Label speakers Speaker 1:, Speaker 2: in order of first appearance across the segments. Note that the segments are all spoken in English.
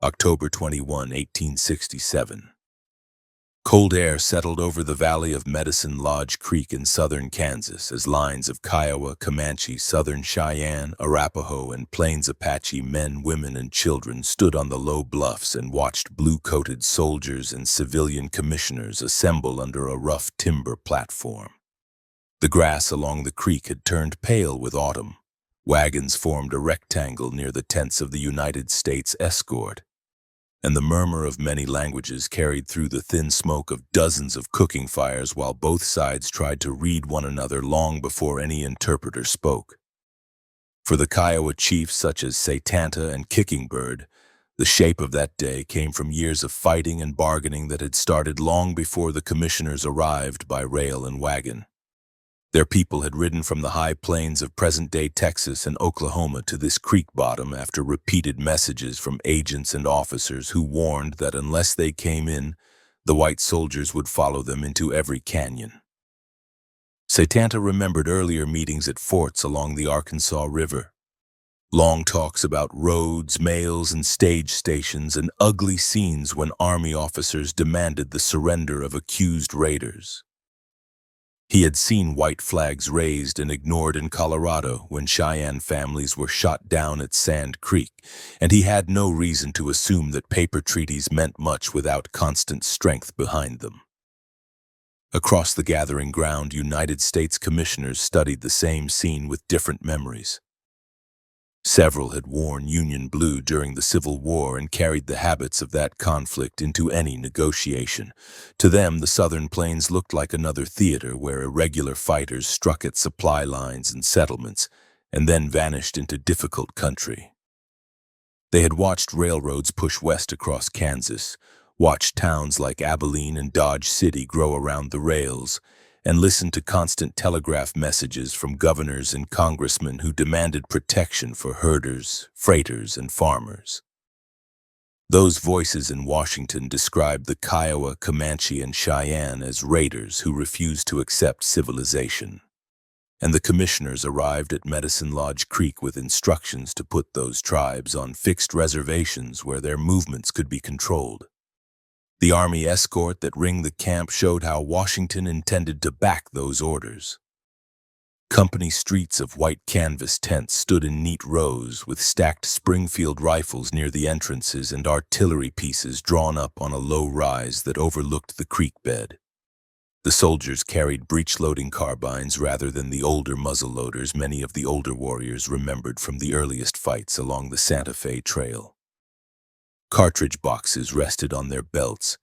Speaker 1: October 21, 1867. Cold air settled over the valley of Medicine Lodge Creek in southern Kansas as lines of Kiowa, Comanche, Southern Cheyenne, Arapaho, and Plains Apache men, women, and children stood on the low bluffs and watched blue-coated soldiers and civilian commissioners assemble under a rough timber platform. The grass along the creek had turned pale with autumn. Wagons formed a rectangle near the tents of the United States escort, and the murmur of many languages carried through the thin smoke of dozens of cooking fires while both sides tried to read one another long before any interpreter spoke. For the Kiowa chiefs such as Satanta and Kickingbird, the shape of that day came from years of fighting and bargaining that had started long before the commissioners arrived by rail and wagon. Their people had ridden from the high plains of present-day Texas and Oklahoma to this creek bottom after repeated messages from agents and officers who warned that unless they came in, the white soldiers would follow them into every canyon. Satanta remembered earlier meetings at forts along the Arkansas River. Long talks about roads, mails, and stage stations, and ugly scenes when Army officers demanded the surrender of accused raiders. He had seen white flags raised and ignored in Colorado when Cheyenne families were shot down at Sand Creek, and he had no reason to assume that paper treaties meant much without constant strength behind them. Across the gathering ground, United States commissioners studied the same scene with different memories. Several had worn Union blue during the Civil War and carried the habits of that conflict into any negotiation. To them, the Southern Plains looked like another theater where irregular fighters struck at supply lines and settlements and then vanished into difficult country. They had watched railroads push west across Kansas, watched towns like Abilene and Dodge City grow around the rails, and listened to constant telegraph messages from governors and congressmen who demanded protection for herders, freighters, and farmers. Those voices in Washington described the Kiowa, Comanche, and Cheyenne as raiders who refused to accept civilization. And the commissioners arrived at Medicine Lodge Creek with instructions to put those tribes on fixed reservations where their movements could be controlled. The Army escort that ringed the camp showed how Washington intended to back those orders. Company streets of white canvas tents stood in neat rows with stacked Springfield rifles near the entrances and artillery pieces drawn up on a low rise that overlooked the creek bed. The soldiers carried breech-loading carbines rather than the older muzzle-loaders many of the older warriors remembered from the earliest fights along the Santa Fe Trail. Cartridge boxes rested on their belts,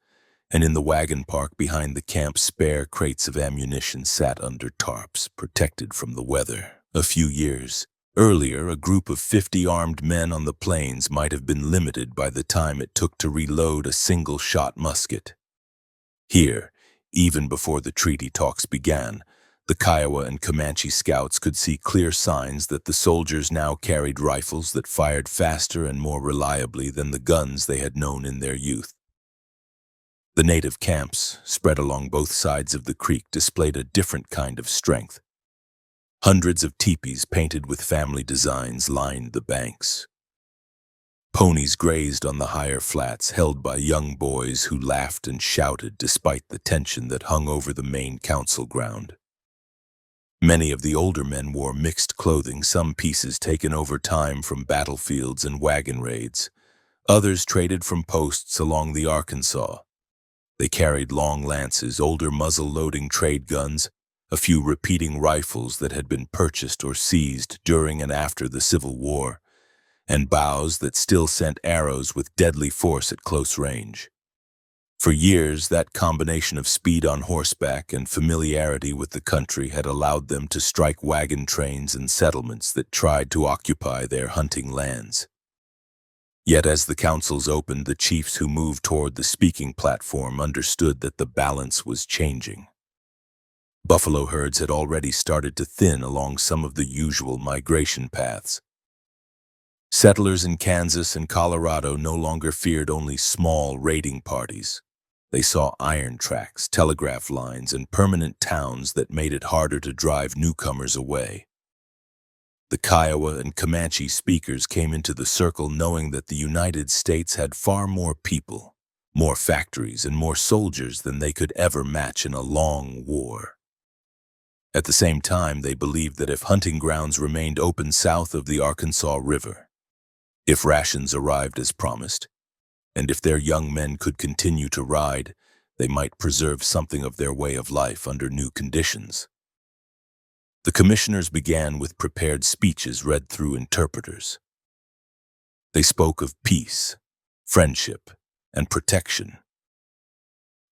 Speaker 1: and in the wagon park behind the camp, spare crates of ammunition sat under tarps, protected from the weather. A few years earlier, a group of 50 armed men on the plains might have been limited by the time it took to reload a single-shot musket. Here, even before the treaty talks began, the Kiowa and Comanche scouts could see clear signs that the soldiers now carried rifles that fired faster and more reliably than the guns they had known in their youth. The native camps, spread along both sides of the creek, displayed a different kind of strength. Hundreds of teepees painted with family designs lined the banks. Ponies grazed on the higher flats, held by young boys who laughed and shouted despite the tension that hung over the main council ground. Many of the older men wore mixed clothing, some pieces taken over time from battlefields and wagon raids. Others traded from posts along the Arkansas. They carried long lances, older muzzle-loading trade guns, a few repeating rifles that had been purchased or seized during and after the Civil War, and bows that still sent arrows with deadly force at close range. For years, that combination of speed on horseback and familiarity with the country had allowed them to strike wagon trains and settlements that tried to occupy their hunting lands. Yet as the councils opened, the chiefs who moved toward the speaking platform understood that the balance was changing. Buffalo herds had already started to thin along some of the usual migration paths. Settlers in Kansas and Colorado no longer feared only small raiding parties. They saw iron tracks, telegraph lines, and permanent towns that made it harder to drive newcomers away. The Kiowa and Comanche speakers came into the circle knowing that the United States had far more people, more factories, and more soldiers than they could ever match in a long war. At the same time, they believed that if hunting grounds remained open south of the Arkansas River, if rations arrived as promised, and if their young men could continue to ride, they might preserve something of their way of life under new conditions. The commissioners began with prepared speeches read through interpreters. They spoke of peace, friendship, and protection.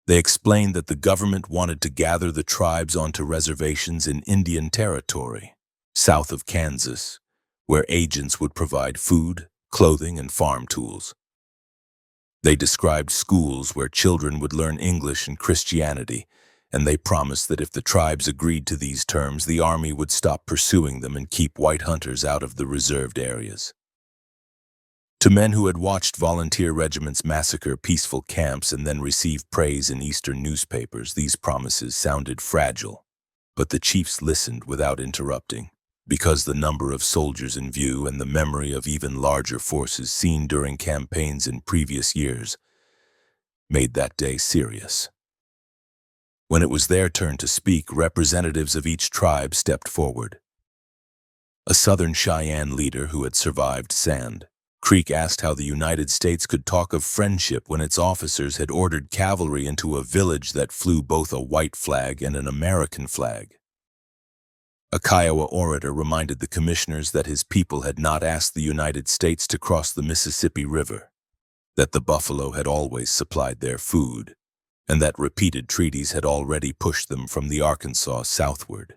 Speaker 1: They explained that the government wanted to gather the tribes onto reservations in Indian Territory, south of Kansas, where agents would provide food, clothing, and farm tools. They described schools where children would learn English and Christianity, and they promised that if the tribes agreed to these terms, the army would stop pursuing them and keep white hunters out of the reserved areas. To men who had watched volunteer regiments massacre peaceful camps and then receive praise in Eastern newspapers, these promises sounded fragile, but the chiefs listened without interrupting, because the number of soldiers in view and the memory of even larger forces seen during campaigns in previous years made that day serious. When it was their turn to speak, representatives of each tribe stepped forward. A Southern Cheyenne leader who had survived Sand Creek asked how the United States could talk of friendship when its officers had ordered cavalry into a village that flew both a white flag and an American flag. A Kiowa orator reminded the commissioners that his people had not asked the United States to cross the Mississippi River, that the buffalo had always supplied their food, and that repeated treaties had already pushed them from the Arkansas southward.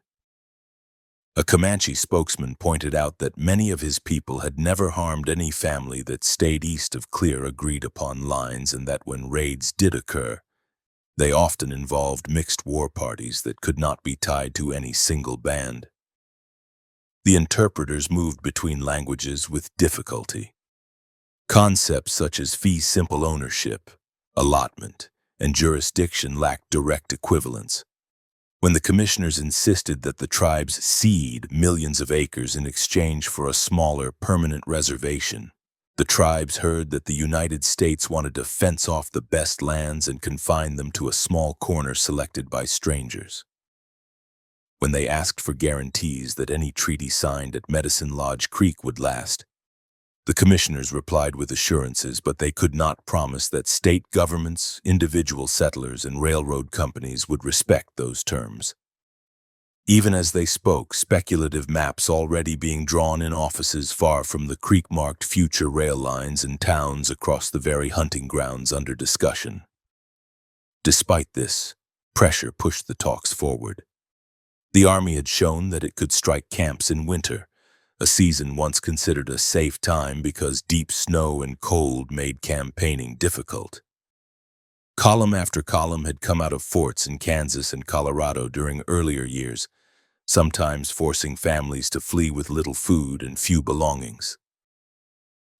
Speaker 1: A Comanche spokesman pointed out that many of his people had never harmed any family that stayed east of clear agreed-upon lines, and that when raids did occur, they often involved mixed war parties that could not be tied to any single band. The interpreters moved between languages with difficulty. Concepts such as fee simple ownership, allotment, and jurisdiction lacked direct equivalence. When the commissioners insisted that the tribes cede millions of acres in exchange for a smaller, permanent reservation, the tribes heard that the United States wanted to fence off the best lands and confine them to a small corner selected by strangers. When they asked for guarantees that any treaty signed at Medicine Lodge Creek would last, the commissioners replied with assurances, but they could not promise that state governments, individual settlers, and railroad companies would respect those terms. Even as they spoke, speculative maps already being drawn in offices far from the creek-marked future rail lines and towns across the very hunting grounds under discussion. Despite this, pressure pushed the talks forward. The army had shown that it could strike camps in winter, a season once considered a safe time because deep snow and cold made campaigning difficult. Column after column had come out of forts in Kansas and Colorado during earlier years, sometimes forcing families to flee with little food and few belongings.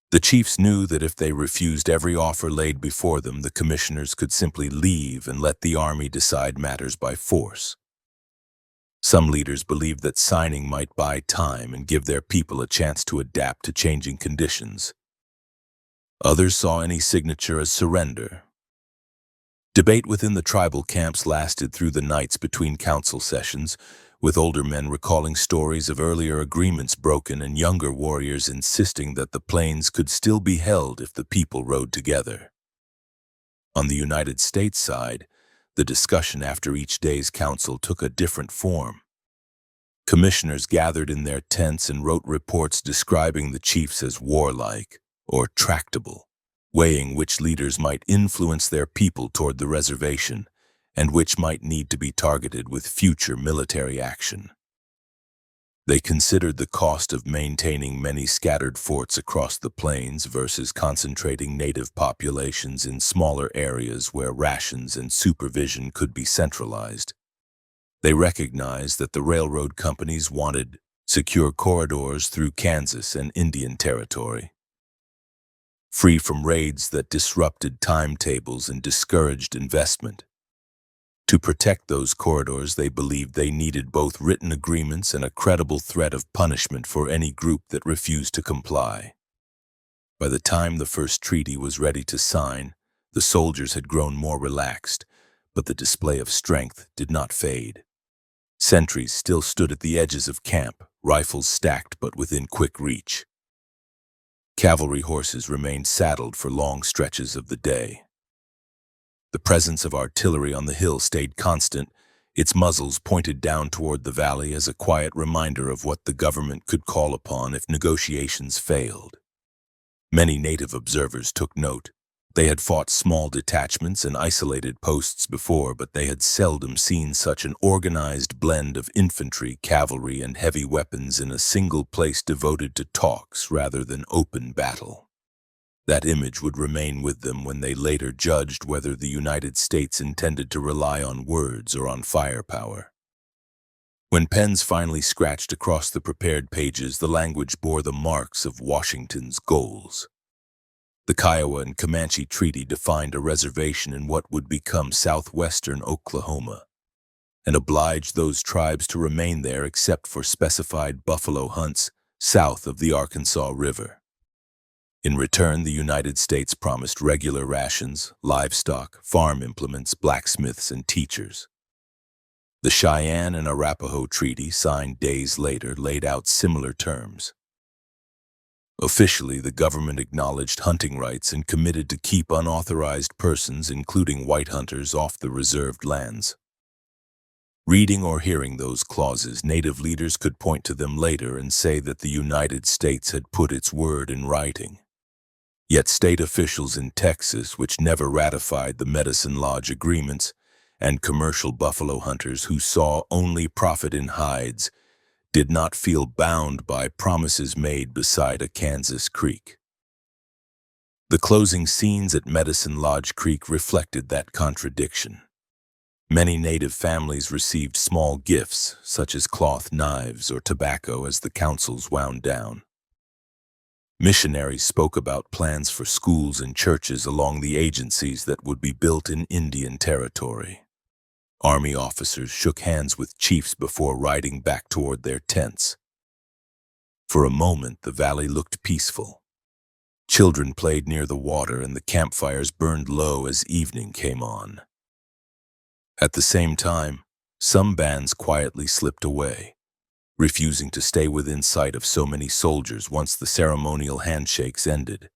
Speaker 1: The chiefs knew that if they refused every offer laid before them, the commissioners could simply leave and let the army decide matters by force. Some leaders believed that signing might buy time and give their people a chance to adapt to changing conditions. Others saw any signature as surrender. Debate within the tribal camps lasted through the nights between council sessions, with older men recalling stories of earlier agreements broken and younger warriors insisting that the plains could still be held if the people rode together. On the United States side, the discussion after each day's council took a different form. Commissioners gathered in their tents and wrote reports describing the chiefs as warlike or tractable, weighing which leaders might influence their people toward the reservation and which might need to be targeted with future military action. They considered the cost of maintaining many scattered forts across the plains versus concentrating native populations in smaller areas where rations and supervision could be centralized. They recognized that the railroad companies wanted secure corridors through Kansas and Indian Territory, free from raids that disrupted timetables and discouraged investment. To protect those corridors, they believed they needed both written agreements and a credible threat of punishment for any group that refused to comply. By the time the first treaty was ready to sign, the soldiers had grown more relaxed, but the display of strength did not fade. Sentries still stood at the edges of camp, rifles stacked but within quick reach. Cavalry horses remained saddled for long stretches of the day. The presence of artillery on the hill stayed constant, its muzzles pointed down toward the valley as a quiet reminder of what the government could call upon if negotiations failed. Many native observers took note. They had fought small detachments and isolated posts before, but they had seldom seen such an organized blend of infantry, cavalry, and heavy weapons in a single place devoted to talks rather than open battle. That image would remain with them when they later judged whether the United States intended to rely on words or on firepower. When pens finally scratched across the prepared pages, the language bore the marks of Washington's goals. The Kiowa and Comanche Treaty defined a reservation in what would become southwestern Oklahoma, and obliged those tribes to remain there except for specified buffalo hunts south of the Arkansas River. In return, the United States promised regular rations, livestock, farm implements, blacksmiths, and teachers. The Cheyenne and Arapaho Treaty, signed days later, laid out similar terms. Officially, the government acknowledged hunting rights and committed to keep unauthorized persons, including white hunters, off the reserved lands. Reading or hearing those clauses, Native leaders could point to them later and say that the United States had put its word in writing. Yet state officials in Texas, which never ratified the Medicine Lodge agreements, and commercial buffalo hunters who saw only profit in hides, did not feel bound by promises made beside a Kansas creek. The closing scenes at Medicine Lodge Creek reflected that contradiction. Many Native families received small gifts, such as cloth knives or tobacco, as the councils wound down. Missionaries spoke about plans for schools and churches along the agencies that would be built in Indian territory. Army officers shook hands with chiefs before riding back toward their tents. For a moment, the valley looked peaceful. Children played near the water and the campfires burned low as evening came on. At the same time, some bands quietly slipped away, refusing to stay within sight of so many soldiers once the ceremonial handshakes ended.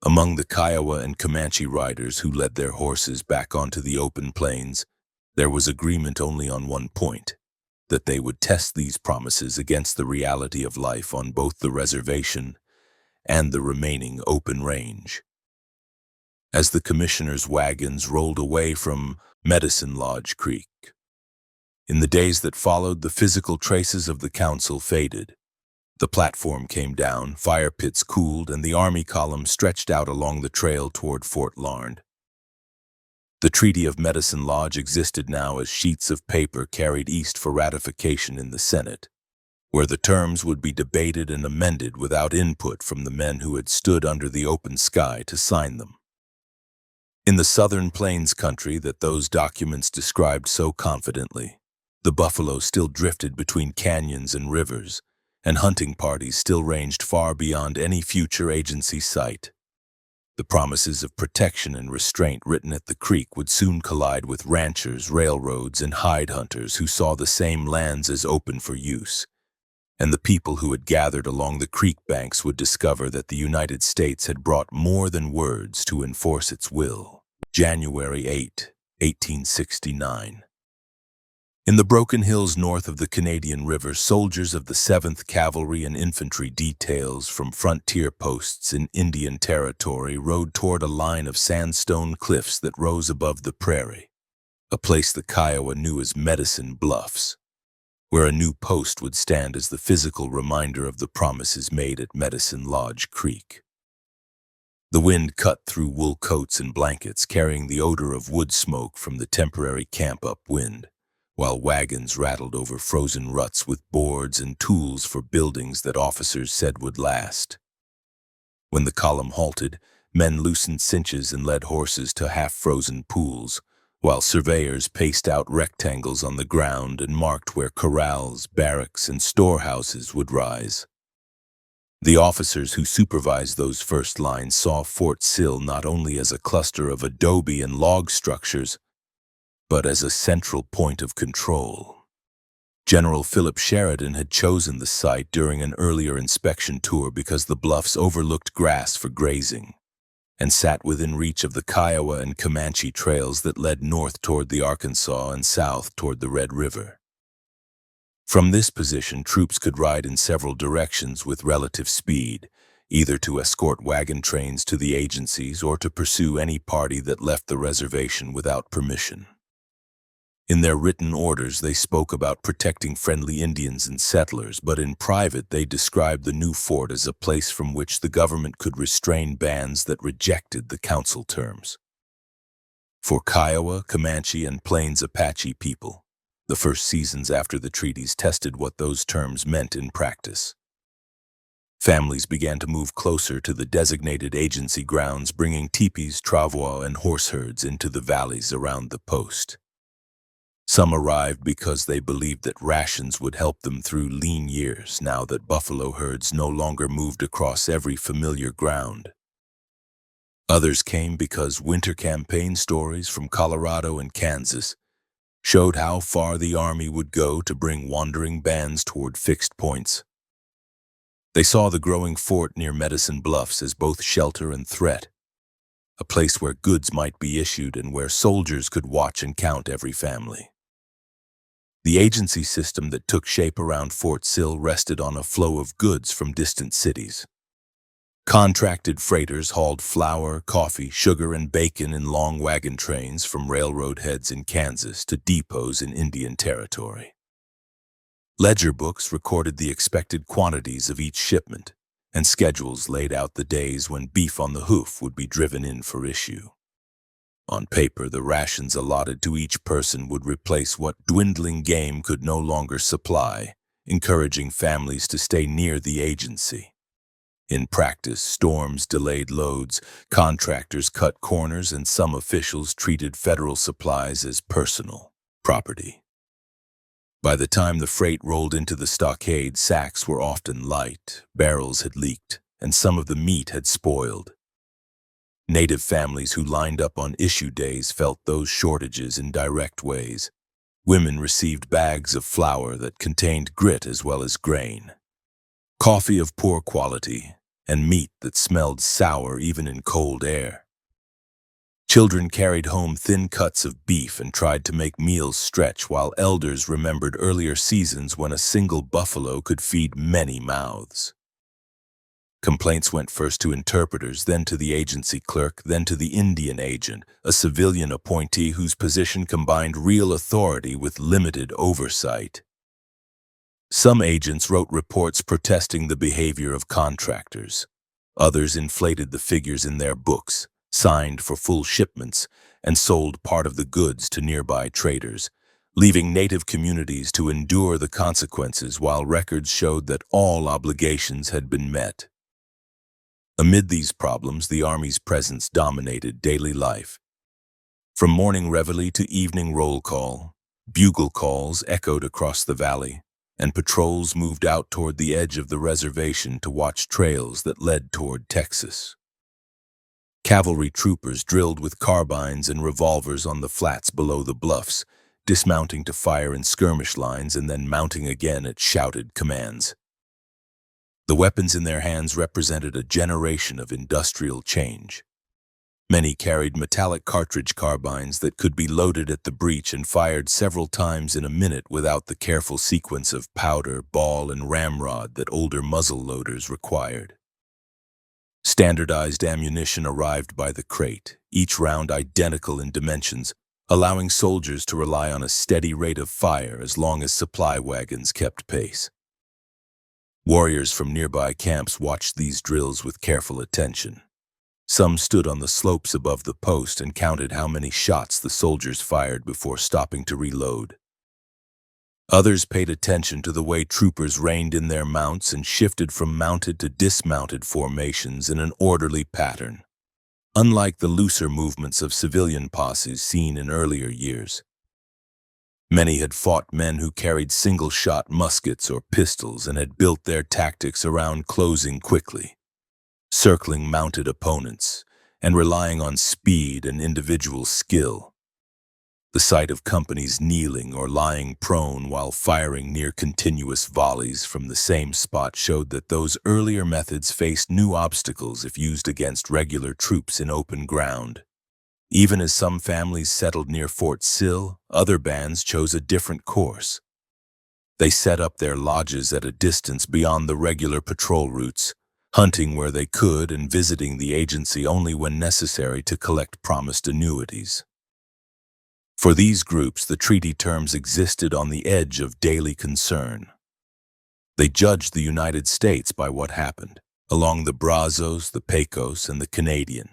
Speaker 1: Among the Kiowa and Comanche riders who led their horses back onto the open plains, there was agreement only on one point, that they would test these promises against the reality of life on both the reservation and the remaining open range. As the commissioners' wagons rolled away from Medicine Lodge Creek, in the days that followed, the physical traces of the council faded. The platform came down, fire pits cooled, and the army column stretched out along the trail toward Fort Larned. The Treaty of Medicine Lodge existed now as sheets of paper carried east for ratification in the Senate, where the terms would be debated and amended without input from the men who had stood under the open sky to sign them. In the southern plains country that those documents described so confidently, the buffalo still drifted between canyons and rivers, and hunting parties still ranged far beyond any future agency site. The promises of protection and restraint written at the creek would soon collide with ranchers, railroads, and hide hunters who saw the same lands as open for use. And the people who had gathered along the creek banks would discover that the United States had brought more than words to enforce its will. January 8, 1869. In the broken hills north of the Canadian River, soldiers of the 7th Cavalry and Infantry details from frontier posts in Indian Territory rode toward a line of sandstone cliffs that rose above the prairie, a place the Kiowa knew as Medicine Bluffs, where a new post would stand as the physical reminder of the promises made at Medicine Lodge Creek. The wind cut through wool coats and blankets, carrying the odor of wood smoke from the temporary camp upwind, while wagons rattled over frozen ruts with boards and tools for buildings that officers said would last. When the column halted, men loosened cinches and led horses to half-frozen pools, while surveyors paced out rectangles on the ground and marked where corrals, barracks, and storehouses would rise. The officers who supervised those first lines saw Fort Sill not only as a cluster of adobe and log structures, but as a central point of control. General Philip Sheridan had chosen the site during an earlier inspection tour because the bluffs overlooked grass for grazing and sat within reach of the Kiowa and Comanche trails that led north toward the Arkansas and south toward the Red River. From this position, troops could ride in several directions with relative speed, either to escort wagon trains to the agencies or to pursue any party that left the reservation without permission. In their written orders, they spoke about protecting friendly Indians and settlers, but in private they described the new fort as a place from which the government could restrain bands that rejected the council terms. For Kiowa, Comanche, and Plains Apache people, the first seasons after the treaties tested what those terms meant in practice. Families began to move closer to the designated agency grounds, bringing teepees, travois, and horse herds into the valleys around the post. Some arrived because they believed that rations would help them through lean years now that buffalo herds no longer moved across every familiar ground. Others came because winter campaign stories from Colorado and Kansas showed how far the Army would go to bring wandering bands toward fixed points. They saw the growing fort near Medicine Bluffs as both shelter and threat, a place where goods might be issued and where soldiers could watch and count every family. The agency system that took shape around Fort Sill rested on a flow of goods from distant cities. Contracted freighters hauled flour, coffee, sugar, and bacon in long wagon trains from railroad heads in Kansas to depots in Indian Territory. Ledger books recorded the expected quantities of each shipment, and schedules laid out the days when beef on the hoof would be driven in for issue. On paper, the rations allotted to each person would replace what dwindling game could no longer supply, encouraging families to stay near the agency. In practice, storms delayed loads, contractors cut corners, and some officials treated federal supplies as personal property. By the time the freight rolled into the stockade, sacks were often light, barrels had leaked, and some of the meat had spoiled. Native families who lined up on issue days felt those shortages in direct ways. Women received bags of flour that contained grit as well as grain, coffee of poor quality, and meat that smelled sour even in cold air. Children carried home thin cuts of beef and tried to make meals stretch, while elders remembered earlier seasons when a single buffalo could feed many mouths. Complaints went first to interpreters, then to the agency clerk, then to the Indian agent, a civilian appointee whose position combined real authority with limited oversight. Some agents wrote reports protesting the behavior of contractors. Others inflated the figures in their books, signed for full shipments, and sold part of the goods to nearby traders, leaving native communities to endure the consequences while records showed that all obligations had been met. Amid these problems, the Army's presence dominated daily life. From morning reveille to evening roll call, bugle calls echoed across the valley, and patrols moved out toward the edge of the reservation to watch trails that led toward Texas. Cavalry troopers drilled with carbines and revolvers on the flats below the bluffs, dismounting to fire in skirmish lines and then mounting again at shouted commands. The weapons in their hands represented a generation of industrial change. Many carried metallic cartridge carbines that could be loaded at the breech and fired several times in a minute without the careful sequence of powder, ball, and ramrod that older muzzle loaders required. Standardized ammunition arrived by the crate, each round identical in dimensions, allowing soldiers to rely on a steady rate of fire as long as supply wagons kept pace. Warriors from nearby camps watched these drills with careful attention. Some stood on the slopes above the post and counted how many shots the soldiers fired before stopping to reload. Others paid attention to the way troopers reined in their mounts and shifted from mounted to dismounted formations in an orderly pattern. unlike the looser movements of civilian posses seen in earlier years. Many had fought men who carried single-shot muskets or pistols and had built their tactics around closing quickly, circling mounted opponents, and relying on speed and individual skill. The sight of companies kneeling or lying prone while firing near continuous volleys from the same spot showed that those earlier methods faced new obstacles if used against regular troops in open ground. Even as some families settled near Fort Sill, other bands chose a different course. They set up their lodges at a distance beyond the regular patrol routes, hunting where they could and visiting the agency only when necessary to collect promised annuities. For these groups, the treaty terms existed on the edge of daily concern. They judged the United States by what happened along the Brazos, the Pecos, and the Canadian,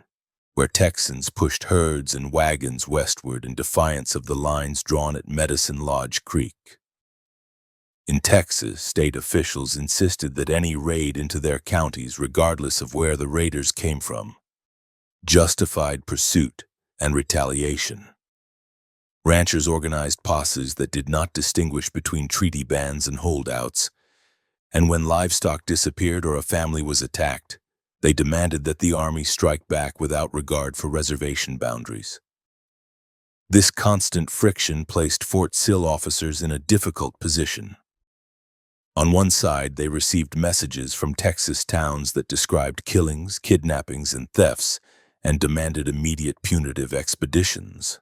Speaker 1: where Texans pushed herds and wagons westward in defiance of the lines drawn at Medicine Lodge Creek. In Texas, state officials insisted that any raid into their counties, regardless of where the raiders came from, justified pursuit and retaliation. Ranchers organized posses that did not distinguish between treaty bands and holdouts, and when livestock disappeared or a family was attacked, they demanded that the army strike back without regard for reservation boundaries. This constant friction placed Fort Sill officers in a difficult position. On one side, they received messages from Texas towns that described killings, kidnappings, and thefts, and demanded immediate punitive expeditions.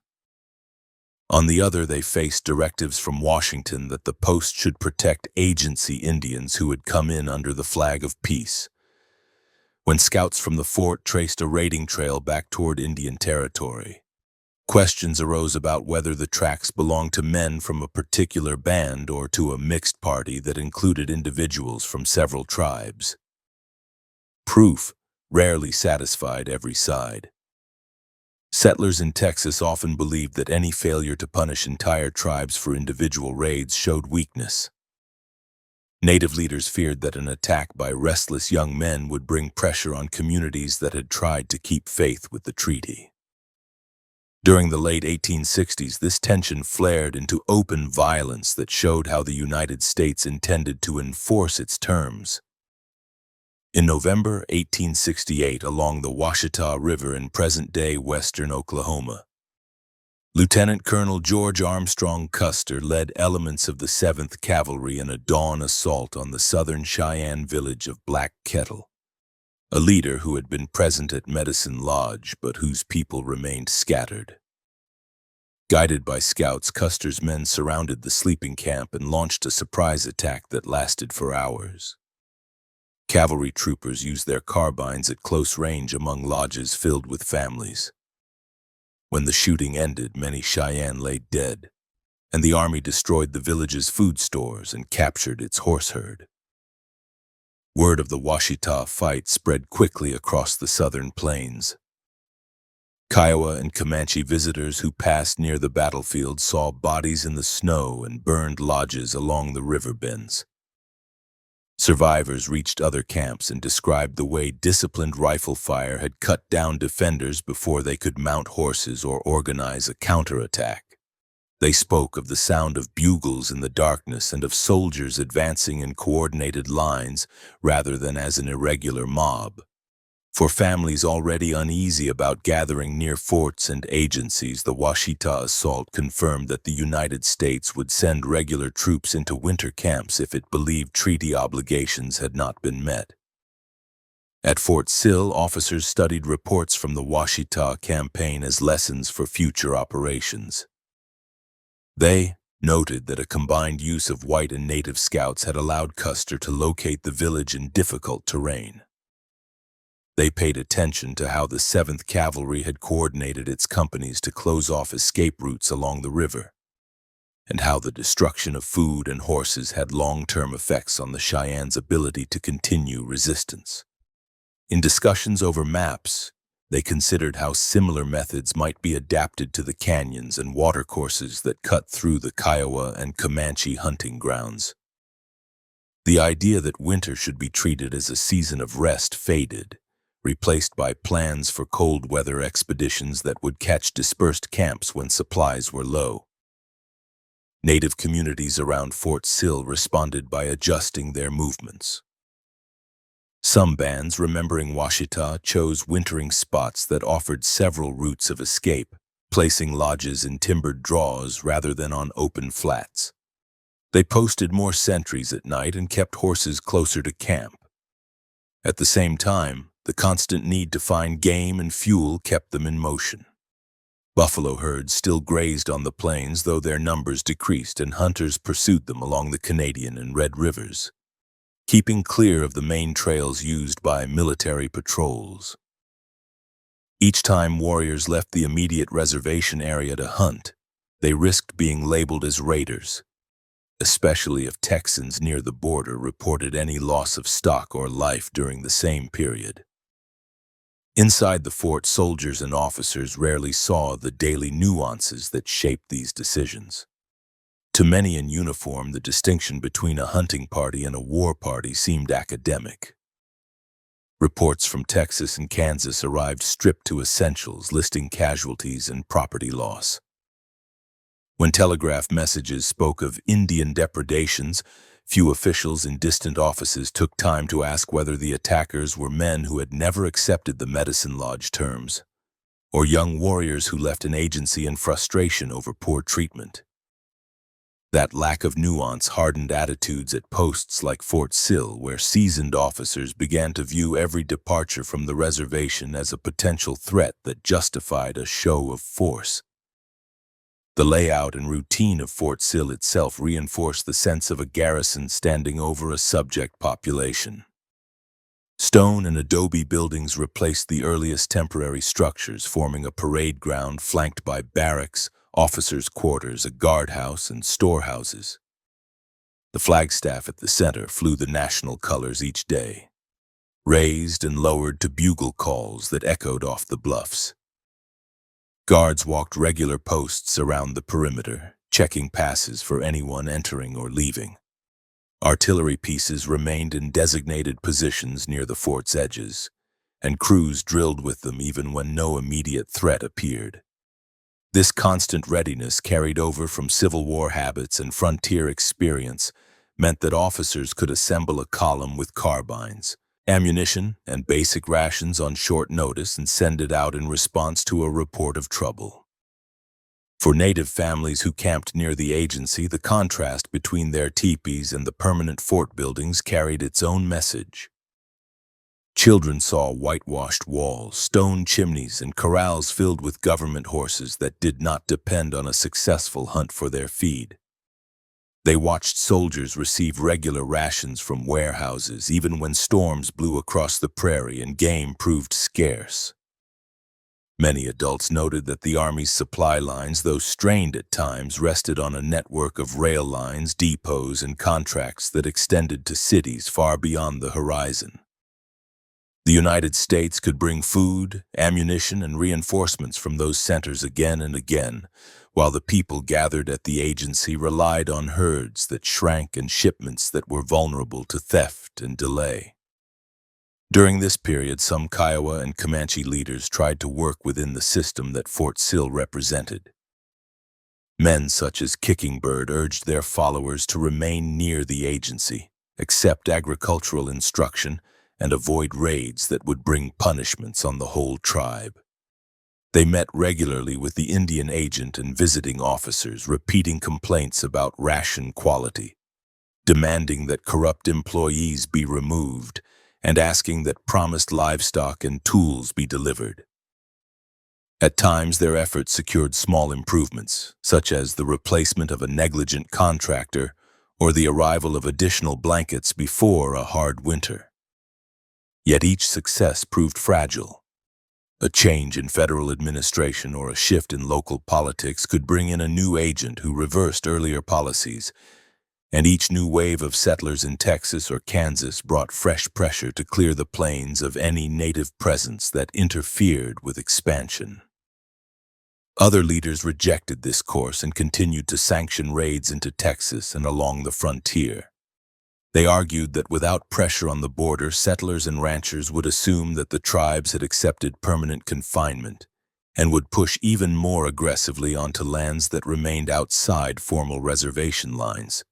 Speaker 1: On the other, they faced directives from Washington that the post should protect agency Indians who had come in under the flag of peace. When scouts from the fort traced a raiding trail back toward Indian territory, questions arose about whether the tracks belonged to men from a particular band or to a mixed party that included individuals from several tribes. Proof rarely satisfied every side. Settlers in Texas often believed that any failure to punish entire tribes for individual raids showed weakness. Native leaders feared that an attack by restless young men would bring pressure on communities that had tried to keep faith with the treaty. During the late 1860s, this tension flared into open violence that showed how the United States intended to enforce its terms. In November 1868, along the Washita River in present-day western Oklahoma, Lieutenant Colonel George Armstrong Custer led elements of the 7th Cavalry in a dawn assault on the southern Cheyenne village of Black Kettle, a leader who had been present at Medicine Lodge but whose people remained scattered. Guided by scouts, Custer's men surrounded the sleeping camp and launched a surprise attack that lasted for hours. Cavalry troopers used their carbines at close range among lodges filled with families. When the shooting ended, many Cheyenne lay dead, and the army destroyed the village's food stores and captured its horse herd. Word of the Washita fight spread quickly across the southern plains. Kiowa and Comanche visitors who passed near the battlefield saw bodies in the snow and burned lodges along the river bends. Survivors reached other camps and described the way disciplined rifle fire had cut down defenders before they could mount horses or organize a counterattack. They spoke of the sound of bugles in the darkness and of soldiers advancing in coordinated lines rather than as an irregular mob. For families already uneasy about gathering near forts and agencies, the Washita assault confirmed that the United States would send regular troops into winter camps if it believed treaty obligations had not been met. At Fort Sill, officers studied reports from the Washita campaign as lessons for future operations. They noted that a combined use of white and native scouts had allowed Custer to locate the village in difficult terrain. They paid attention to how the 7th Cavalry had coordinated its companies to close off escape routes along the river, and how the destruction of food and horses had long-term effects on the Cheyennes' ability to continue resistance. In discussions over maps, they considered how similar methods might be adapted to the canyons and watercourses that cut through the Kiowa and Comanche hunting grounds. The idea that winter should be treated as a season of rest faded, replaced by plans for cold weather expeditions that would catch dispersed camps when supplies were low. Native communities around Fort Sill responded by adjusting their movements. Some bands, remembering Washita, chose wintering spots that offered several routes of escape, placing lodges in timbered draws rather than on open flats. They posted more sentries at night and kept horses closer to camp. At the same time, the constant need to find game and fuel kept them in motion. Buffalo herds still grazed on the plains, though their numbers decreased, and hunters pursued them along the Canadian and Red Rivers, keeping clear of the main trails used by military patrols. Each time warriors left the immediate reservation area to hunt, they risked being labeled as raiders, especially if Texans near the border reported any loss of stock or life during the same period. Inside the fort, soldiers and officers rarely saw the daily nuances that shaped these decisions. To many in uniform, the distinction between a hunting party and a war party seemed academic. Reports from Texas and Kansas arrived stripped to essentials, listing casualties and property loss. When telegraph messages spoke of Indian depredations, few officials in distant offices took time to ask whether the attackers were men who had never accepted the Medicine Lodge terms, or young warriors who left an agency in frustration over poor treatment. That lack of nuance hardened attitudes at posts like Fort Sill, where seasoned officers began to view every departure from the reservation as a potential threat that justified a show of force. The layout and routine of Fort Sill itself reinforced the sense of a garrison standing over a subject population. Stone and adobe buildings replaced the earliest temporary structures, forming a parade ground flanked by barracks, officers' quarters, a guardhouse, and storehouses. The flagstaff at the center flew the national colors each day, raised and lowered to bugle calls that echoed off the bluffs. Guards walked regular posts around the perimeter, checking passes for anyone entering or leaving. Artillery pieces remained in designated positions near the fort's edges, and crews drilled with them even when no immediate threat appeared. This constant readiness, carried over from Civil War habits and frontier experience, meant that officers could assemble a column with carbines, ammunition, and basic rations on short notice and send it out in response to a report of trouble. For Native families who camped near the agency, the contrast between their teepees and the permanent fort buildings carried its own message. Children saw whitewashed walls, stone chimneys, and corrals filled with government horses that did not depend on a successful hunt for their feed. They watched soldiers receive regular rations from warehouses, even when storms blew across the prairie and game proved scarce. Many adults noted that the Army's supply lines, though strained at times, rested on a network of rail lines, depots, and contracts that extended to cities far beyond the horizon. The United States could bring food, ammunition, and reinforcements from those centers again and again, while the people gathered at the agency relied on herds that shrank and shipments that were vulnerable to theft and delay. During this period, some Kiowa and Comanche leaders tried to work within the system that Fort Sill represented. Men such as Kicking Bird urged their followers to remain near the agency, accept agricultural instruction, and avoid raids that would bring punishments on the whole tribe. They met regularly with the Indian agent and visiting officers, repeating complaints about ration quality, demanding that corrupt employees be removed, and asking that promised livestock and tools be delivered. At times, their efforts secured small improvements, such as the replacement of a negligent contractor or the arrival of additional blankets before a hard winter. Yet each success proved fragile. A change in federal administration or a shift in local politics could bring in a new agent who reversed earlier policies, and each new wave of settlers in Texas or Kansas brought fresh pressure to clear the plains of any native presence that interfered with expansion. Other leaders rejected this course and continued to sanction raids into Texas and along the frontier. They argued that without pressure on the border, settlers and ranchers would assume that the tribes had accepted permanent confinement and would push even more aggressively onto lands that remained outside formal reservation lines.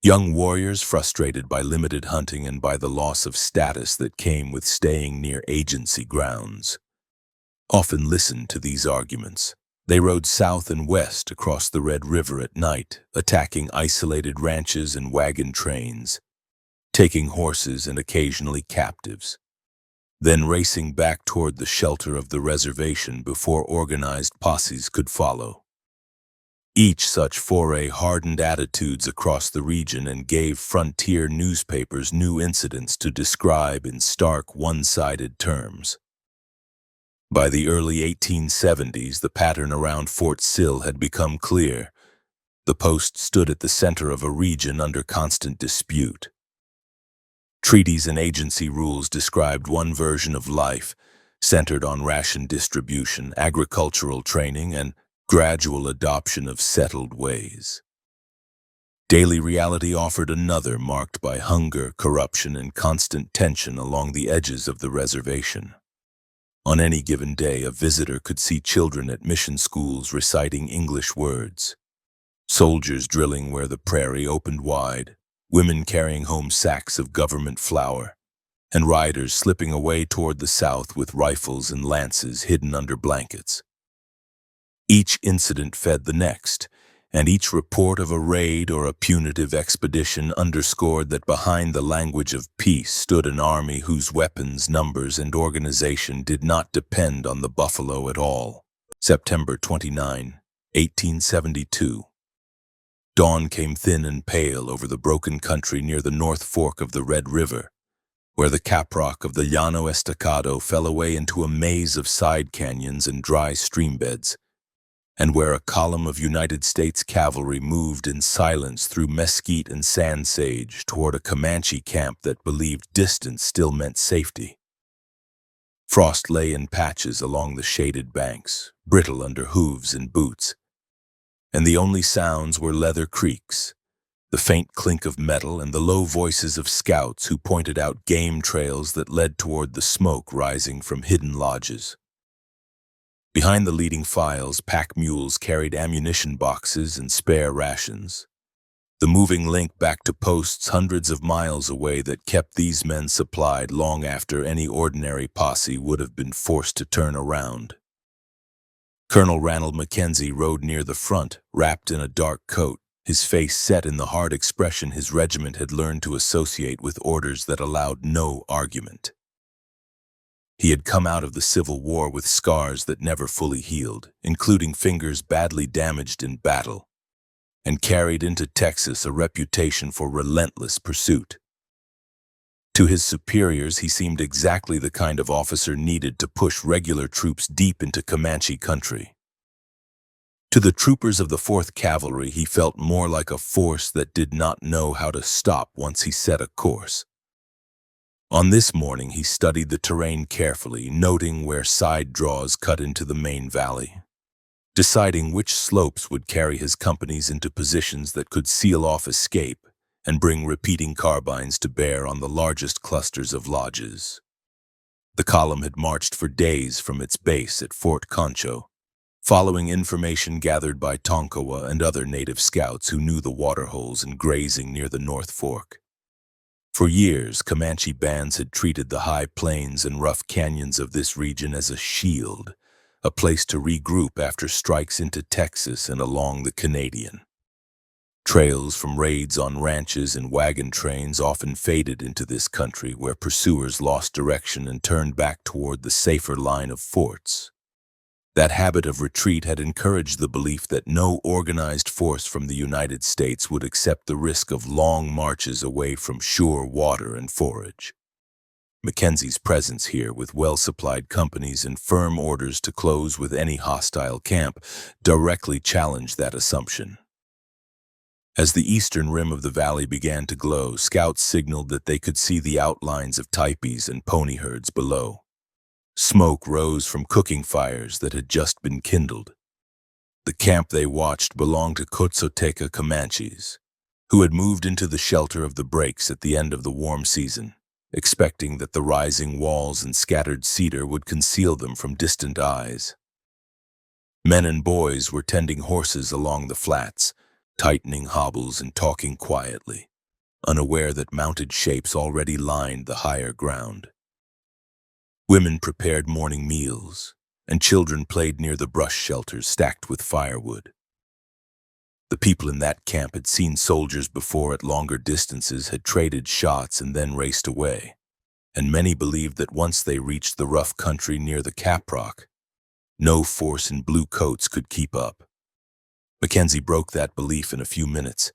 Speaker 1: Young warriors, frustrated by limited hunting and by the loss of status that came with staying near agency grounds, often listened to these arguments. They rode south and west across the Red River at night, attacking isolated ranches and wagon trains, taking horses and occasionally captives, then racing back toward the shelter of the reservation before organized posses could follow. Each such foray hardened attitudes across the region and gave frontier newspapers new incidents to describe in stark, one-sided terms. By the early 1870s, the pattern around Fort Sill had become clear. The post stood at the center of a region under constant dispute. Treaties and agency rules described one version of life, centered on ration distribution, agricultural training, and gradual adoption of settled ways. Daily reality offered another, marked by hunger, corruption, and constant tension along the edges of the reservation. On any given day, a visitor could see children at mission schools reciting English words, soldiers drilling where the prairie opened wide, women carrying home sacks of government flour, and riders slipping away toward the south with rifles and lances hidden under blankets. Each incident fed the next, and each report of a raid or a punitive expedition underscored that behind the language of peace stood an army whose weapons, numbers, and organization did not depend on the buffalo at all. September 29, 1872. Dawn came thin and pale over the broken country near the North Fork of the Red River, where the caprock of the Llano Estacado fell away into a maze of side canyons and dry streambeds, and where a column of United States cavalry moved in silence through mesquite and sand sage toward a Comanche camp that believed distance still meant safety. Frost lay in patches along the shaded banks, brittle under hooves and boots, and the only sounds were leather creaks, the faint clink of metal, and the low voices of scouts who pointed out game trails that led toward the smoke rising from hidden lodges. Behind the leading files, pack mules carried ammunition boxes and spare rations, the moving link back to posts hundreds of miles away that kept these men supplied long after any ordinary posse would have been forced to turn around. Colonel Ranald Mackenzie rode near the front, wrapped in a dark coat, his face set in the hard expression his regiment had learned to associate with orders that allowed no argument. He had come out of the Civil War with scars that never fully healed, including fingers badly damaged in battle, and carried into Texas a reputation for relentless pursuit. To his superiors, he seemed exactly the kind of officer needed to push regular troops deep into Comanche country. To the troopers of the 4th Cavalry, he felt more like a force that did not know how to stop once he set a course. On this morning, he studied the terrain carefully, noting where side draws cut into the main valley, deciding which slopes would carry his companies into positions that could seal off escape and bring repeating carbines to bear on the largest clusters of lodges. The column had marched for days from its base at Fort Concho, following information gathered by Tonkawa and other native scouts who knew the waterholes and grazing near the North Fork. For years, Comanche bands had treated the high plains and rough canyons of this region as a shield, a place to regroup after strikes into Texas and along the Canadian. Trails from raids on ranches and wagon trains often faded into this country where pursuers lost direction and turned back toward the safer line of forts. That habit of retreat had encouraged the belief that no organized force from the United States would accept the risk of long marches away from sure water and forage. Mackenzie's presence here, with well-supplied companies and firm orders to close with any hostile camp, directly challenged that assumption. As the eastern rim of the valley began to glow, scouts signaled that they could see the outlines of teepees and pony herds below. Smoke rose from cooking fires that had just been kindled. The camp they watched belonged to Cotzoteca Comanches, who had moved into the shelter of the breaks at the end of the warm season, expecting that the rising walls and scattered cedar would conceal them from distant eyes. Men and boys were tending horses along the flats, tightening hobbles and talking quietly, unaware that mounted shapes already lined the higher ground. Women prepared morning meals, and children played near the brush shelters stacked with firewood. The people in that camp had seen soldiers before at longer distances, had traded shots and then raced away, and many believed that once they reached the rough country near the Caprock, no force in blue coats could keep up. Mackenzie broke that belief in a few minutes.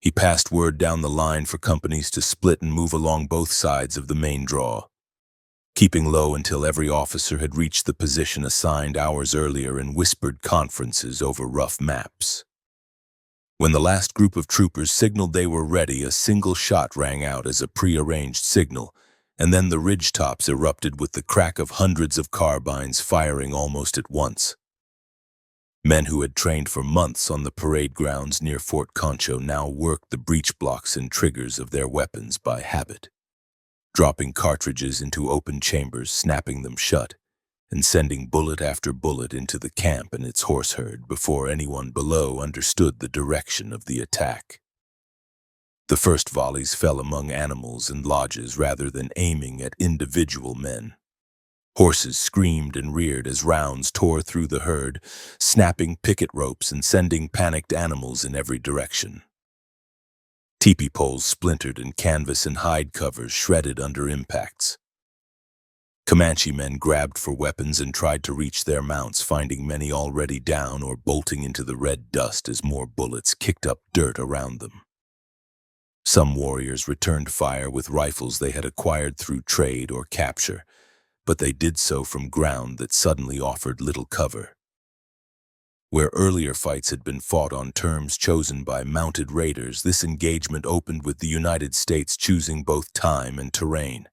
Speaker 1: He passed word down the line for companies to split and move along both sides of the main draw, keeping low until every officer had reached the position assigned hours earlier in whispered conferences over rough maps. When the last group of troopers signaled they were ready, a single shot rang out as a prearranged signal, and then the ridgetops erupted with the crack of hundreds of carbines firing almost at once. Men who had trained for months on the parade grounds near Fort Concho now worked the breech blocks and triggers of their weapons by habit, dropping cartridges into open chambers, snapping them shut, and sending bullet after bullet into the camp and its horse herd before anyone below understood the direction of the attack. The first volleys fell among animals and lodges rather than aiming at individual men. Horses screamed and reared as rounds tore through the herd, snapping picket ropes and sending panicked animals in every direction. Teepee poles splintered and canvas and hide covers shredded under impacts. Comanche men grabbed for weapons and tried to reach their mounts, finding many already down or bolting into the red dust as more bullets kicked up dirt around them. Some warriors returned fire with rifles they had acquired through trade or capture, but they did so from ground that suddenly offered little cover. Where earlier fights had been fought on terms chosen by mounted raiders, this engagement opened with the United States choosing both time and terrain.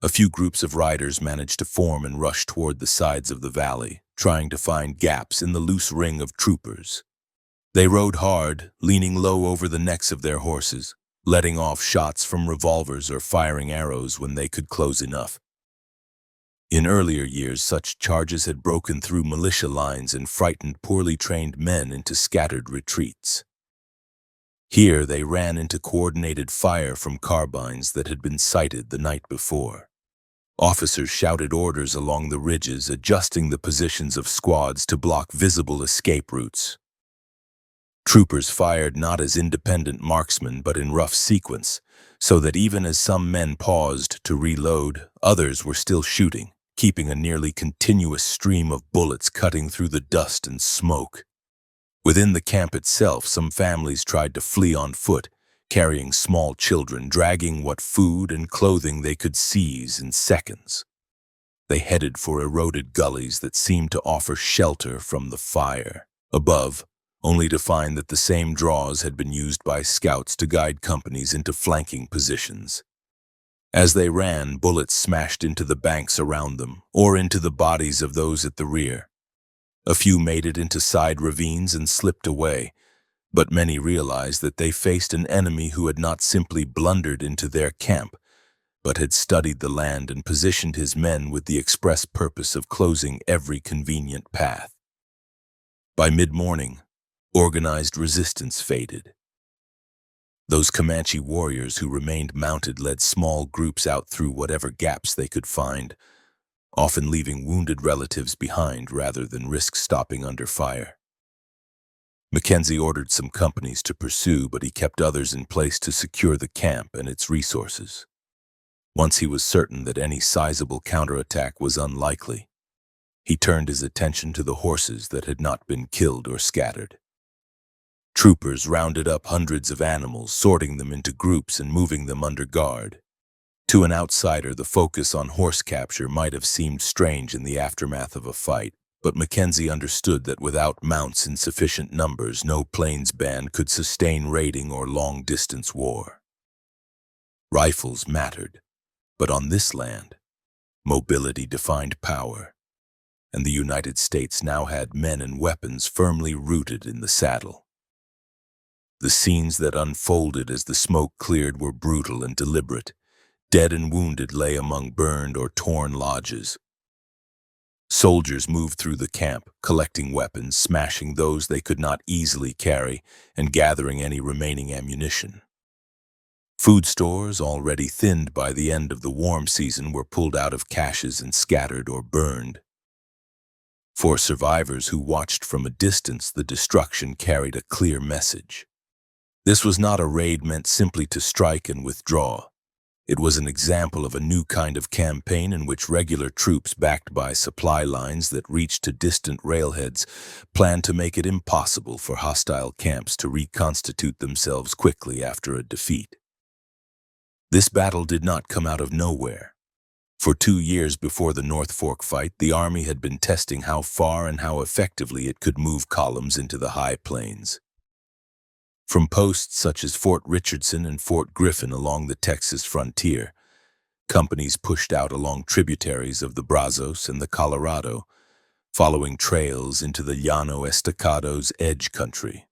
Speaker 1: A few groups of riders managed to form and rush toward the sides of the valley, trying to find gaps in the loose ring of troopers. They rode hard, leaning low over the necks of their horses, letting off shots from revolvers or firing arrows when they could close enough. In earlier years, such charges had broken through militia lines and frightened poorly trained men into scattered retreats. Here they ran into coordinated fire from carbines that had been sighted the night before. Officers shouted orders along the ridges, adjusting the positions of squads to block visible escape routes. Troopers fired not as independent marksmen but in rough sequence, so that even as some men paused to reload, others were still shooting, keeping a nearly continuous stream of bullets cutting through the dust and smoke. Within the camp itself, some families tried to flee on foot, carrying small children, dragging what food and clothing they could seize in seconds. They headed for eroded gullies that seemed to offer shelter from the fire above, only to find that the same draws had been used by scouts to guide companies into flanking positions. As they ran, bullets smashed into the banks around them, or into the bodies of those at the rear. A few made it into side ravines and slipped away, but many realized that they faced an enemy who had not simply blundered into their camp, but had studied the land and positioned his men with the express purpose of closing every convenient path. By mid-morning, organized resistance faded. Those Comanche warriors who remained mounted led small groups out through whatever gaps they could find, often leaving wounded relatives behind rather than risk stopping under fire. Mackenzie ordered some companies to pursue, but he kept others in place to secure the camp and its resources. Once he was certain that any sizable counterattack was unlikely, he turned his attention to the horses that had not been killed or scattered. Troopers rounded up hundreds of animals, sorting them into groups and moving them under guard. To an outsider, the focus on horse capture might have seemed strange in the aftermath of a fight, but Mackenzie understood that without mounts in sufficient numbers, no plains band could sustain raiding or long-distance war. Rifles mattered, but on this land, mobility defined power, and the United States now had men and weapons firmly rooted in the saddle. The scenes that unfolded as the smoke cleared were brutal and deliberate. Dead and wounded lay among burned or torn lodges. Soldiers moved through the camp, collecting weapons, smashing those they could not easily carry, and gathering any remaining ammunition. Food stores, already thinned by the end of the warm season, were pulled out of caches and scattered or burned. For survivors who watched from a distance, the destruction carried a clear message. This was not a raid meant simply to strike and withdraw. It was an example of a new kind of campaign in which regular troops backed by supply lines that reached to distant railheads planned to make it impossible for hostile camps to reconstitute themselves quickly after a defeat. This battle did not come out of nowhere. For 2 years before the North Fork fight, the Army had been testing how far and how effectively it could move columns into the high plains. From posts such as Fort Richardson and Fort Griffin along the Texas frontier, companies pushed out along tributaries of the Brazos and the Colorado, following trails into the Llano Estacado's edge country.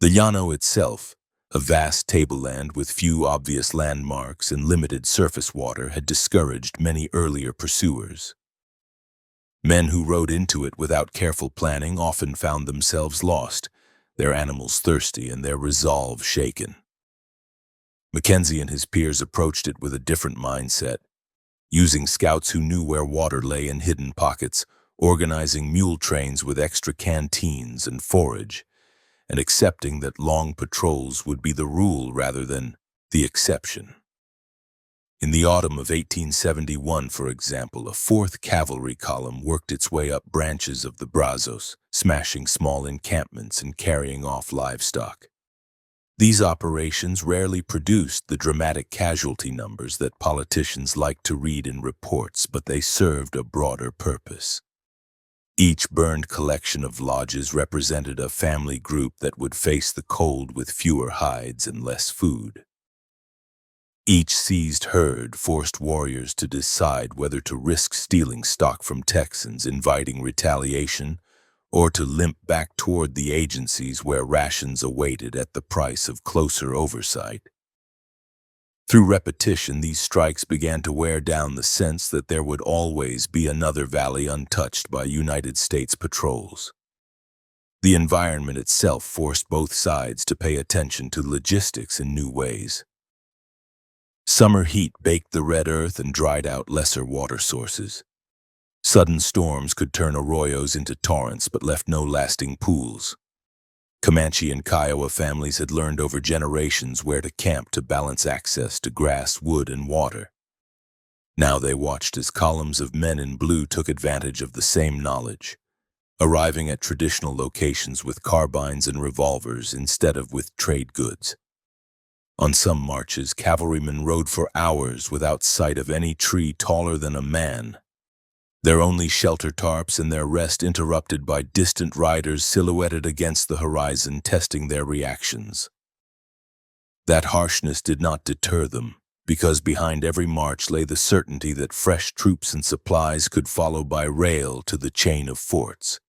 Speaker 1: The Llano itself, a vast tableland with few obvious landmarks and limited surface water, had discouraged many earlier pursuers. Men who rode into it without careful planning often found themselves lost, their animals thirsty and their resolve shaken. Mackenzie and his peers approached it with a different mindset, using scouts who knew where water lay in hidden pockets, organizing mule trains with extra canteens and forage, and accepting that long patrols would be the rule rather than the exception. In the autumn of 1871, for example, a 4th Cavalry column worked its way up branches of the Brazos, smashing small encampments and carrying off livestock. These operations rarely produced the dramatic casualty numbers that politicians like to read in reports, but they served a broader purpose. Each burned collection of lodges represented a family group that would face the cold with fewer hides and less food. Each seized herd forced warriors to decide whether to risk stealing stock from Texans, inviting retaliation, or to limp back toward the agencies where rations awaited at the price of closer oversight. Through repetition, these strikes began to wear down the sense that there would always be another valley untouched by United States patrols. The environment itself forced both sides to pay attention to logistics in new ways. Summer heat baked the red earth and dried out lesser water sources. Sudden storms could turn arroyos into torrents but left no lasting pools. Comanche and Kiowa families had learned over generations where to camp to balance access to grass, wood, and water. Now they watched as columns of men in blue took advantage of the same knowledge, arriving at traditional locations with carbines and revolvers instead of with trade goods. On some marches, cavalrymen rode for hours without sight of any tree taller than a man, their only shelter tarps and their rest interrupted by distant riders silhouetted against the horizon testing their reactions. That harshness did not deter them, because behind every march lay the certainty that fresh troops and supplies could follow by rail to the chain of forts.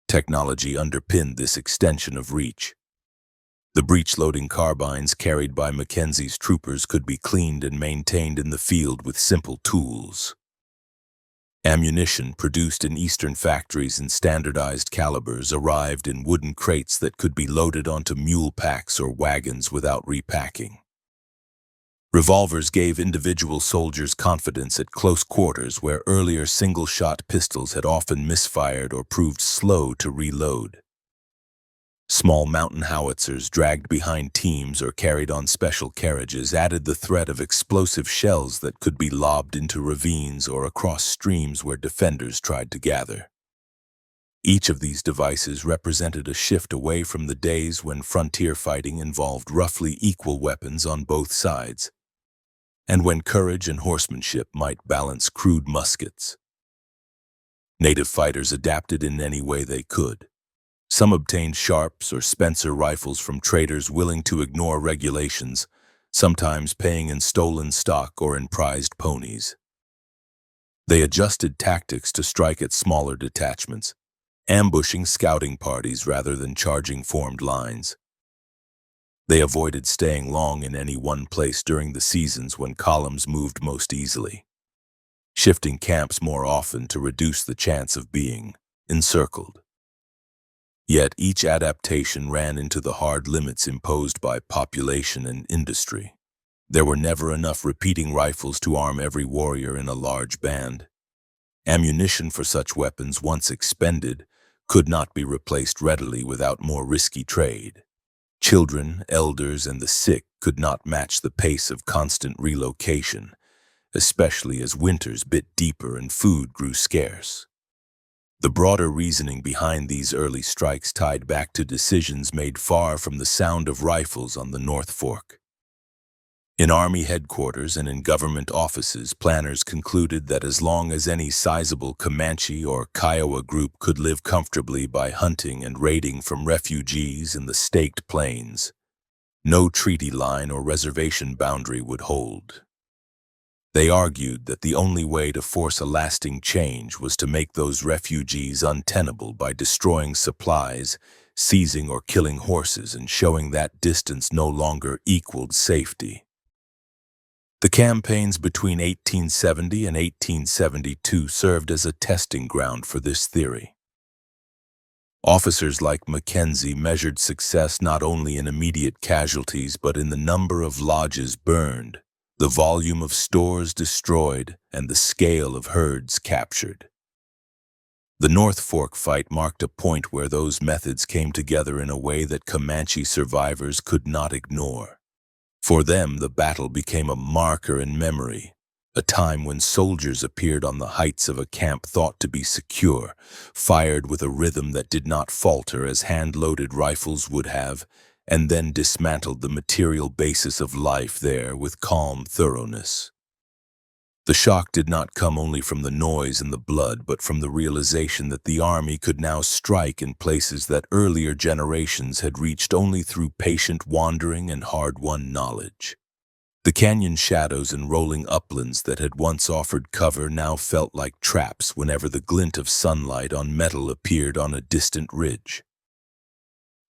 Speaker 1: Technology underpinned this extension of reach. The breech-loading carbines carried by Mackenzie's troopers could be cleaned and maintained in the field with simple tools. Ammunition produced in eastern factories in standardized calibers arrived in wooden crates that could be loaded onto mule packs or wagons without repacking. Revolvers gave individual soldiers confidence at close quarters where earlier single-shot pistols had often misfired or proved slow to reload. Small mountain howitzers dragged behind teams or carried on special carriages added the threat of explosive shells that could be lobbed into ravines or across streams where defenders tried to gather. Each of these devices represented a shift away from the days when frontier fighting involved roughly equal weapons on both sides, and when courage and horsemanship might balance crude muskets. Native fighters adapted in any way they could. Some obtained Sharps or Spencer rifles from traders willing to ignore regulations, sometimes paying in stolen stock or in prized ponies. They adjusted tactics to strike at smaller detachments, ambushing scouting parties rather than charging formed lines. They avoided staying long in any one place during the seasons when columns moved most easily, shifting camps more often to reduce the chance of being encircled. Yet each adaptation ran into the hard limits imposed by population and industry. There were never enough repeating rifles to arm every warrior in a large band. Ammunition for such weapons, once expended, could not be replaced readily without more risky trade. Children, elders, and the sick could not match the pace of constant relocation, especially as winters bit deeper and food grew scarce. The broader reasoning behind these early strikes tied back to decisions made far from the sound of rifles on the North Fork. In Army headquarters and in government offices, planners concluded that as long as any sizable Comanche or Kiowa group could live comfortably by hunting and raiding from refugees in the staked plains, no treaty line or reservation boundary would hold. They argued that the only way to force a lasting change was to make those refugees untenable by destroying supplies, seizing or killing horses, and showing that distance no longer equaled safety. The campaigns between 1870 and 1872 served as a testing ground for this theory. Officers like Mackenzie measured success not only in immediate casualties but in the number of lodges burned, the volume of stores destroyed, and the scale of herds captured. The North Fork fight marked a point where those methods came together in a way that Comanche survivors could not ignore. For them, the battle became a marker in memory, a time when soldiers appeared on the heights of a camp thought to be secure, fired with a rhythm that did not falter as hand-loaded rifles would have, and then dismantled the material basis of life there with calm thoroughness. The shock did not come only from the noise and the blood, but from the realization that the Army could now strike in places that earlier generations had reached only through patient wandering and hard-won knowledge. The canyon shadows and rolling uplands that had once offered cover now felt like traps whenever the glint of sunlight on metal appeared on a distant ridge.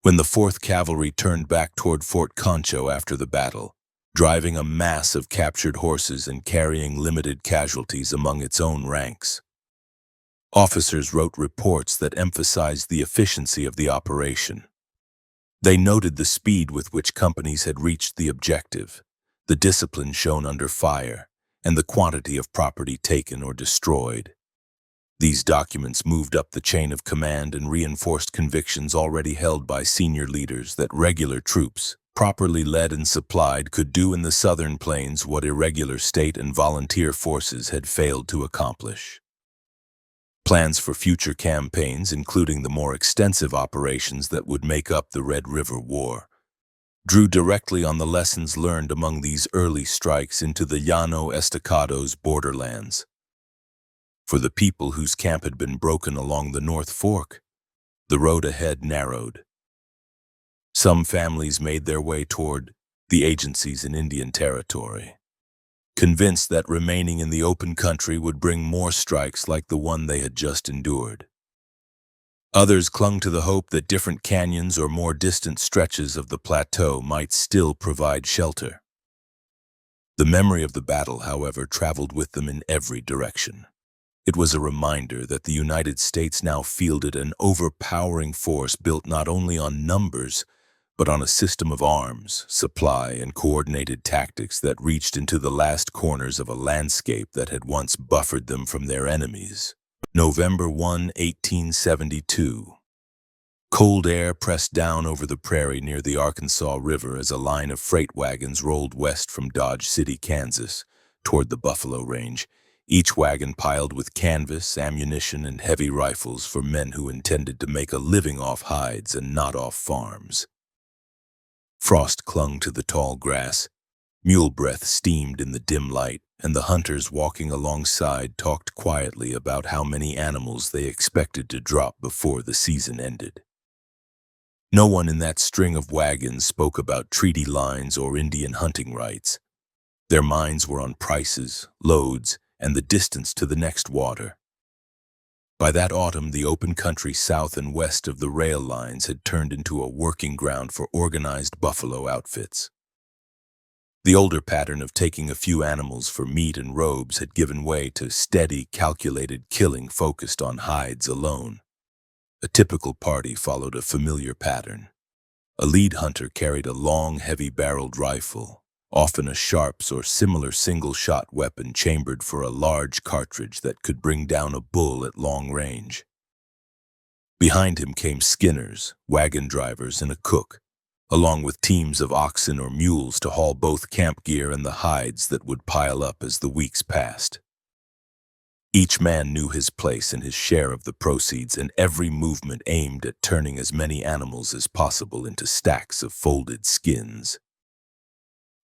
Speaker 1: When the 4th Cavalry turned back toward Fort Concho after the battle, driving a mass of captured horses and carrying limited casualties among its own ranks, officers wrote reports that emphasized the efficiency of the operation. They noted the speed with which companies had reached the objective, the discipline shown under fire, and the quantity of property taken or destroyed. These documents moved up the chain of command and reinforced convictions already held by senior leaders that regular troops, properly led and supplied, could do in the southern plains what irregular state and volunteer forces had failed to accomplish. Plans for future campaigns, including the more extensive operations that would make up the Red River War, drew directly on the lessons learned among these early strikes into the Llano Estacado's borderlands. For the people whose camp had been broken along the North Fork, the road ahead narrowed. Some families made their way toward the agencies in Indian Territory, convinced that remaining in the open country would bring more strikes like the one they had just endured. Others clung to the hope that different canyons or more distant stretches of the plateau might still provide shelter. The memory of the battle, however, traveled with them in every direction. It was a reminder that the United States now fielded an overpowering force built not only on numbers, but on a system of arms, supply, and coordinated tactics that reached into the last corners of a landscape that had once buffered them from their enemies. November 1, 1872. Cold air pressed down over the prairie near the Arkansas River as a line of freight wagons rolled west from Dodge City, Kansas, toward the Buffalo Range, each wagon piled with canvas, ammunition, and heavy rifles for men who intended to make a living off hides and not off farms. Frost clung to the tall grass, mule breath steamed in the dim light, and the hunters walking alongside talked quietly about how many animals they expected to drop before the season ended. No one in that string of wagons spoke about treaty lines or Indian hunting rights. Their minds were on prices, loads, and the distance to the next water. By that autumn, the open country south and west of the rail lines had turned into a working ground for organized buffalo outfits. The older pattern of taking a few animals for meat and robes had given way to steady, calculated killing focused on hides alone. A typical party followed a familiar pattern. A lead hunter carried a long, heavy-barreled rifle, often a Sharps or similar single-shot weapon chambered for a large cartridge that could bring down a bull at long range. Behind him came skinners, wagon drivers, and a cook, along with teams of oxen or mules to haul both camp gear and the hides that would pile up as the weeks passed. Each man knew his place and his share of the proceeds, and every movement aimed at turning as many animals as possible into stacks of folded skins.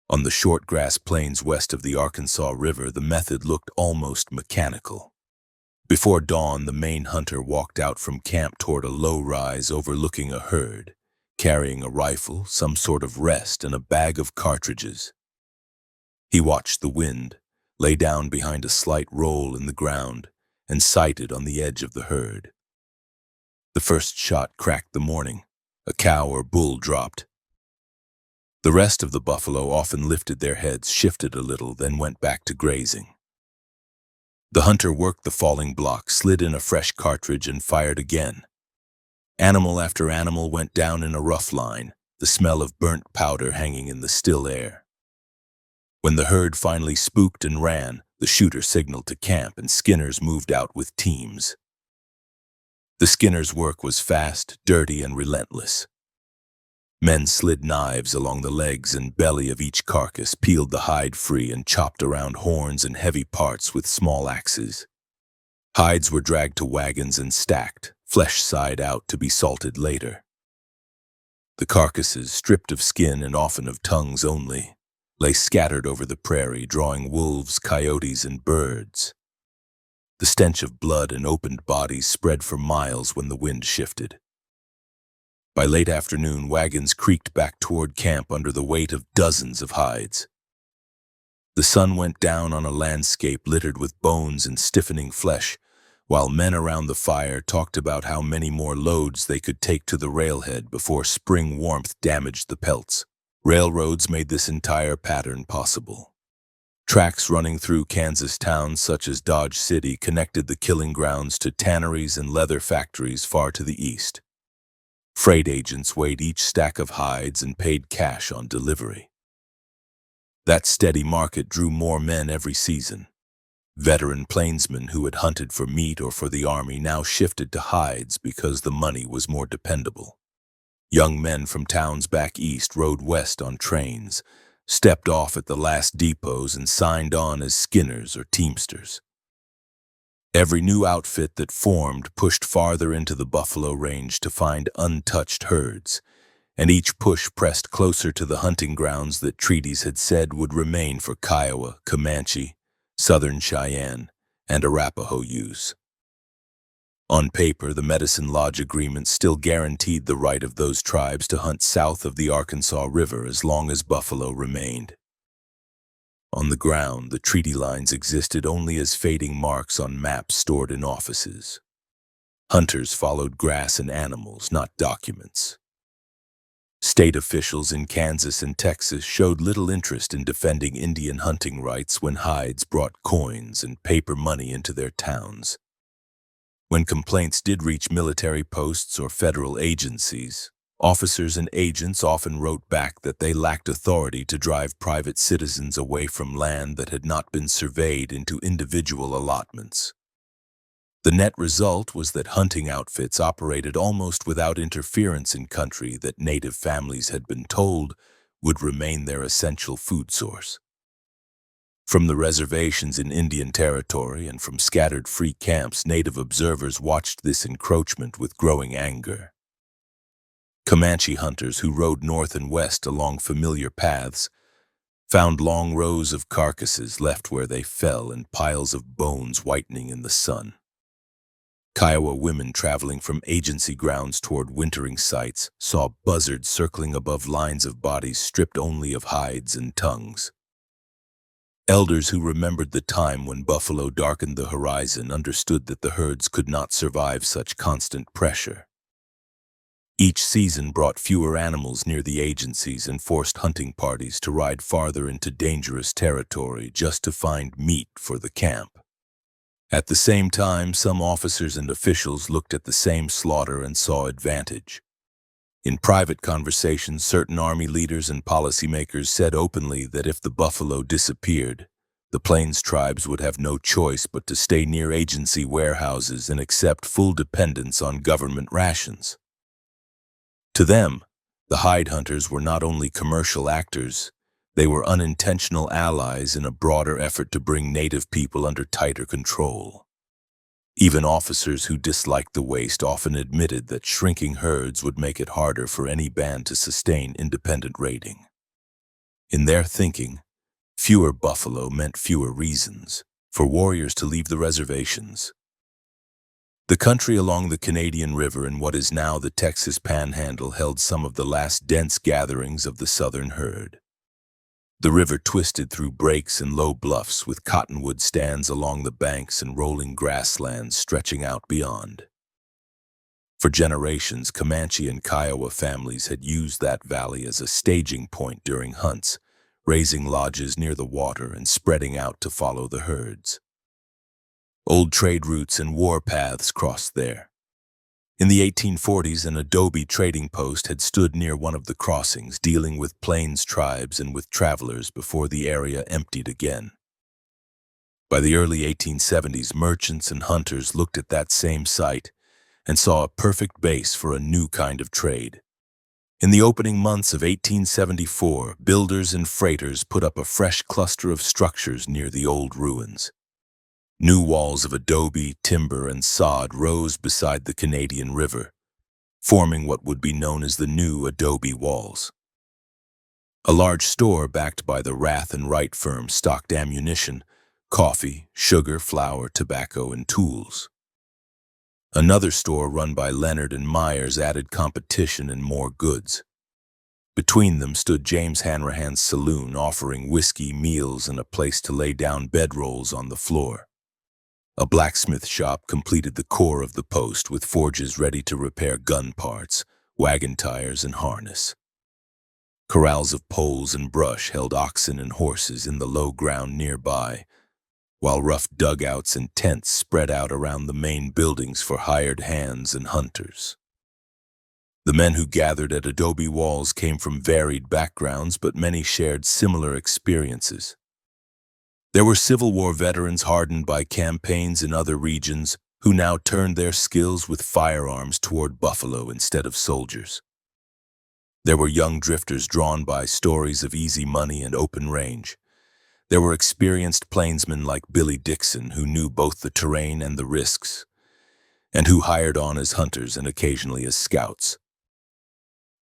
Speaker 1: On the short grass plains west of the Arkansas River, the method looked almost mechanical. Before dawn, the main hunter walked out from camp toward a low rise overlooking a herd, carrying a rifle, some sort of rest, and a bag of cartridges. He watched the wind, lay down behind a slight roll in the ground, and sighted on the edge of the herd. The first shot cracked the morning. A cow or bull dropped. The rest of the buffalo often lifted their heads, shifted a little, then went back to grazing. The hunter worked the falling block, slid in a fresh cartridge, and fired again. Animal after animal went down in a rough line, the smell of burnt powder hanging in the still air. When the herd finally spooked and ran, the shooter signaled to camp, and skinners moved out with teams. The skinners' work was fast, dirty, and relentless. Men slid knives along the legs and belly of each carcass, peeled the hide free, and chopped around horns and heavy parts with small axes. Hides were dragged to wagons and stacked, flesh side out to be salted later. The carcasses, stripped of skin and often of tongues only, lay scattered over the prairie, drawing wolves, coyotes, and birds. The stench of blood and opened bodies spread for miles when the wind shifted. By late afternoon, wagons creaked back toward camp under the weight of dozens of hides. The sun went down on a landscape littered with bones and stiffening flesh, while men around the fire talked about how many more loads they could take to the railhead before spring warmth damaged the pelts. Railroads made this entire pattern possible. Tracks running through Kansas towns such as Dodge City connected the killing grounds to tanneries and leather factories far to the east. Freight agents weighed each stack of hides and paid cash on delivery. That steady market drew more men every season. Veteran plainsmen who had hunted for meat or for the army now shifted to hides because the money was more dependable. Young men from towns back east rode west on trains, stepped off at the last depots, and signed on as skinners or teamsters. Every new outfit that formed pushed farther into the buffalo range to find untouched herds, and each push pressed closer to the hunting grounds that treaties had said would remain for Kiowa, Comanche, Southern Cheyenne, and Arapaho use. On paper, the Medicine Lodge Agreement still guaranteed the right of those tribes to hunt south of the Arkansas River as long as buffalo remained. On the ground, the treaty lines existed only as fading marks on maps stored in offices. Hunters followed grass and animals, not documents. State officials in Kansas and Texas showed little interest in defending Indian hunting rights when hides brought coins and paper money into their towns. When complaints did reach military posts or federal agencies, officers and agents often wrote back that they lacked authority to drive private citizens away from land that had not been surveyed into individual allotments. The net result was that hunting outfits operated almost without interference in country that native families had been told would remain their essential food source. From the reservations in Indian Territory and from scattered free camps, native observers watched this encroachment with growing anger. Comanche hunters who rode north and west along familiar paths found long rows of carcasses left where they fell and piles of bones whitening in the sun. Kiowa women traveling from agency grounds toward wintering sites saw buzzards circling above lines of bodies stripped only of hides and tongues. Elders who remembered the time when buffalo darkened the horizon understood that the herds could not survive such constant pressure. Each season brought fewer animals near the agencies and forced hunting parties to ride farther into dangerous territory just to find meat for the camp. At the same time, some officers and officials looked at the same slaughter and saw advantage. In private conversations, certain army leaders and policymakers said openly that if the buffalo disappeared, the Plains tribes would have no choice but to stay near agency warehouses and accept full dependence on government rations. To them, the hide hunters were not only commercial actors, they were unintentional allies in a broader effort to bring native people under tighter control. Even officers who disliked the waste often admitted that shrinking herds would make it harder for any band to sustain independent raiding. In their thinking, fewer buffalo meant fewer reasons for warriors to leave the reservations. The country along the Canadian River in what is now the Texas Panhandle held some of the last dense gatherings of the southern herd. The river twisted through breaks and low bluffs with cottonwood stands along the banks and rolling grasslands stretching out beyond. For generations, Comanche and Kiowa families had used that valley as a staging point during hunts, raising lodges near the water and spreading out to follow the herds. Old trade routes and war paths crossed there. In the 1840s, an adobe trading post had stood near one of the crossings, dealing with Plains tribes and with travelers before the area emptied again. By the early 1870s, merchants and hunters looked at that same site and saw a perfect base for a new kind of trade. In the opening months of 1874, builders and freighters put up a fresh cluster of structures near the old ruins. New walls of adobe, timber, and sod rose beside the Canadian River, forming what would be known as the new adobe walls. A large store backed by the Rath and Wright firm stocked ammunition, coffee, sugar, flour, tobacco, and tools. Another store run by Leonard and Myers added competition and more goods. Between them stood James Hanrahan's saloon, offering whiskey, meals, and a place to lay down bedrolls on the floor. A blacksmith shop completed the core of the post with forges ready to repair gun parts, wagon tires, and harness. Corrals of poles and brush held oxen and horses in the low ground nearby, while rough dugouts and tents spread out around the main buildings for hired hands and hunters. The men who gathered at adobe walls came from varied backgrounds, but many shared similar experiences. There were Civil War veterans hardened by campaigns in other regions who now turned their skills with firearms toward buffalo instead of soldiers. There were young drifters drawn by stories of easy money and open range. There were experienced plainsmen like Billy Dixon who knew both the terrain and the risks, and who hired on as hunters and occasionally as scouts.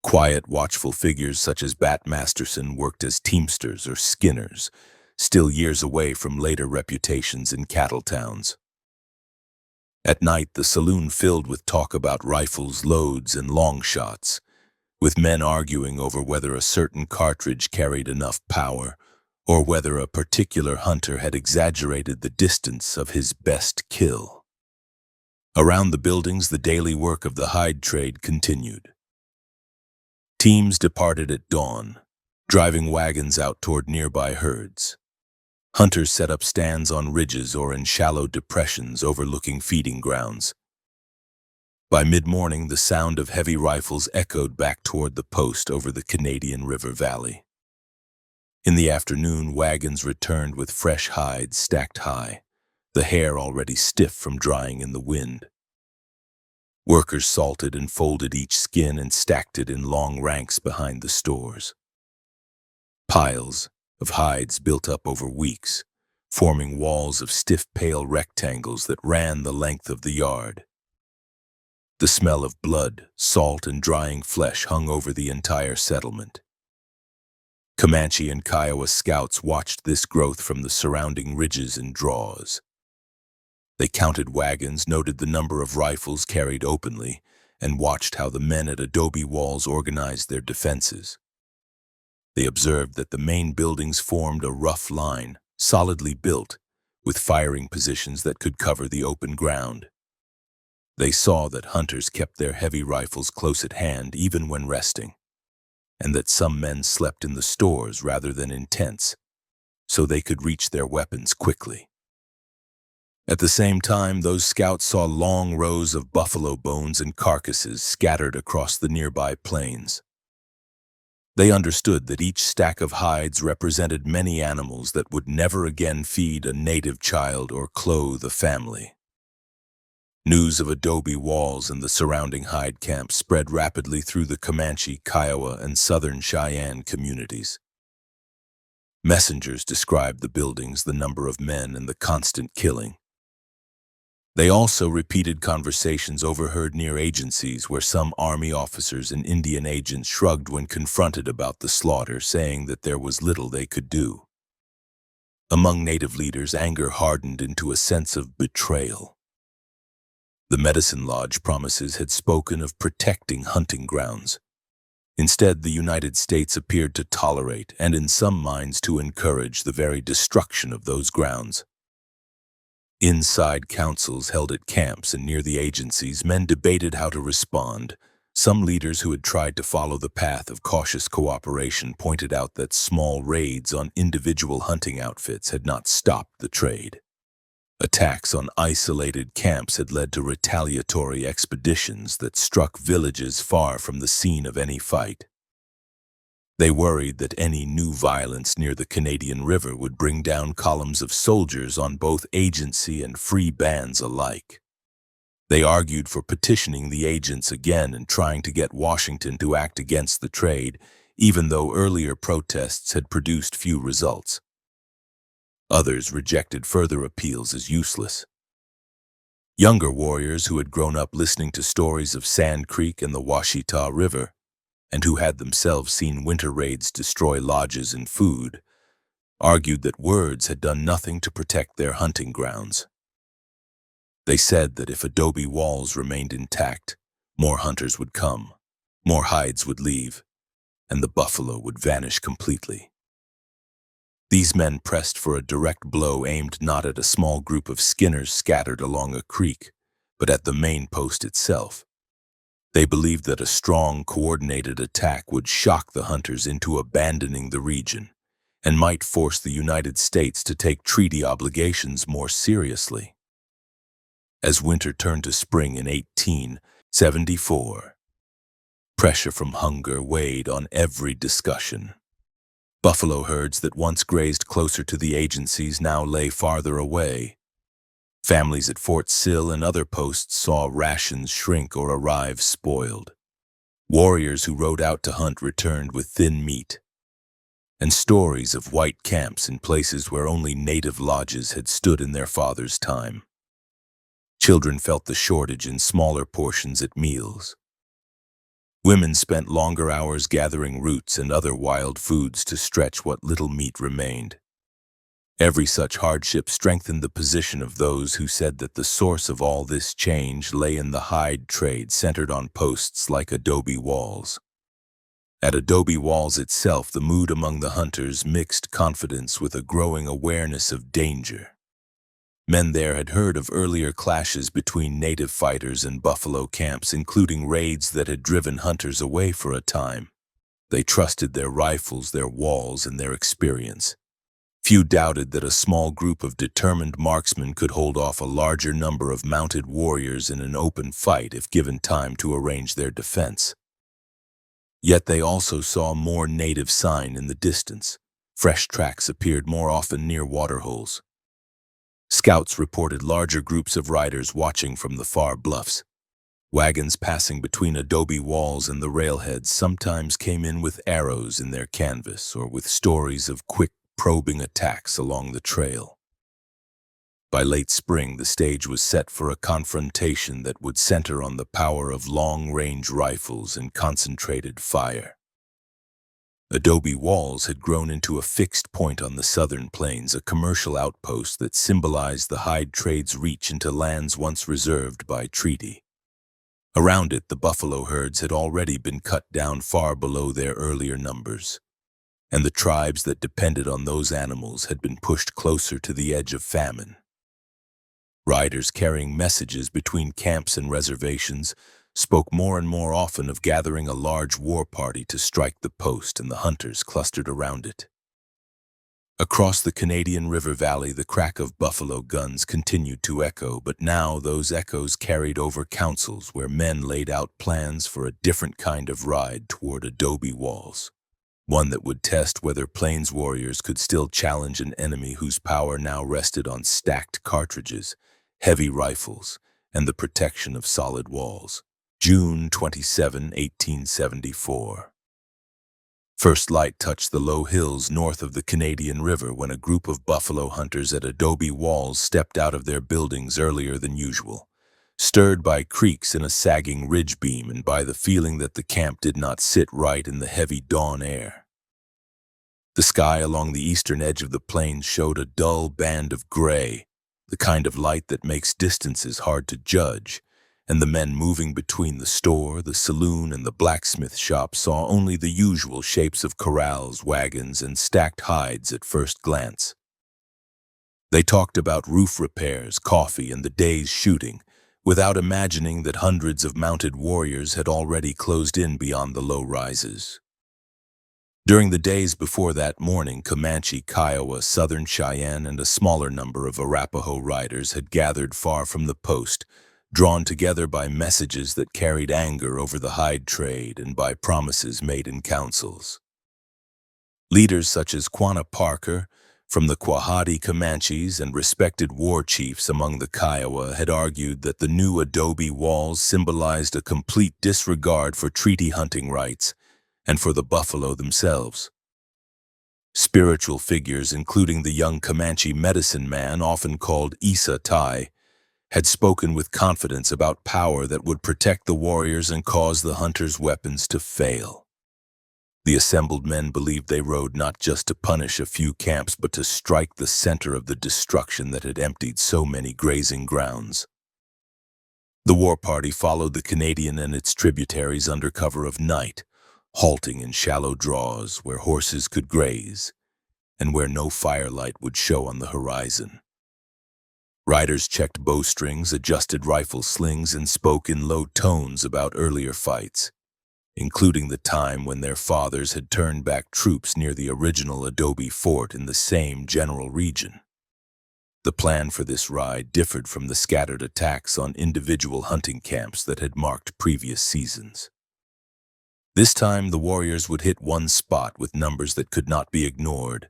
Speaker 1: Quiet, watchful figures such as Bat Masterson worked as teamsters or skinners, still years away from later reputations in cattle towns. At night, the saloon filled with talk about rifles, loads, and long shots, with men arguing over whether a certain cartridge carried enough power or whether a particular hunter had exaggerated the distance of his best kill. Around the buildings, the daily work of the hide trade continued. Teams departed at dawn, driving wagons out toward nearby herds. Hunters set up stands on ridges or in shallow depressions overlooking feeding grounds. By mid-morning, the sound of heavy rifles echoed back toward the post over the Canadian River Valley. In the afternoon, wagons returned with fresh hides stacked high, the hair already stiff from drying in the wind. Workers salted and folded each skin and stacked it in long ranks behind the stores. Piles of hides built up over weeks, forming walls of stiff, pale rectangles that ran the length of the yard. The smell of blood, salt, and drying flesh hung over the entire settlement. Comanche and Kiowa scouts watched this growth from the surrounding ridges and draws. They counted wagons, noted the number of rifles carried openly, and watched how the men at adobe walls organized their defenses. They observed that the main buildings formed a rough line, solidly built, with firing positions that could cover the open ground. They saw that hunters kept their heavy rifles close at hand even when resting, and that some men slept in the stores rather than in tents, so they could reach their weapons quickly. At the same time, those scouts saw long rows of buffalo bones and carcasses scattered across the nearby plains. They understood that each stack of hides represented many animals that would never again feed a native child or clothe a family. News of adobe walls and the surrounding hide camps spread rapidly through the Comanche, Kiowa, and southern Cheyenne communities. Messengers described the buildings, the number of men, and the constant killing. They also repeated conversations overheard near agencies where some Army officers and Indian agents shrugged when confronted about the slaughter, saying that there was little they could do. Among Native leaders, anger hardened into a sense of betrayal. The Medicine Lodge promises had spoken of protecting hunting grounds. Instead, the United States appeared to tolerate, and in some minds to encourage, the very destruction of those grounds. Inside councils held at camps and near the agencies, men debated how to respond. Some leaders who had tried to follow the path of cautious cooperation pointed out that small raids on individual hunting outfits had not stopped the trade. Attacks on isolated camps had led to retaliatory expeditions that struck villages far from the scene of any fight. They worried that any new violence near the Canadian River would bring down columns of soldiers on both agency and free bands alike. They argued for petitioning the agents again and trying to get Washington to act against the trade, even though earlier protests had produced few results. Others rejected further appeals as useless. Younger warriors who had grown up listening to stories of Sand Creek and the Washita River, and who had themselves seen winter raids destroy lodges and food, argued that words had done nothing to protect their hunting grounds. They said that if adobe walls remained intact, more hunters would come, more hides would leave, and the buffalo would vanish completely. These men pressed for a direct blow aimed not at a small group of skinners scattered along a creek, but at the main post itself. They believed that a strong, coordinated attack would shock the hunters into abandoning the region and might force the United States to take treaty obligations more seriously. As winter turned to spring in 1874, pressure from hunger weighed on every discussion. Buffalo herds that once grazed closer to the agencies now lay farther away. Families at Fort Sill and other posts saw rations shrink or arrive spoiled. Warriors who rode out to hunt returned with thin meat. And stories of white camps in places where only native lodges had stood in their fathers' time. Children felt the shortage in smaller portions at meals. Women spent longer hours gathering roots and other wild foods to stretch what little meat remained. Every such hardship strengthened the position of those who said that the source of all this change lay in the hide trade centered on posts like adobe walls. At adobe walls itself, the mood among the hunters mixed confidence with a growing awareness of danger. Men there had heard of earlier clashes between native fighters and buffalo camps, including raids that had driven hunters away for a time. They trusted their rifles, their walls, and their experience. Few doubted that a small group of determined marksmen could hold off a larger number of mounted warriors in an open fight if given time to arrange their defense. Yet they also saw more native sign in the distance. Fresh tracks appeared more often near waterholes. Scouts reported larger groups of riders watching from the far bluffs. Wagons passing between adobe walls and the railheads sometimes came in with arrows in their canvas or with stories of quick, probing attacks along the trail. By late spring, the stage was set for a confrontation that would center on the power of long-range rifles and concentrated fire. Adobe walls had grown into a fixed point on the southern plains, a commercial outpost that symbolized the hide trade's reach into lands once reserved by treaty. Around it, the buffalo herds had already been cut down far below their earlier numbers. and the tribes that depended on those animals had been pushed closer to the edge of famine. Riders carrying messages between camps and reservations spoke more and more often of gathering a large war party to strike the post and the hunters clustered around it. Across the Canadian River Valley, the crack of buffalo guns continued to echo, but now those echoes carried over councils where men laid out plans for a different kind of ride toward adobe walls, one that would test whether Plains warriors could still challenge an enemy whose power now rested on stacked cartridges, heavy rifles, and the protection of solid walls. June 27, 1874. First light touched the low hills north of the Canadian River when a group of buffalo hunters at adobe walls stepped out of their buildings earlier than usual, stirred by creaks in a sagging ridge beam and by the feeling that the camp did not sit right in the heavy dawn air. The sky along the eastern edge of the plains showed a dull band of gray, the kind of light that makes distances hard to judge, and the men moving between the store, the saloon, and the blacksmith shop saw only the usual shapes of corrals, wagons, and stacked hides at first glance. They talked about roof repairs, coffee, and the day's shooting, without imagining that hundreds of mounted warriors had already closed in beyond the low rises. During the days before that morning, Comanche, Kiowa, Southern Cheyenne, and a smaller number of Arapaho riders had gathered far from the post, drawn together by messages that carried anger over the hide trade and by promises made in councils. Leaders such as Quanah Parker, from the Quahati Comanches, and respected war chiefs among the Kiowa had argued that the new adobe walls symbolized a complete disregard for treaty hunting rights and for the buffalo themselves. Spiritual figures, including the young Comanche medicine man, often called Isa Tai, had spoken with confidence about power that would protect the warriors and cause the hunters' weapons to fail. The assembled men believed they rode not just to punish a few camps, but to strike the center of the destruction that had emptied so many grazing grounds. The war party followed the Canadian and its tributaries under cover of night, halting in shallow draws where horses could graze and where no firelight would show on the horizon. Riders checked bowstrings, adjusted rifle slings, and spoke in low tones about earlier fights, including the time when their fathers had turned back troops near the original adobe fort in the same general region. The plan for this ride differed from the scattered attacks on individual hunting camps that had marked previous seasons. This time, the warriors would hit one spot with numbers that could not be ignored,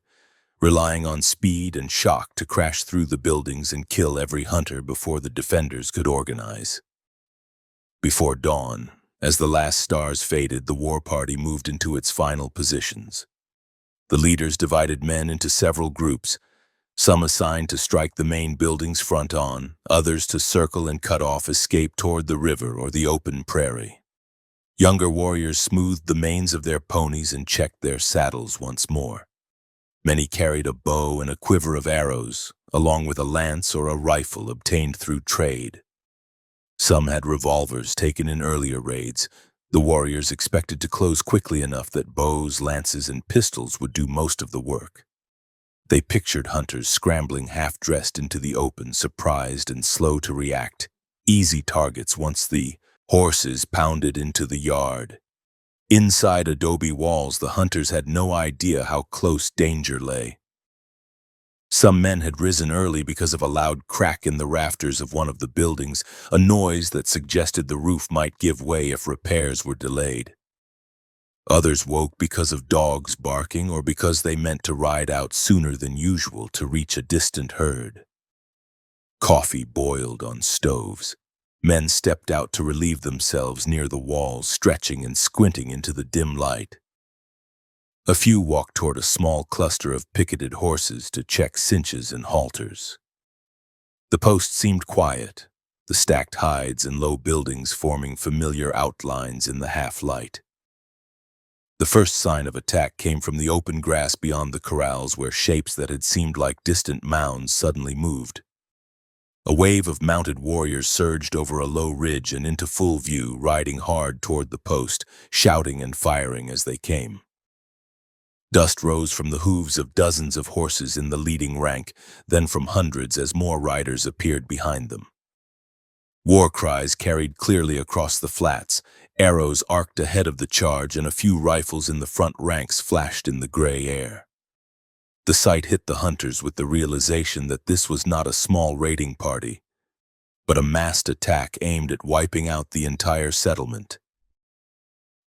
Speaker 1: relying on speed and shock to crash through the buildings and kill every hunter before the defenders could organize. Before dawn, as the last stars faded, the war party moved into its final positions. The leaders divided men into several groups, some assigned to strike the main buildings front on, others to circle and cut off escape toward the river or the open prairie. Younger warriors smoothed the manes of their ponies and checked their saddles once more. Many carried a bow and a quiver of arrows, along with a lance or a rifle obtained through trade. Some had revolvers taken in earlier raids. The warriors expected to close quickly enough that bows, lances, and pistols would do most of the work. They pictured hunters scrambling half-dressed into the open, surprised and slow to react, easy targets once the horses pounded into the yard. Inside adobe walls, the hunters had no idea how close danger lay. Some men had risen early because of a loud crack in the rafters of one of the buildings, a noise that suggested the roof might give way if repairs were delayed. Others woke because of dogs barking or because they meant to ride out sooner than usual to reach a distant herd. Coffee boiled on stoves. Men stepped out to relieve themselves near the walls, stretching and squinting into the dim light. A few walked toward a small cluster of picketed horses to check cinches and halters. The post seemed quiet, the stacked hides and low buildings forming familiar outlines in the half-light. The first sign of attack came from the open grass beyond the corrals, where shapes that had seemed like distant mounds suddenly moved. A wave of mounted warriors surged over a low ridge and into full view, riding hard toward the post, shouting and firing as they came. Dust rose from the hooves of dozens of horses in the leading rank, then from hundreds as more riders appeared behind them. War cries carried clearly across the flats, arrows arced ahead of the charge, and a few rifles in the front ranks flashed in the gray air. The sight hit the hunters with the realization that this was not a small raiding party, but a massed attack aimed at wiping out the entire settlement.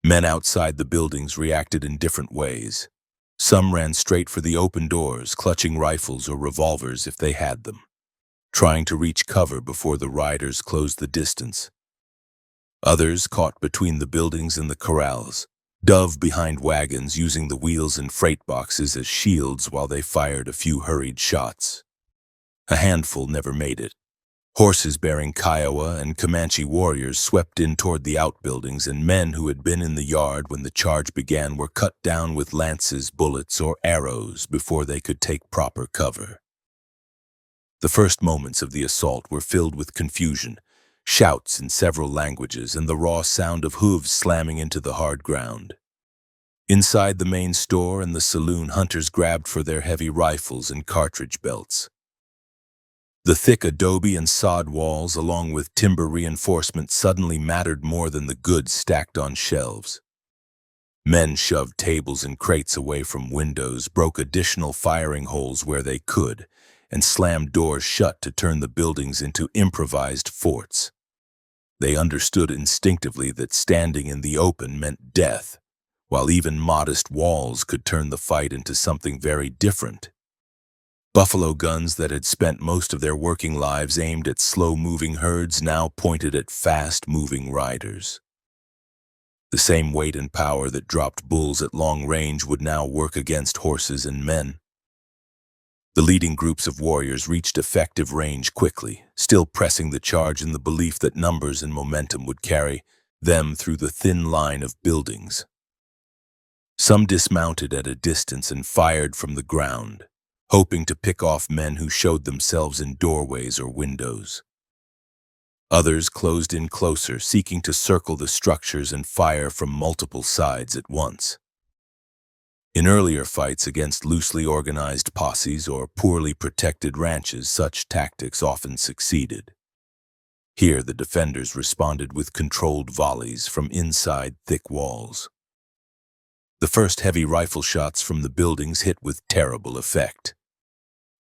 Speaker 1: Men outside the buildings reacted in different ways. Some ran straight for the open doors, clutching rifles or revolvers if they had them, trying to reach cover before the riders closed the distance. Others caught between the buildings and the corrals, dove behind wagons using the wheels and freight boxes as shields while they fired a few hurried shots. A handful never made it. Horses bearing Kiowa and Comanche warriors swept in toward the outbuildings, and men who had been in the yard when the charge began were cut down with lances, bullets, or arrows before they could take proper cover. The first moments of the assault were filled with confusion, shouts in several languages, and the raw sound of hooves slamming into the hard ground. Inside the main store and the saloon, hunters grabbed for their heavy rifles and cartridge belts. The thick adobe and sod walls, along with timber reinforcement, suddenly mattered more than the goods stacked on shelves. Men shoved tables and crates away from windows, broke additional firing holes where they could, and slammed doors shut to turn the buildings into improvised forts. They understood instinctively that standing in the open meant death, while even modest walls could turn the fight into something very different. Buffalo guns that had spent most of their working lives aimed at slow-moving herds now pointed at fast-moving riders. The same weight and power that dropped bulls at long range would now work against horses and men. The leading groups of warriors reached effective range quickly, still pressing the charge in the belief that numbers and momentum would carry them through the thin line of buildings. Some dismounted at a distance and fired from the ground, hoping to pick off men who showed themselves in doorways or windows. Others closed in closer, seeking to circle the structures and fire from multiple sides at once. In earlier fights against loosely organized posses or poorly protected ranches, such tactics often succeeded. Here, the defenders responded with controlled volleys from inside thick walls. The first heavy rifle shots from the buildings hit with terrible effect.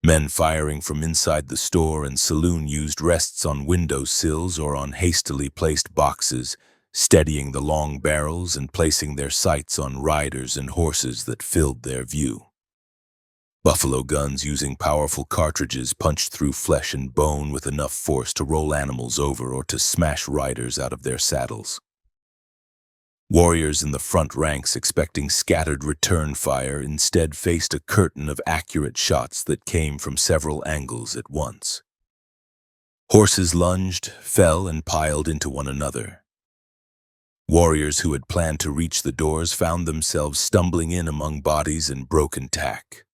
Speaker 1: Men firing from inside the store and saloon used rests on window sills or on hastily placed boxes, steadying the long barrels and placing their sights on riders and horses that filled their view. Buffalo guns using powerful cartridges punched through flesh and bone with enough force to roll animals over or to smash riders out of their saddles. Warriors in the front ranks, expecting scattered return fire, instead faced a curtain of accurate shots that came from several angles at once. Horses lunged, fell, and piled into one another. Warriors who had planned to reach the doors found themselves stumbling in among bodies and broken tack.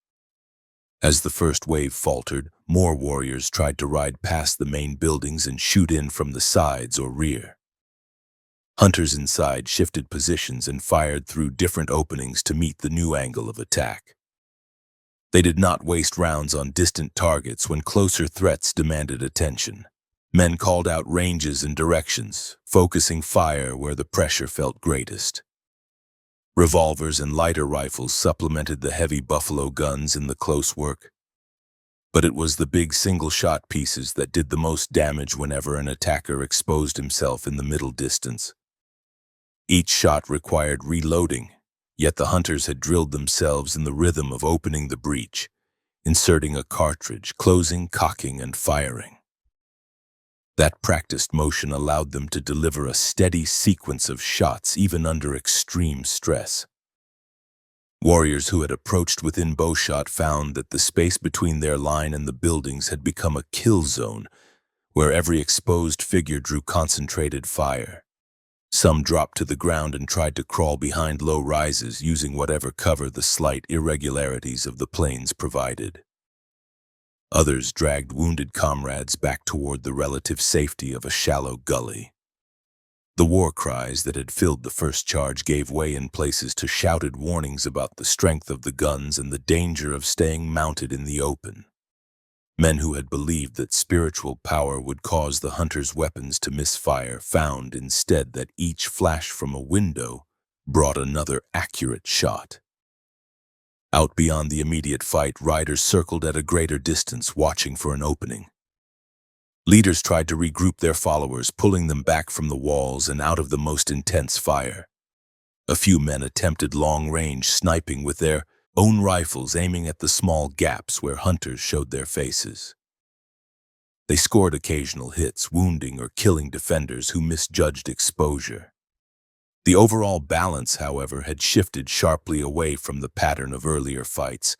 Speaker 1: As the first wave faltered, more warriors tried to ride past the main buildings and shoot in from the sides or rear. Hunters inside shifted positions and fired through different openings to meet the new angle of attack. They did not waste rounds on distant targets when closer threats demanded attention. Men called out ranges and directions, focusing fire where the pressure felt greatest. Revolvers and lighter rifles supplemented the heavy buffalo guns in the close work. But it was the big single-shot pieces that did the most damage whenever an attacker exposed himself in the middle distance. Each shot required reloading, yet the hunters had drilled themselves in the rhythm of opening the breach, inserting a cartridge, closing, cocking, and firing. That practiced motion allowed them to deliver a steady sequence of shots even under extreme stress. Warriors who had approached within bowshot found that the space between their line and the buildings had become a kill zone, where every exposed figure drew concentrated fire. Some dropped to the ground and tried to crawl behind low rises, using whatever cover the slight irregularities of the plains provided. Others dragged wounded comrades back toward the relative safety of a shallow gully. The war cries that had filled the first charge gave way in places to shouted warnings about the strength of the guns and the danger of staying mounted in the open. Men who had believed that spiritual power would cause the hunters' weapons to misfire found instead that each flash from a window brought another accurate shot. Out beyond the immediate fight, riders circled at a greater distance, watching for an opening. Leaders tried to regroup their followers, pulling them back from the walls and out of the most intense fire. A few men attempted long-range sniping with their own rifles, aiming at the small gaps where hunters showed their faces. They scored occasional hits, wounding or killing defenders who misjudged exposure. The overall balance, however, had shifted sharply away from the pattern of earlier fights,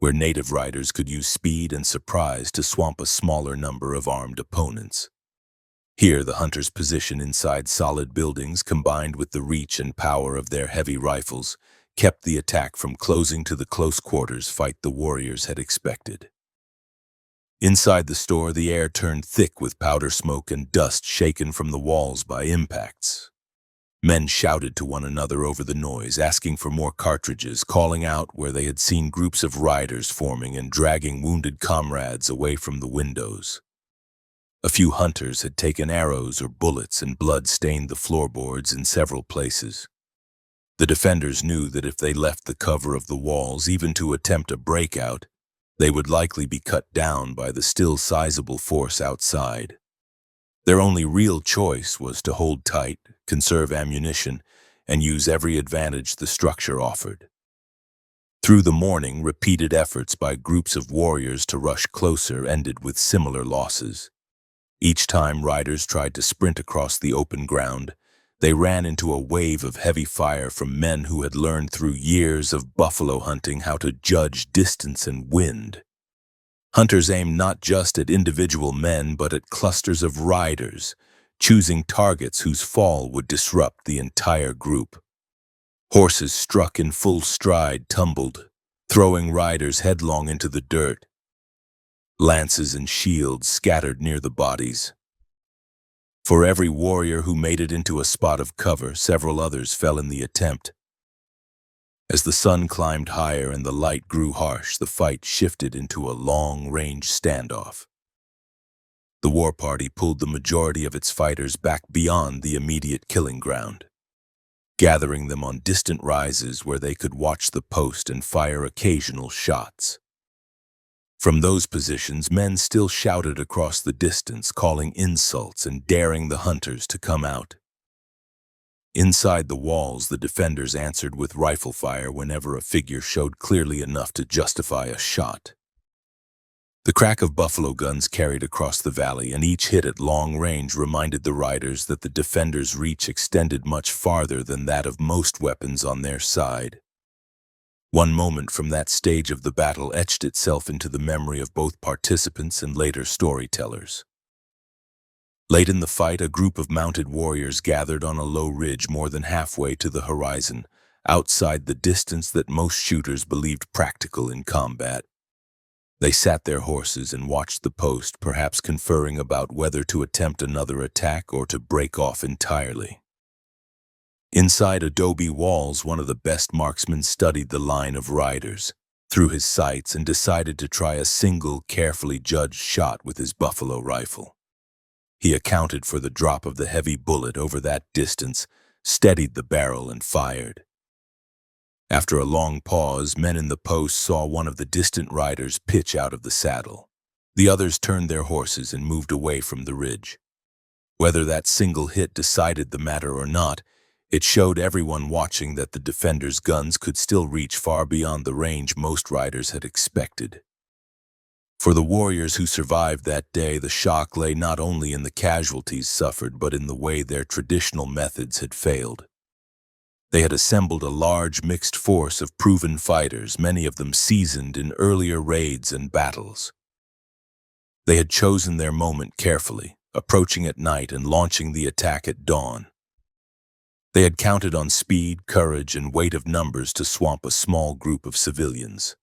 Speaker 1: where native riders could use speed and surprise to swamp a smaller number of armed opponents. Here, the hunters' position inside solid buildings, combined with the reach and power of their heavy rifles, kept the attack from closing to the close quarters fight the warriors had expected. Inside the store, the air turned thick with powder smoke and dust shaken from the walls by impacts. Men shouted to one another over the noise, asking for more cartridges, calling out where they had seen groups of riders forming and dragging wounded comrades away from the windows. A few hunters had taken arrows or bullets, and blood stained the floorboards in several places. The defenders knew that if they left the cover of the walls, even to attempt a breakout, they would likely be cut down by the still sizable force outside. Their only real choice was to hold tight, conserve ammunition, and use every advantage the structure offered. Through the morning, repeated efforts by groups of warriors to rush closer ended with similar losses. Each time riders tried to sprint across the open ground, they ran into a wave of heavy fire from men who had learned through years of buffalo hunting how to judge distance and wind. Hunters aimed not just at individual men but at clusters of riders, choosing targets whose fall would disrupt the entire group. Horses struck in full stride tumbled, throwing riders headlong into the dirt. Lances and shields scattered near the bodies. For every warrior who made it into a spot of cover, several others fell in the attempt. As the sun climbed higher and the light grew harsh, the fight shifted into a long-range standoff. The war party pulled the majority of its fighters back beyond the immediate killing ground, gathering them on distant rises where they could watch the post and fire occasional shots. From those positions, men still shouted across the distance, calling insults and daring the hunters to come out. Inside the walls, the defenders answered with rifle fire whenever a figure showed clearly enough to justify a shot. The crack of buffalo guns carried across the valley, and each hit at long range reminded the riders that the defenders' reach extended much farther than that of most weapons on their side. One moment from that stage of the battle etched itself into the memory of both participants and later storytellers. Late in the fight, a group of mounted warriors gathered on a low ridge more than halfway to the horizon, outside the distance that most shooters believed practical in combat. They sat their horses and watched the post, perhaps conferring about whether to attempt another attack or to break off entirely. Inside adobe walls, one of the best marksmen studied the line of riders, threw his sights, and decided to try a single, carefully judged shot with his buffalo rifle. He accounted for the drop of the heavy bullet over that distance, steadied the barrel, and fired. After a long pause, men in the post saw one of the distant riders pitch out of the saddle. The others turned their horses and moved away from the ridge. Whether that single hit decided the matter or not, it showed everyone watching that the defenders' guns could still reach far beyond the range most riders had expected. For the warriors who survived that day, the shock lay not only in the casualties suffered, but in the way their traditional methods had failed. They had assembled a large mixed force of proven fighters, many of them seasoned in earlier raids and battles. They had chosen their moment carefully, approaching at night and launching the attack at dawn. They had counted on speed, courage, and weight of numbers to swamp a small group of civilians.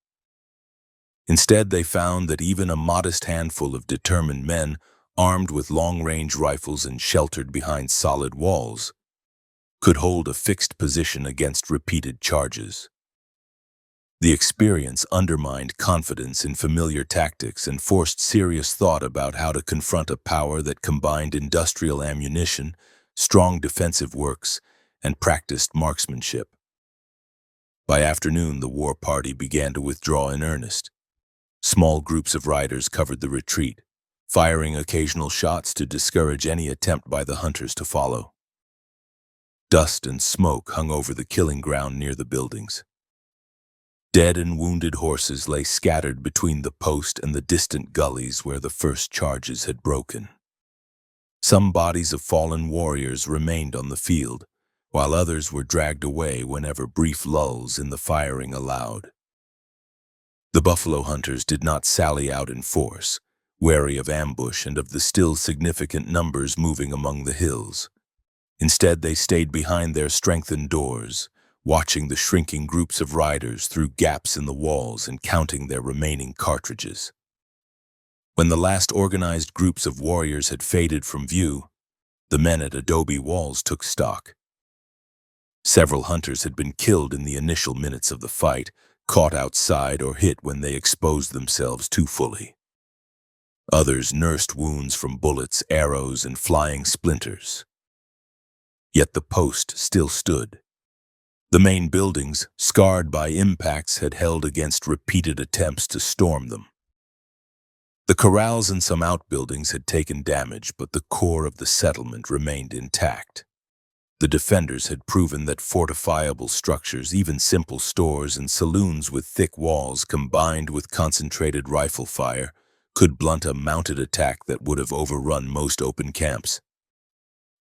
Speaker 1: Instead, they found that even a modest handful of determined men, armed with long-range rifles and sheltered behind solid walls, could hold a fixed position against repeated charges. The experience undermined confidence in familiar tactics and forced serious thought about how to confront a power that combined industrial ammunition, strong defensive works, and practiced marksmanship. By afternoon, the war party began to withdraw in earnest. Small groups of riders covered the retreat, firing occasional shots to discourage any attempt by the hunters to follow. Dust and smoke hung over the killing ground near the buildings. Dead and wounded horses lay scattered between the post and the distant gullies where the first charges had broken. Some bodies of fallen warriors remained on the field, while others were dragged away whenever brief lulls in the firing allowed. The buffalo hunters did not sally out in force, wary of ambush and of the still significant numbers moving among the hills. Instead, they stayed behind their strengthened doors, watching the shrinking groups of riders through gaps in the walls and counting their remaining cartridges. When the last organized groups of warriors had faded from view, the men at adobe walls took stock. Several hunters had been killed in the initial minutes of the fight, caught outside or hit when they exposed themselves too fully. Others nursed wounds from bullets, arrows, and flying splinters. Yet the post still stood. The main buildings, scarred by impacts, had held against repeated attempts to storm them. The corrals and some outbuildings had taken damage, but the core of the settlement remained intact. The defenders had proven that fortifiable structures, even simple stores and saloons with thick walls combined with concentrated rifle fire, could blunt a mounted attack that would have overrun most open camps.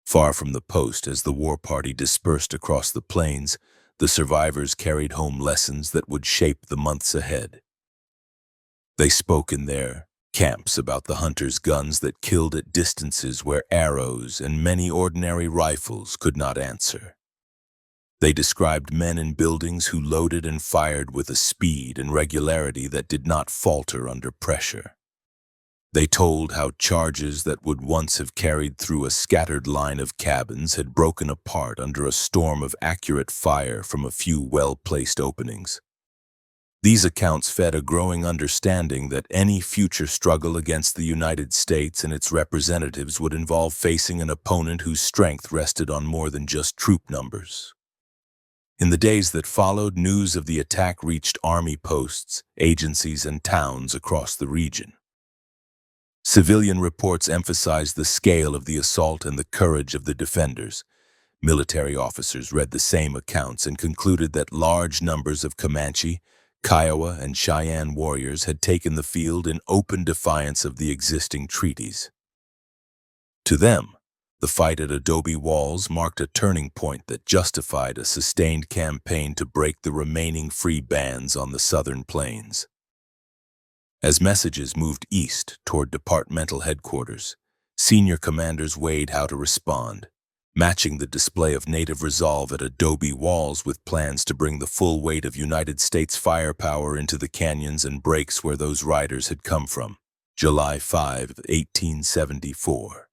Speaker 1: Far from the post, as the war party dispersed across the plains, the survivors carried home lessons that would shape the months ahead. They spoke in their camps about the hunters' guns that killed at distances where arrows and many ordinary rifles could not answer. They described men in buildings who loaded and fired with a speed and regularity that did not falter under pressure. They told how charges that would once have carried through a scattered line of cabins had broken apart under a storm of accurate fire from a few well-placed openings. These accounts fed a growing understanding that any future struggle against the United States and its representatives would involve facing an opponent whose strength rested on more than just troop numbers. In the days that followed, news of the attack reached army posts, agencies, and towns across the region. Civilian reports emphasized the scale of the assault and the courage of the defenders. Military officers read the same accounts and concluded that large numbers of Comanche, Kiowa, and Cheyenne warriors had taken the field in open defiance of the existing treaties. To them, the fight at Adobe Walls marked a turning point that justified a sustained campaign to break the remaining free bands on the southern plains. As messages moved east toward departmental headquarters, senior commanders weighed how to respond, matching the display of native resolve at Adobe Walls with plans to bring the full weight of United States firepower into the canyons and breaks where those riders had come from. July 5, 1874.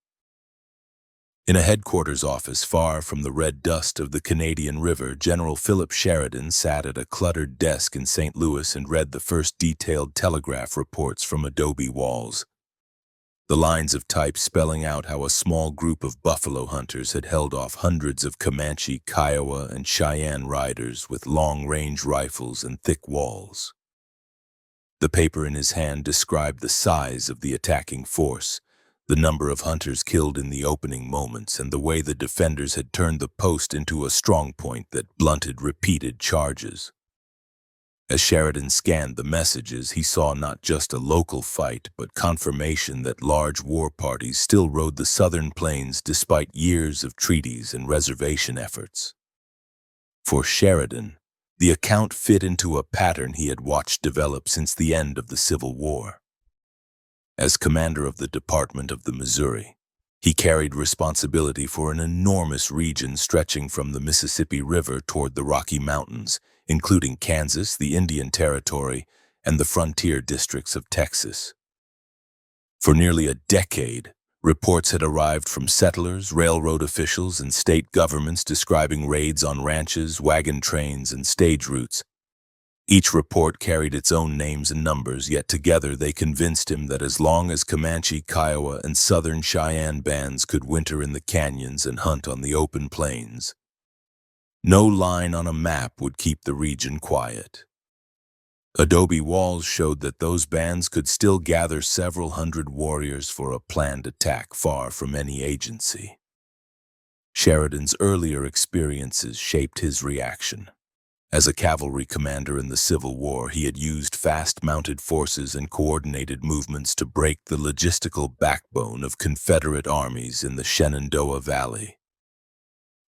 Speaker 1: In a headquarters office far from the red dust of the Canadian River, General Philip Sheridan sat at a cluttered desk in St. Louis and read the first detailed telegraph reports from Adobe Walls. The lines of type spelling out how a small group of buffalo hunters had held off hundreds of Comanche, Kiowa, and Cheyenne riders with long-range rifles and thick walls. The paper in his hand described the size of the attacking force, the number of hunters killed in the opening moments, and the way the defenders had turned the post into a strongpoint that blunted repeated charges. As Sheridan scanned the messages, he saw not just a local fight, but confirmation that large war parties still rode the southern plains despite years of treaties and reservation efforts. For Sheridan, the account fit into a pattern he had watched develop since the end of the Civil War. As commander of the Department of the Missouri, he carried responsibility for an enormous region stretching from the Mississippi River toward the Rocky Mountains, including Kansas, the Indian Territory, and the frontier districts of Texas. For nearly a decade, Reports had arrived from settlers, railroad officials, and state governments describing raids on ranches, wagon trains, and stage routes. Each report carried its own names and numbers, yet together they convinced him that as long as Comanche, Kiowa, and Southern Cheyenne bands could winter in the canyons and hunt on the open plains, no line on a map would keep the region quiet. Adobe walls showed that those bands could still gather several hundred warriors for a planned attack far from any agency. Sheridan's earlier experiences shaped his reaction. As a cavalry commander in the Civil War, he had used fast-mounted forces and coordinated movements to break the logistical backbone of Confederate armies in the Shenandoah Valley.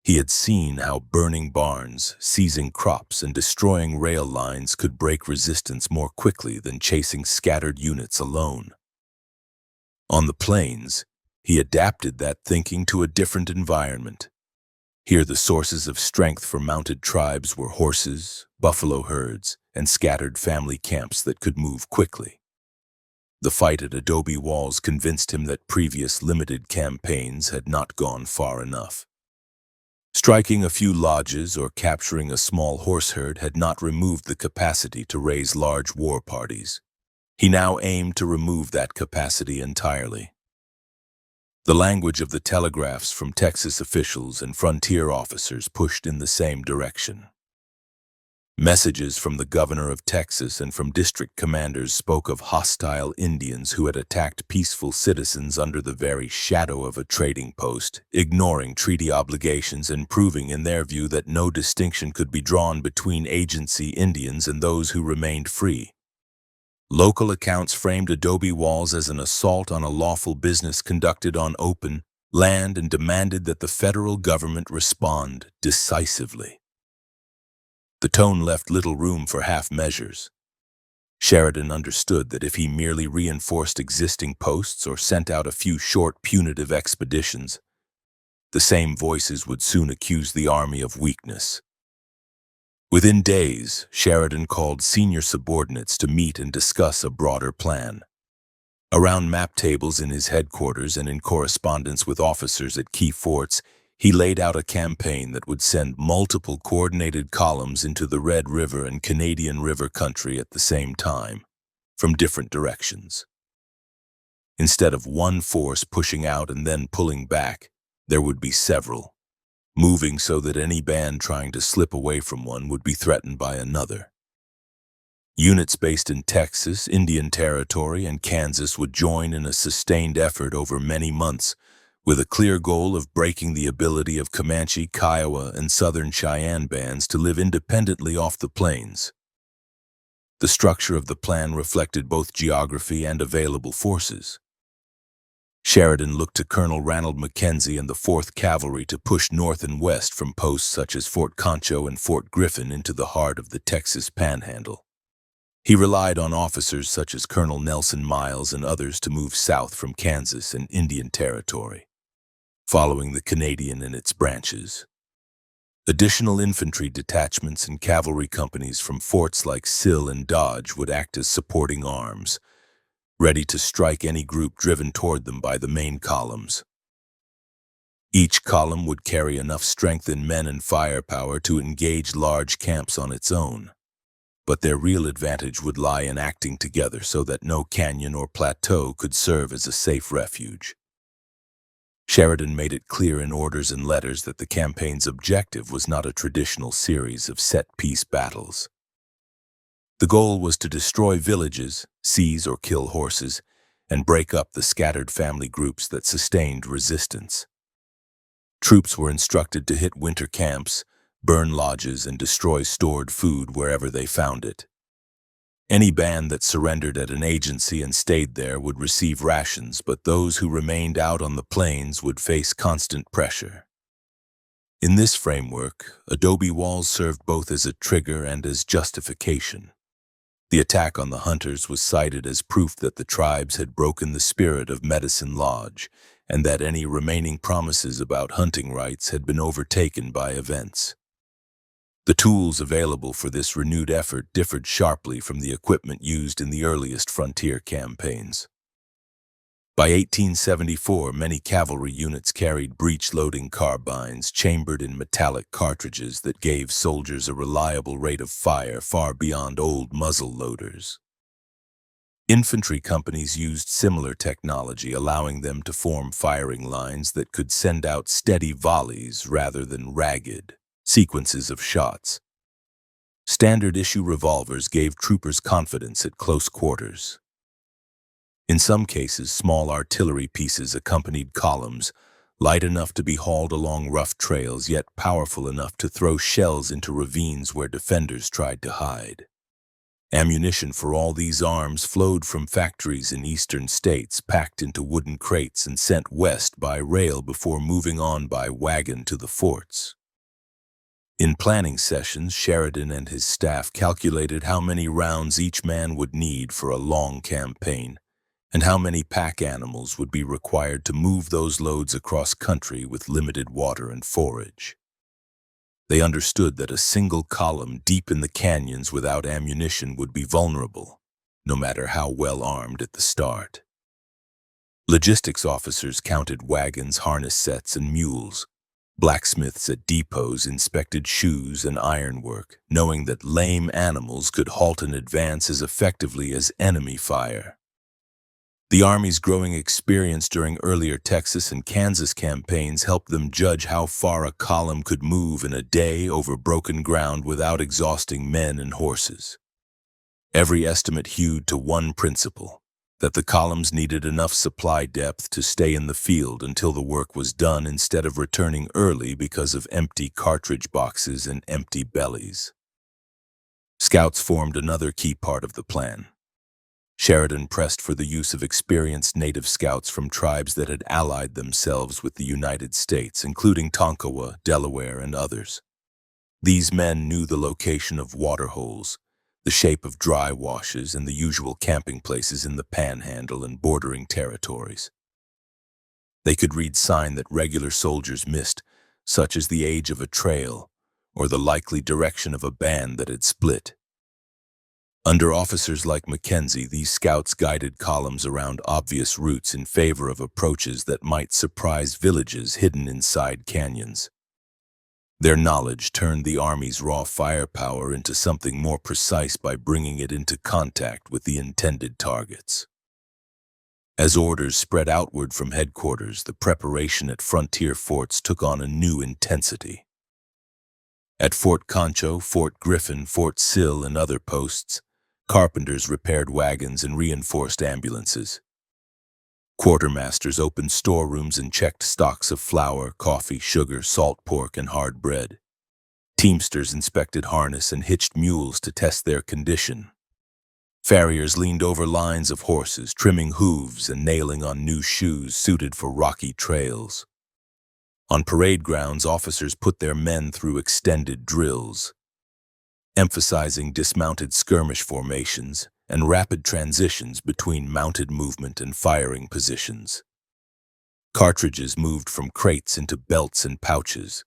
Speaker 1: He had seen how burning barns, seizing crops, and destroying rail lines could break resistance more quickly than chasing scattered units alone. On the plains, he adapted that thinking to a different environment. Here the sources of strength for mounted tribes were horses, buffalo herds, and scattered family camps that could move quickly. The fight at Adobe Walls convinced him that previous limited campaigns had not gone far enough. Striking a few lodges or capturing a small horse herd had not removed the capacity to raise large war parties. He now aimed to remove that capacity entirely. The language of the telegraphs from Texas officials and frontier officers pushed in the same direction. Messages from the governor of Texas and from district commanders spoke of hostile Indians who had attacked peaceful citizens under the very shadow of a trading post, ignoring treaty obligations and proving in their view that no distinction could be drawn between agency Indians and those who remained free. Local accounts framed Adobe Walls as an assault on a lawful business conducted on open land and demanded that the federal government respond decisively. The tone left little room for half measures. Sheridan understood that if he merely reinforced existing posts or sent out a few short punitive expeditions, the same voices would soon accuse the army of weakness. Within days, Sheridan called senior subordinates to meet and discuss a broader plan. Around map tables in his headquarters and in correspondence with officers at key forts, he laid out a campaign that would send multiple coordinated columns into the Red River and Canadian River country at the same time, from different directions. Instead of one force pushing out and then pulling back, there would be several, moving so that any band trying to slip away from one would be threatened by another. Units based in Texas, Indian Territory, and Kansas would join in a sustained effort over many months, with a clear goal of breaking the ability of Comanche, Kiowa, and Southern Cheyenne bands to live independently off the plains. The structure of the plan reflected both geography and available forces. Sheridan looked to Colonel Ranald Mackenzie and the 4th Cavalry to push north and west from posts such as Fort Concho and Fort Griffin into the heart of the Texas Panhandle. He relied on officers such as Colonel Nelson Miles and others to move south from Kansas and Indian Territory, following the Canadian and its branches. Additional infantry detachments and cavalry companies from forts like Sill and Dodge would act as supporting arms, ready to strike any group driven toward them by the main columns. Each column would carry enough strength in men and firepower to engage large camps on its own, but their real advantage would lie in acting together so that no canyon or plateau could serve as a safe refuge. Sheridan made it clear in orders and letters that the campaign's objective was not a traditional series of set-piece battles. The goal was to destroy villages, seize or kill horses, and break up the scattered family groups that sustained resistance. Troops were instructed to hit winter camps, burn lodges, and destroy stored food wherever they found it. Any band that surrendered at an agency and stayed there would receive rations, but those who remained out on the plains would face constant pressure. In this framework, Adobe Walls served both as a trigger and as justification. The attack on the hunters was cited as proof that the tribes had broken the spirit of Medicine Lodge, and that any remaining promises about hunting rights had been overtaken by events. The tools available for this renewed effort differed sharply from the equipment used in the earliest frontier campaigns. By 1874, many cavalry units carried breech-loading carbines chambered in metallic cartridges that gave soldiers a reliable rate of fire far beyond old muzzle loaders. Infantry companies used similar technology, allowing them to form firing lines that could send out steady volleys rather than ragged sequences of shots. Standard-issue revolvers gave troopers confidence at close quarters. In some cases, small artillery pieces accompanied columns, light enough to be hauled along rough trails, yet powerful enough to throw shells into ravines where defenders tried to hide. Ammunition for all these arms flowed from factories in eastern states, packed into wooden crates and sent west by rail before moving on by wagon to the forts. In planning sessions, Sheridan and his staff calculated how many rounds each man would need for a long campaign, and how many pack animals would be required to move those loads across country with limited water and forage. They understood that a single column deep in the canyons without ammunition would be vulnerable, no matter how well armed at the start. Logistics officers counted wagons, harness sets, and mules. Blacksmiths at depots inspected shoes and ironwork, knowing that lame animals could halt an advance as effectively as enemy fire. The Army's growing experience during earlier Texas and Kansas campaigns helped them judge how far a column could move in a day over broken ground without exhausting men and horses. Every estimate hewed to one principle, that the columns needed enough supply depth to stay in the field until the work was done instead of returning early because of empty cartridge boxes and empty bellies. Scouts formed another key part of the plan. Sheridan pressed for the use of experienced native scouts from tribes that had allied themselves with the United States, including Tonkawa, Delaware, and others. These men knew the location of water holes, the shape of dry washes, and the usual camping places in the panhandle and bordering territories. They could read signs that regular soldiers missed, such as the age of a trail or the likely direction of a band that had split. Under officers like Mackenzie, these scouts guided columns around obvious routes in favor of approaches that might surprise villages hidden inside canyons. Their knowledge turned the Army's raw firepower into something more precise by bringing it into contact with the intended targets. As orders spread outward from headquarters, the preparation at frontier forts took on a new intensity. At Fort Concho, Fort Griffin, Fort Sill, and other posts, carpenters repaired wagons and reinforced ambulances. Quartermasters opened storerooms and checked stocks of flour, coffee, sugar, salt pork, and hard bread. Teamsters inspected harness and hitched mules to test their condition. Farriers leaned over lines of horses, trimming hooves and nailing on new shoes suited for rocky trails. On parade grounds, officers put their men through extended drills, emphasizing dismounted skirmish formations and rapid transitions between mounted movement and firing positions. Cartridges moved from crates into belts and pouches,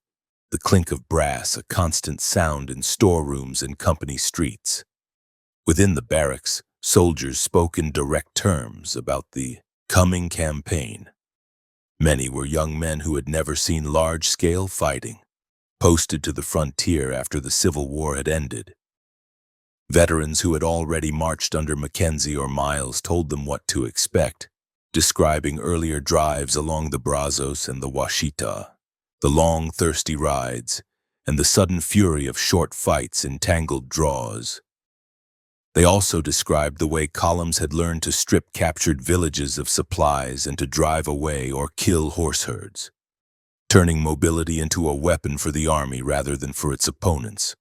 Speaker 1: the clink of brass a constant sound in storerooms and company streets. Within the barracks, soldiers spoke in direct terms about the coming campaign. Many were young men who had never seen large-scale fighting, posted to the frontier after the Civil War had ended. Veterans who had already marched under Mackenzie or Miles told them what to expect, describing earlier drives along the Brazos and the Washita, the long, thirsty rides, and the sudden fury of short fights in tangled draws. They also described the way columns had learned to strip captured villages of supplies and to drive away or kill horse herds, turning mobility into a weapon for the Army rather than for its opponents.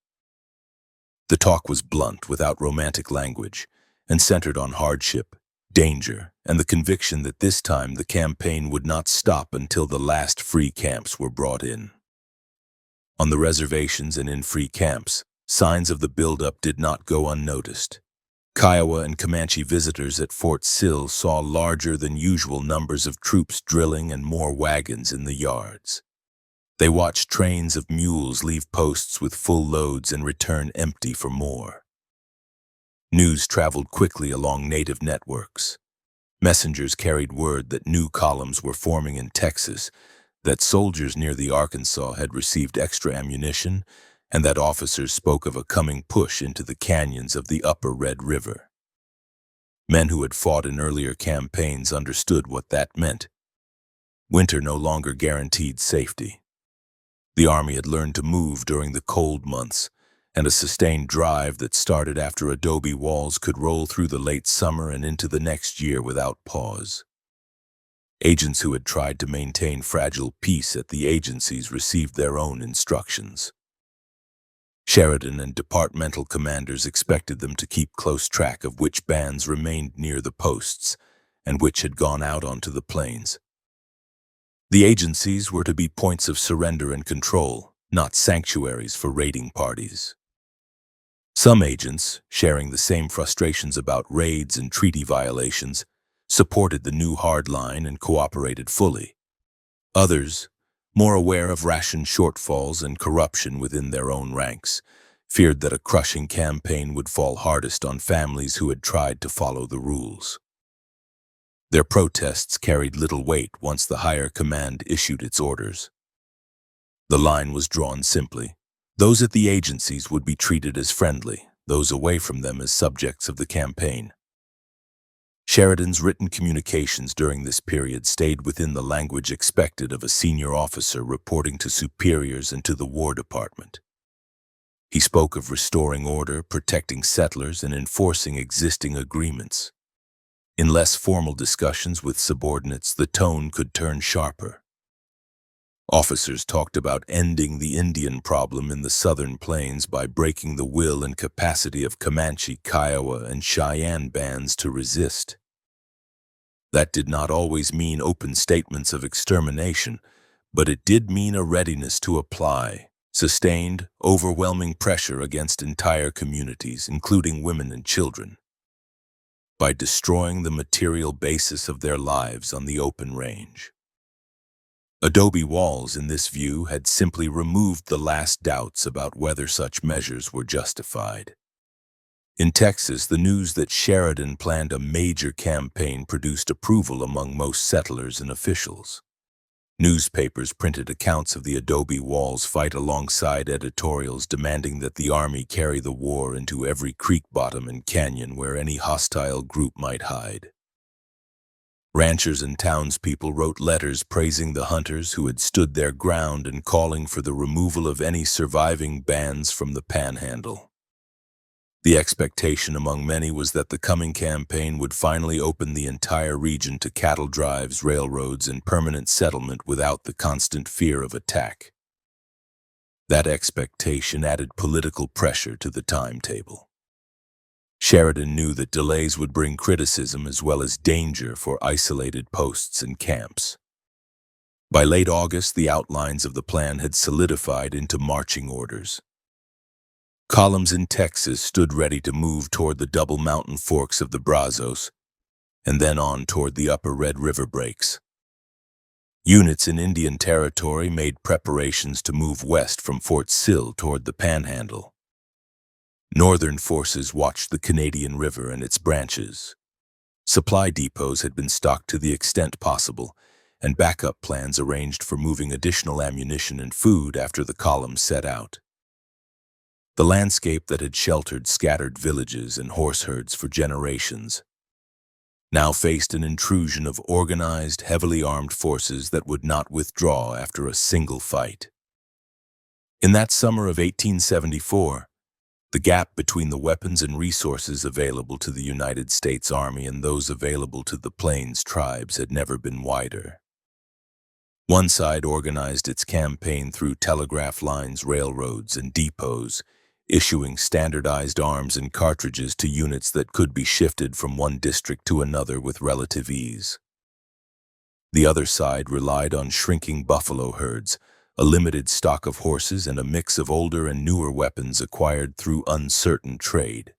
Speaker 1: The talk was blunt, without romantic language, and centered on hardship, danger, and the conviction that this time the campaign would not stop until the last free camps were brought in. On the reservations and in free camps, signs of the buildup did not go unnoticed. Kiowa and Comanche visitors at Fort Sill saw larger than usual numbers of troops drilling and more wagons in the yards. They watched trains of mules leave posts with full loads and return empty for more. News traveled quickly along native networks. Messengers carried word that new columns were forming in Texas, that soldiers near the Arkansas had received extra ammunition, and that officers spoke of a coming push into the canyons of the upper Red River. Men who had fought in earlier campaigns understood what that meant. Winter no longer guaranteed safety. The army had learned to move during the cold months, and a sustained drive that started after adobe walls could roll through the late summer and into the next year without pause. Agents who had tried to maintain fragile peace at the agencies received their own instructions. Sheridan and departmental commanders expected them to keep close track of which bands remained near the posts and which had gone out onto the plains. The agencies were to be points of surrender and control, not sanctuaries for raiding parties. Some agents, sharing the same frustrations about raids and treaty violations, supported the new hard line and cooperated fully. Others, more aware of ration shortfalls and corruption within their own ranks, feared that a crushing campaign would fall hardest on families who had tried to follow the rules. Their protests carried little weight once the higher command issued its orders. The line was drawn simply. Those at the agencies would be treated as friendly, those away from them as subjects of the campaign. Sheridan's written communications during this period stayed within the language expected of a senior officer reporting to superiors and to the War Department. He spoke of restoring order, protecting settlers, and enforcing existing agreements. In less formal discussions with subordinates, the tone could turn sharper. Officers talked about ending the Indian problem in the southern plains by breaking the will and capacity of Comanche, Kiowa, and Cheyenne bands to resist. That did not always mean open statements of extermination, but it did mean a readiness to apply sustained, overwhelming pressure against entire communities, including women and children, by destroying the material basis of their lives on the open range. Adobe walls, in this view, had simply removed the last doubts about whether such measures were justified. In Texas, the news that Sheridan planned a major campaign produced approval among most settlers and officials. Newspapers printed accounts of the adobe walls fight alongside editorials demanding that the Army carry the war into every creek bottom and canyon where any hostile group might hide. Ranchers and townspeople wrote letters praising the hunters who had stood their ground and calling for the removal of any surviving bands from the Panhandle. The expectation among many was that the coming campaign would finally open the entire region to cattle drives, railroads, and permanent settlement without the constant fear of attack. That expectation added political pressure to the timetable. Sheridan knew that delays would bring criticism as well as danger for isolated posts and camps. By late August, the outlines of the plan had solidified into marching orders. Columns in Texas stood ready to move toward the double mountain forks of the Brazos, and then on toward the upper Red River breaks. Units in Indian Territory made preparations to move west from Fort Sill toward the Panhandle. Northern forces watched the Canadian River and its branches. Supply depots had been stocked to the extent possible, and backup plans arranged for moving additional ammunition and food after the column set out. The landscape that had sheltered scattered villages and horse herds for generations now faced an intrusion of organized, heavily armed forces that would not withdraw after a single fight. In that summer of 1874, the gap between the weapons and resources available to the United States Army and those available to the Plains tribes had never been wider. One side organized its campaign through telegraph lines, railroads, and depots, issuing standardized arms and cartridges to units that could be shifted from one district to another with relative ease. The other side relied on shrinking buffalo herds, a limited stock of horses, and a mix of older and newer weapons acquired through uncertain trade.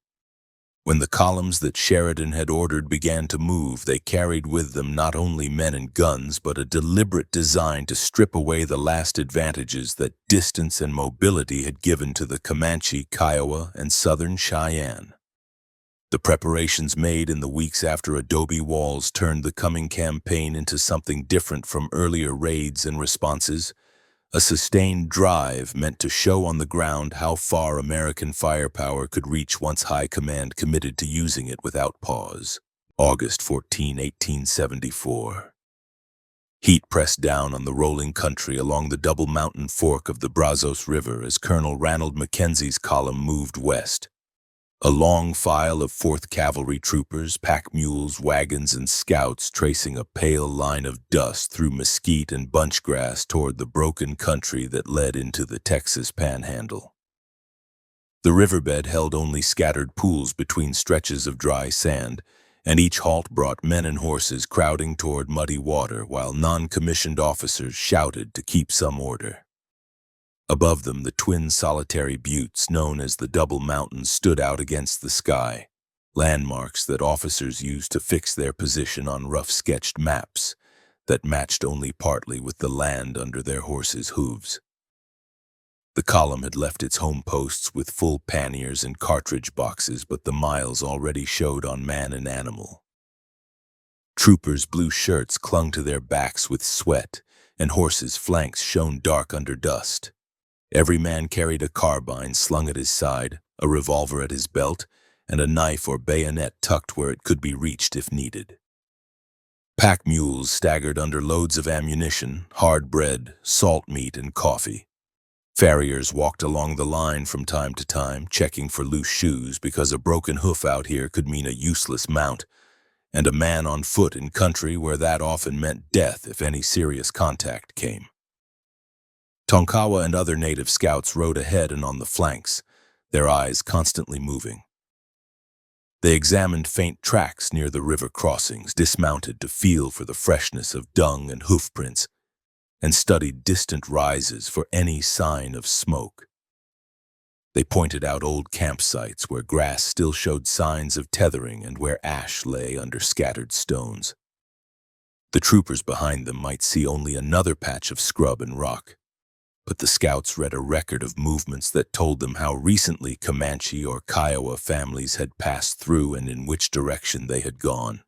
Speaker 1: When the columns that Sheridan had ordered began to move, they carried with them not only men and guns, but a deliberate design to strip away the last advantages that distance and mobility had given to the Comanche, Kiowa, and Southern Cheyenne. The preparations made in the weeks after adobe walls turned the coming campaign into something different from earlier raids and responses, a sustained drive meant to show on the ground how far American firepower could reach once High Command committed to using it without pause. August 14, 1874. Heat pressed down on the rolling country along the double mountain fork of the Brazos River as Colonel Ranald Mackenzie's column moved west. A long file of 4th Cavalry troopers, pack mules, wagons, and scouts tracing a pale line of dust through mesquite and bunchgrass toward the broken country that led into the Texas Panhandle. The riverbed held only scattered pools between stretches of dry sand, and each halt brought men and horses crowding toward muddy water while non-commissioned officers shouted to keep some order. Above them, the twin solitary buttes known as the Double Mountains stood out against the sky, landmarks that officers used to fix their position on rough-sketched maps that matched only partly with the land under their horses' hooves. The column had left its home posts with full panniers and cartridge boxes, but the miles already showed on man and animal. Troopers' blue shirts clung to their backs with sweat, and horses' flanks shone dark under dust. Every man carried a carbine slung at his side, a revolver at his belt, and a knife or bayonet tucked where it could be reached if needed. Pack mules staggered under loads of ammunition, hard bread, salt meat, and coffee. Farriers walked along the line from time to time, checking for loose shoes because a broken hoof out here could mean a useless mount, and a man on foot in country where that often meant death if any serious contact came. Tonkawa and other native scouts rode ahead and on the flanks, their eyes constantly moving. They examined faint tracks near the river crossings, dismounted to feel for the freshness of dung and hoof prints, and studied distant rises for any sign of smoke. They pointed out old campsites where grass still showed signs of tethering and where ash lay under scattered stones. The troopers behind them might see only another patch of scrub and rock, but the scouts read a record of movements that told them how recently Comanche or Kiowa families had passed through and in which direction they had gone.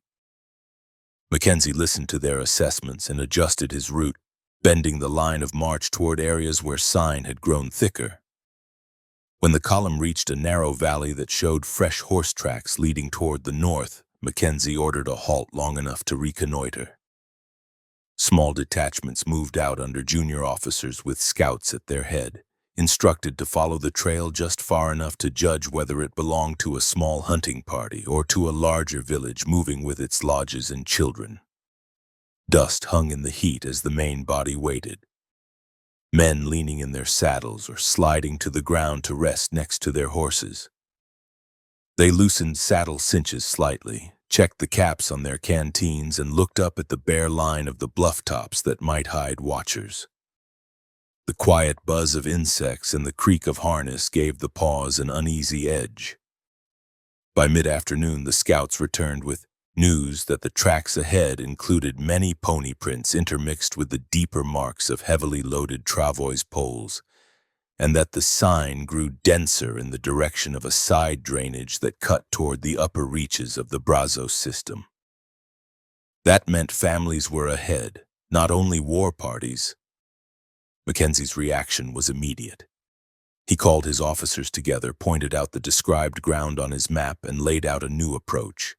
Speaker 1: Mackenzie listened to their assessments and adjusted his route, bending the line of march toward areas where sign had grown thicker. When the column reached a narrow valley that showed fresh horse tracks leading toward the north, Mackenzie ordered a halt long enough to reconnoiter. Small detachments moved out under junior officers with scouts at their head, instructed to follow the trail just far enough to judge whether it belonged to a small hunting party or to a larger village moving with its lodges and children. Dust hung in the heat as the main body waited. Men leaning in their saddles or sliding to the ground to rest next to their horses. They loosened saddle cinches slightly, checked the caps on their canteens, and looked up at the bare line of the bluff tops that might hide watchers. The quiet buzz of insects and the creak of harness gave the pause an uneasy edge. By mid-afternoon, the scouts returned with news that the tracks ahead included many pony prints intermixed with the deeper marks of heavily loaded travois poles, and that the sign grew denser in the direction of a side drainage that cut toward the upper reaches of the Brazos system. That meant families were ahead, not only war parties. Mackenzie's reaction was immediate. He called his officers together, pointed out the described ground on his map, and laid out a new approach.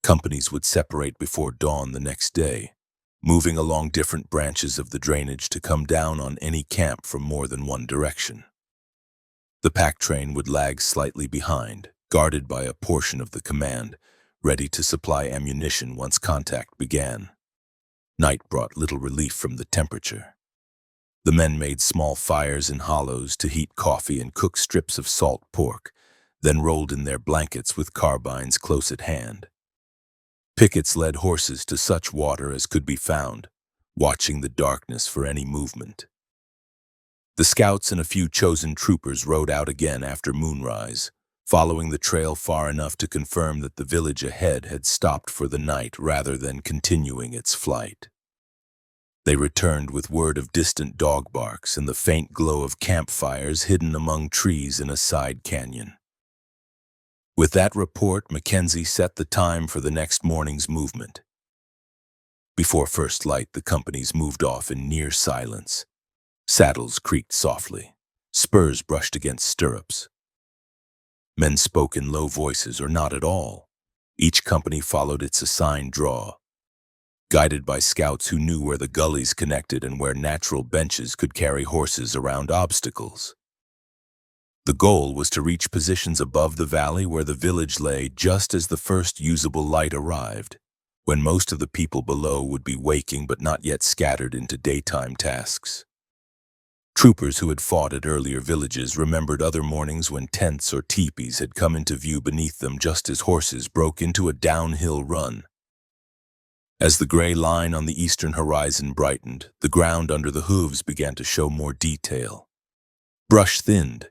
Speaker 1: Companies would separate before dawn the next day, moving along different branches of the drainage to come down on any camp from more than one direction. The pack train would lag slightly behind, guarded by a portion of the command, ready to supply ammunition once contact began. Night brought little relief from the temperature. The men made small fires in hollows to heat coffee and cook strips of salt pork, then rolled in their blankets with carbines close at hand. Pickets led horses to such water as could be found, watching the darkness for any movement. The scouts and a few chosen troopers rode out again after moonrise, following the trail far enough to confirm that the village ahead had stopped for the night rather than continuing its flight. They returned with word of distant dog barks and the faint glow of campfires hidden among trees in a side canyon. With that report, Mackenzie set the time for the next morning's movement. Before first light, the companies moved off in near silence. Saddles creaked softly. Spurs brushed against stirrups. Men spoke in low voices or not at all. Each company followed its assigned draw, guided by scouts who knew where the gullies connected and where natural benches could carry horses around obstacles. The goal was to reach positions above the valley where the village lay just as the first usable light arrived, when most of the people below would be waking but not yet scattered into daytime tasks. Troopers who had fought at earlier villages remembered other mornings when tents or teepees had come into view beneath them just as horses broke into a downhill run. As the gray line on the eastern horizon brightened, the ground under the hooves began to show more detail. Brush thinned.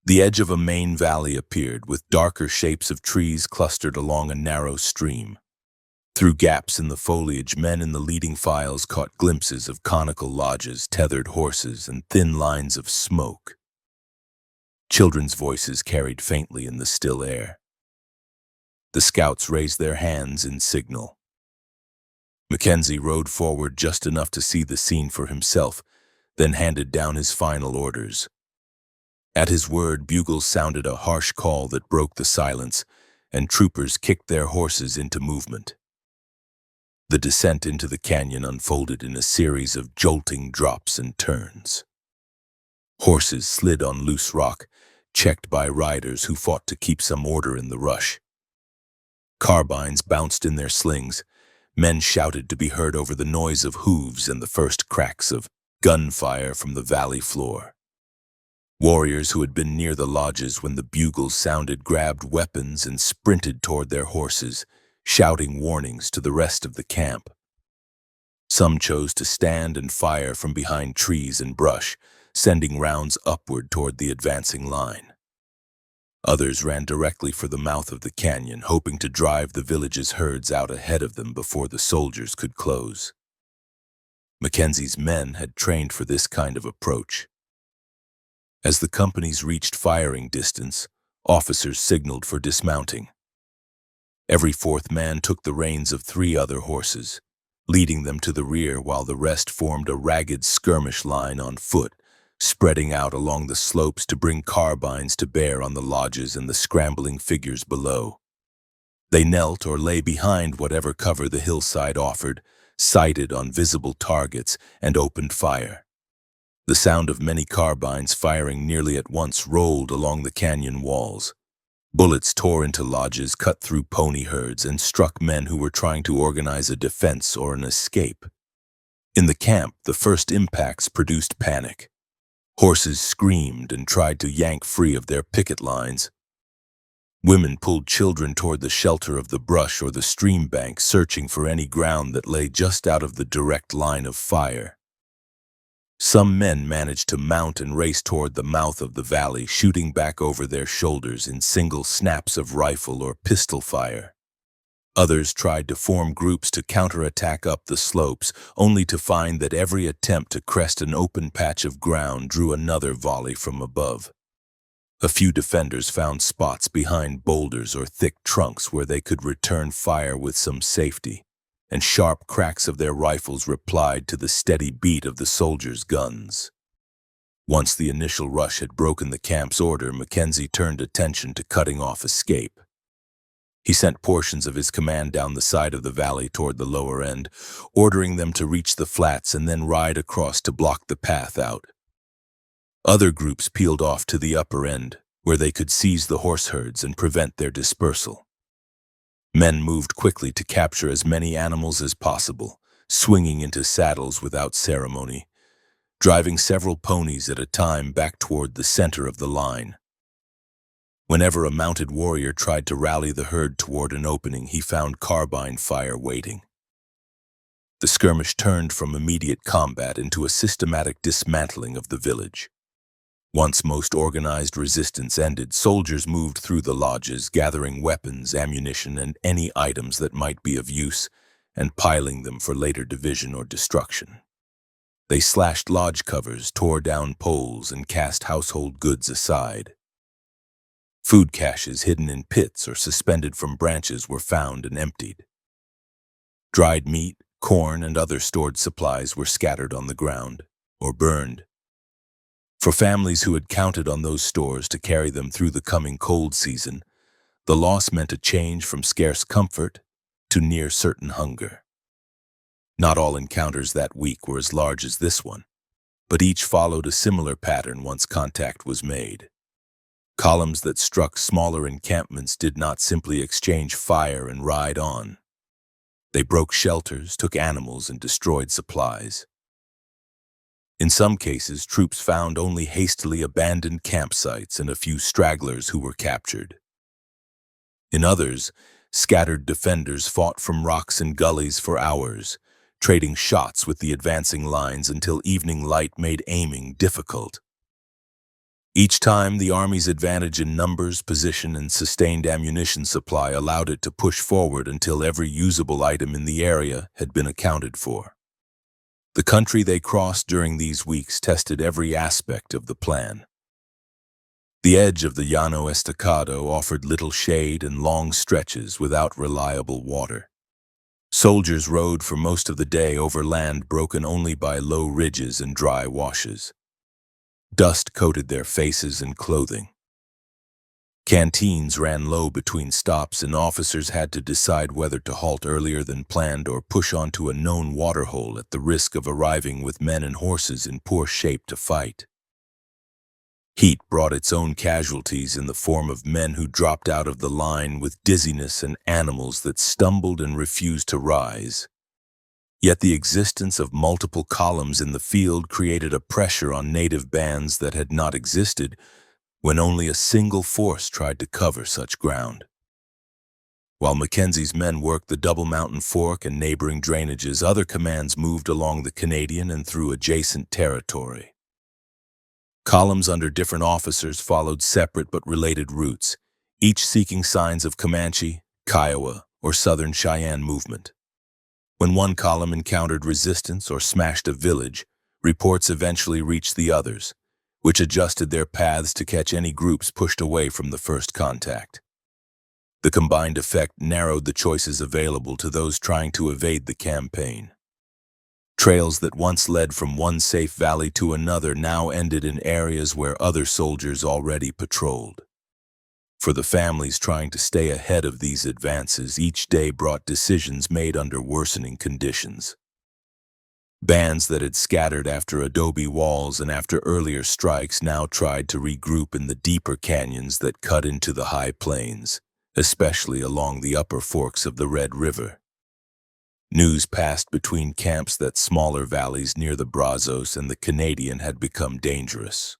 Speaker 1: The edge of a main valley appeared, with darker shapes of trees clustered along a narrow stream. Through gaps in the foliage, men in the leading files caught glimpses of conical lodges, tethered horses, and thin lines of smoke. Children's voices carried faintly in the still air. The scouts raised their hands in signal. Mackenzie rode forward just enough to see the scene for himself, then handed down his final orders. At his word, bugles sounded a harsh call that broke the silence, and troopers kicked their horses into movement. The descent into the canyon unfolded in a series of jolting drops and turns. Horses slid on loose rock, checked by riders who fought to keep some order in the rush. Carbines bounced in their slings. Men shouted to be heard over the noise of hooves and the first cracks of gunfire from the valley floor. Warriors who had been near the lodges when the bugles sounded grabbed weapons and sprinted toward their horses, shouting warnings to the rest of the camp. Some chose to stand and fire from behind trees and brush, sending rounds upward toward the advancing line. Others ran directly for the mouth of the canyon, hoping to drive the village's herds out ahead of them before the soldiers could close. Mackenzie's men had trained for this kind of approach. As the companies reached firing distance, officers signaled for dismounting. Every fourth man took the reins of 3 other horses, leading them to the rear while the rest formed a ragged skirmish line on foot, spreading out along the slopes to bring carbines to bear on the lodges and the scrambling figures below. They knelt or lay behind whatever cover the hillside offered, sighted on visible targets, and opened fire. The sound of many carbines firing nearly at once rolled along the canyon walls. Bullets tore into lodges, cut through pony herds, and struck men who were trying to organize a defense or an escape. In the camp, the first impacts produced panic. Horses screamed and tried to yank free of their picket lines. Women pulled children toward the shelter of the brush or the stream bank, searching for any ground that lay just out of the direct line of fire. Some men managed to mount and race toward the mouth of the valley, shooting back over their shoulders in single snaps of rifle or pistol fire. Others tried to form groups to counterattack up the slopes, only to find that every attempt to crest an open patch of ground drew another volley from above. A few defenders found spots behind boulders or thick trunks where they could return fire with some safety, and sharp cracks of their rifles replied to the steady beat of the soldiers' guns. Once the initial rush had broken the camp's order, Mackenzie turned attention to cutting off escape. He sent portions of his command down the side of the valley toward the lower end, ordering them to reach the flats and then ride across to block the path out. Other groups peeled off to the upper end, where they could seize the horse herds and prevent their dispersal. Men moved quickly to capture as many animals as possible, swinging into saddles without ceremony, driving several ponies at a time back toward the center of the line. Whenever a mounted warrior tried to rally the herd toward an opening, he found carbine fire waiting. The skirmish turned from immediate combat into a systematic dismantling of the village. Once most organized resistance ended, soldiers moved through the lodges, gathering weapons, ammunition, and any items that might be of use, and piling them for later division or destruction. They slashed lodge covers, tore down poles, and cast household goods aside. Food caches hidden in pits or suspended from branches were found and emptied. Dried meat, corn, and other stored supplies were scattered on the ground or burned. For families who had counted on those stores to carry them through the coming cold season, the loss meant a change from scarce comfort to near certain hunger. Not all encounters that week were as large as this one, but each followed a similar pattern once contact was made. Columns that struck smaller encampments did not simply exchange fire and ride on. They broke shelters, took animals, and destroyed supplies. In some cases, troops found only hastily abandoned campsites and a few stragglers who were captured. In others, scattered defenders fought from rocks and gullies for hours, trading shots with the advancing lines until evening light made aiming difficult. Each time, the Army's advantage in numbers, position, and sustained ammunition supply allowed it to push forward until every usable item in the area had been accounted for. The country they crossed during these weeks tested every aspect of the plan. The edge of the Llano Estacado offered little shade and long stretches without reliable water. Soldiers rode for most of the day over land broken only by low ridges and dry washes. Dust coated their faces and clothing. Canteens ran low between stops, and officers had to decide whether to halt earlier than planned or push onto a known waterhole at the risk of arriving with men and horses in poor shape to fight. Heat brought its own casualties in the form of men who dropped out of the line with dizziness and animals that stumbled and refused to rise. Yet the existence of multiple columns in the field created a pressure on native bands that had not existed when only a single force tried to cover such ground. While Mackenzie's men worked the Double Mountain Fork and neighboring drainages, other commands moved along the Canadian and through adjacent territory. Columns under different officers followed separate but related routes, each seeking signs of Comanche, Kiowa, or Southern Cheyenne movement. When one column encountered resistance or smashed a village, reports eventually reached the others, which adjusted their paths to catch any groups pushed away from the first contact. The combined effect narrowed the choices available to those trying to evade the campaign. Trails that once led from one safe valley to another now ended in areas where other soldiers already patrolled. For the families trying to stay ahead of these advances, each day brought decisions made under worsening conditions. Bands that had scattered after adobe walls and after earlier strikes now tried to regroup in the deeper canyons that cut into the high plains, especially along the upper forks of the Red River. News passed between camps that smaller valleys near the Brazos and the Canadian had become dangerous.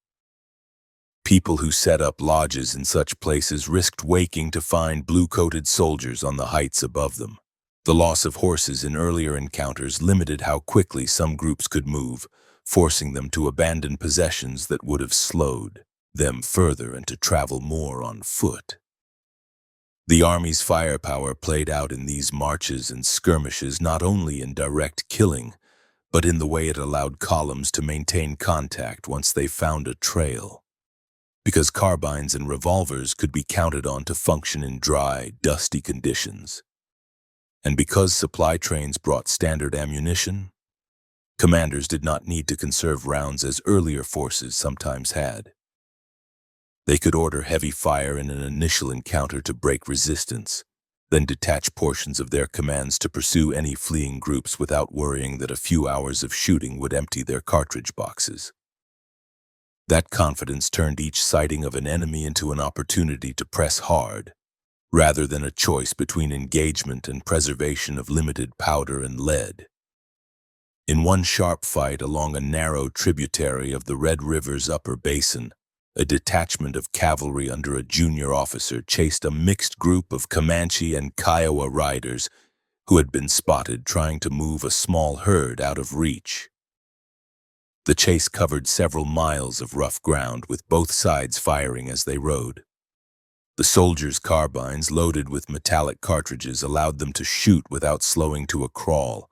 Speaker 1: People who set up lodges in such places risked waking to find blue-coated soldiers on the heights above them. The loss of horses in earlier encounters limited how quickly some groups could move, forcing them to abandon possessions that would have slowed them further and to travel more on foot. The Army's firepower played out in these marches and skirmishes not only in direct killing, but in the way it allowed columns to maintain contact once they found a trail. Because carbines and revolvers could be counted on to function in dry, dusty conditions. And because supply trains brought standard ammunition, commanders did not need to conserve rounds as earlier forces sometimes had. They could order heavy fire in an initial encounter to break resistance, then detach portions of their commands to pursue any fleeing groups without worrying that a few hours of shooting would empty their cartridge boxes. That confidence turned each sighting of an enemy into an opportunity to press hard, rather than a choice between engagement and preservation of limited powder and lead. In one sharp fight along a narrow tributary of the Red River's upper basin, a detachment of cavalry under a junior officer chased a mixed group of Comanche and Kiowa riders who had been spotted trying to move a small herd out of reach. The chase covered several miles of rough ground, with both sides firing as they rode. The soldiers' carbines, loaded with metallic cartridges, allowed them to shoot without slowing to a crawl,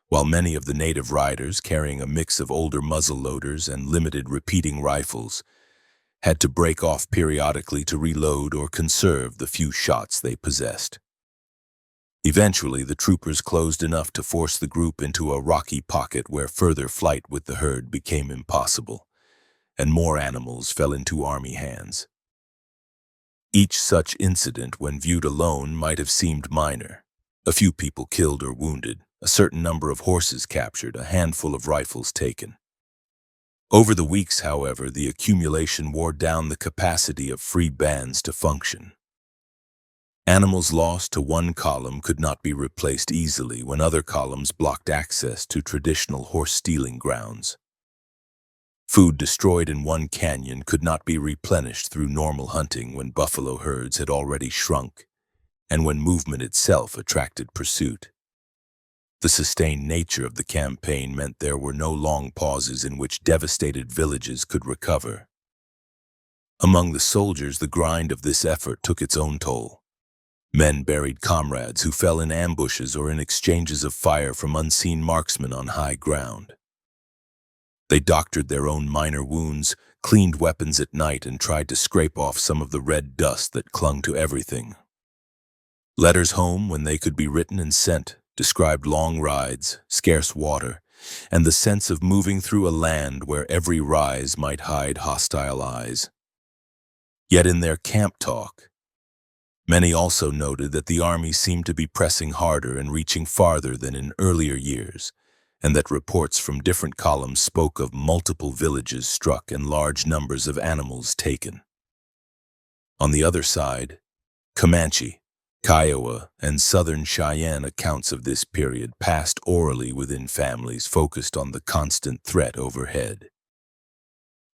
Speaker 1: while many of the native riders, carrying a mix of older muzzle loaders and limited repeating rifles, had to break off periodically to reload or conserve the few shots they possessed. Eventually, the troopers closed enough to force the group into a rocky pocket where further flight with the herd became impossible, and more animals fell into army hands. Each such incident, when viewed alone, might have seemed minor. A few people killed or wounded, a certain number of horses captured, a handful of rifles taken. Over the weeks, however, the accumulation wore down the capacity of free bands to function. Animals lost to one column could not be replaced easily when other columns blocked access to traditional horse-stealing grounds. Food destroyed in one canyon could not be replenished through normal hunting when buffalo herds had already shrunk, and when movement itself attracted pursuit. The sustained nature of the campaign meant there were no long pauses in which devastated villages could recover. Among the soldiers, the grind of this effort took its own toll. Men buried comrades who fell in ambushes or in exchanges of fire from unseen marksmen on high ground. They doctored their own minor wounds, cleaned weapons at night, and tried to scrape off some of the red dust that clung to everything. Letters home, when they could be written and sent, described long rides, scarce water, and the sense of moving through a land where every rise might hide hostile eyes. Yet in their camp talk, many also noted that the army seemed to be pressing harder and reaching farther than in earlier years, and that reports from different columns spoke of multiple villages struck and large numbers of animals taken. On the other side, Comanche, Kiowa, and Southern Cheyenne accounts of this period passed orally within families focused on the constant threat overhead.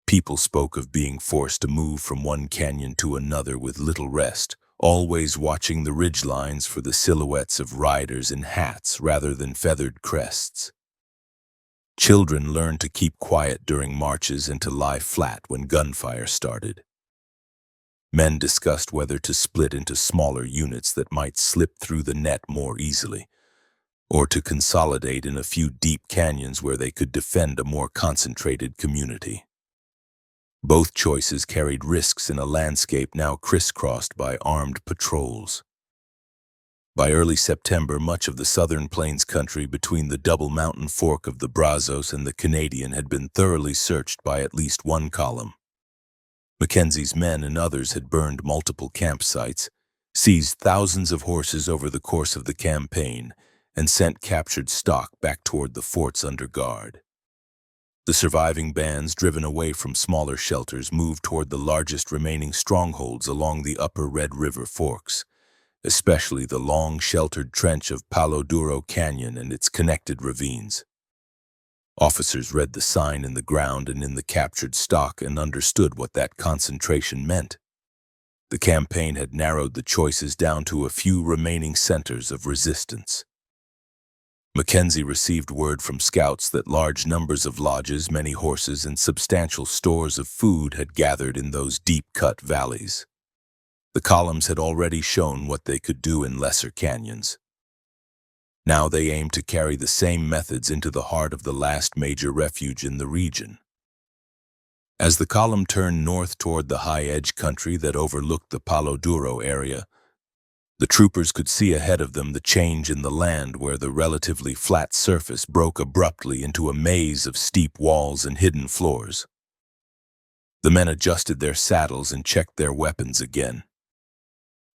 Speaker 1: People spoke of being forced to move from one canyon to another with little rest, always watching the ridgelines for the silhouettes of riders in hats rather than feathered crests. Children learned to keep quiet during marches and to lie flat when gunfire started. Men discussed whether to split into smaller units that might slip through the net more easily, or to consolidate in a few deep canyons where they could defend a more concentrated community. Both choices carried risks in a landscape now crisscrossed by armed patrols. By early September, much of the southern plains country between the double mountain fork of the Brazos and the Canadian had been thoroughly searched by at least one column. Mackenzie's men and others had burned multiple campsites, seized thousands of horses over the course of the campaign, and sent captured stock back toward the forts under guard. The surviving bands, driven away from smaller shelters, moved toward the largest remaining strongholds along the upper Red River forks, especially the long sheltered trench of Palo Duro Canyon and its connected ravines. Officers read the sign in the ground and in the captured stock and understood what that concentration meant. The campaign had narrowed the choices down to a few remaining centers of resistance. Mackenzie received word from scouts that large numbers of lodges, many horses, and substantial stores of food had gathered in those deep-cut valleys. The columns had already shown what they could do in lesser canyons. Now they aimed to carry the same methods into the heart of the last major refuge in the region. As the column turned north toward the high-edge country that overlooked the Palo Duro area, the troopers could see ahead of them the change in the land where the relatively flat surface broke abruptly into a maze of steep walls and hidden floors. The men adjusted their saddles and checked their weapons again.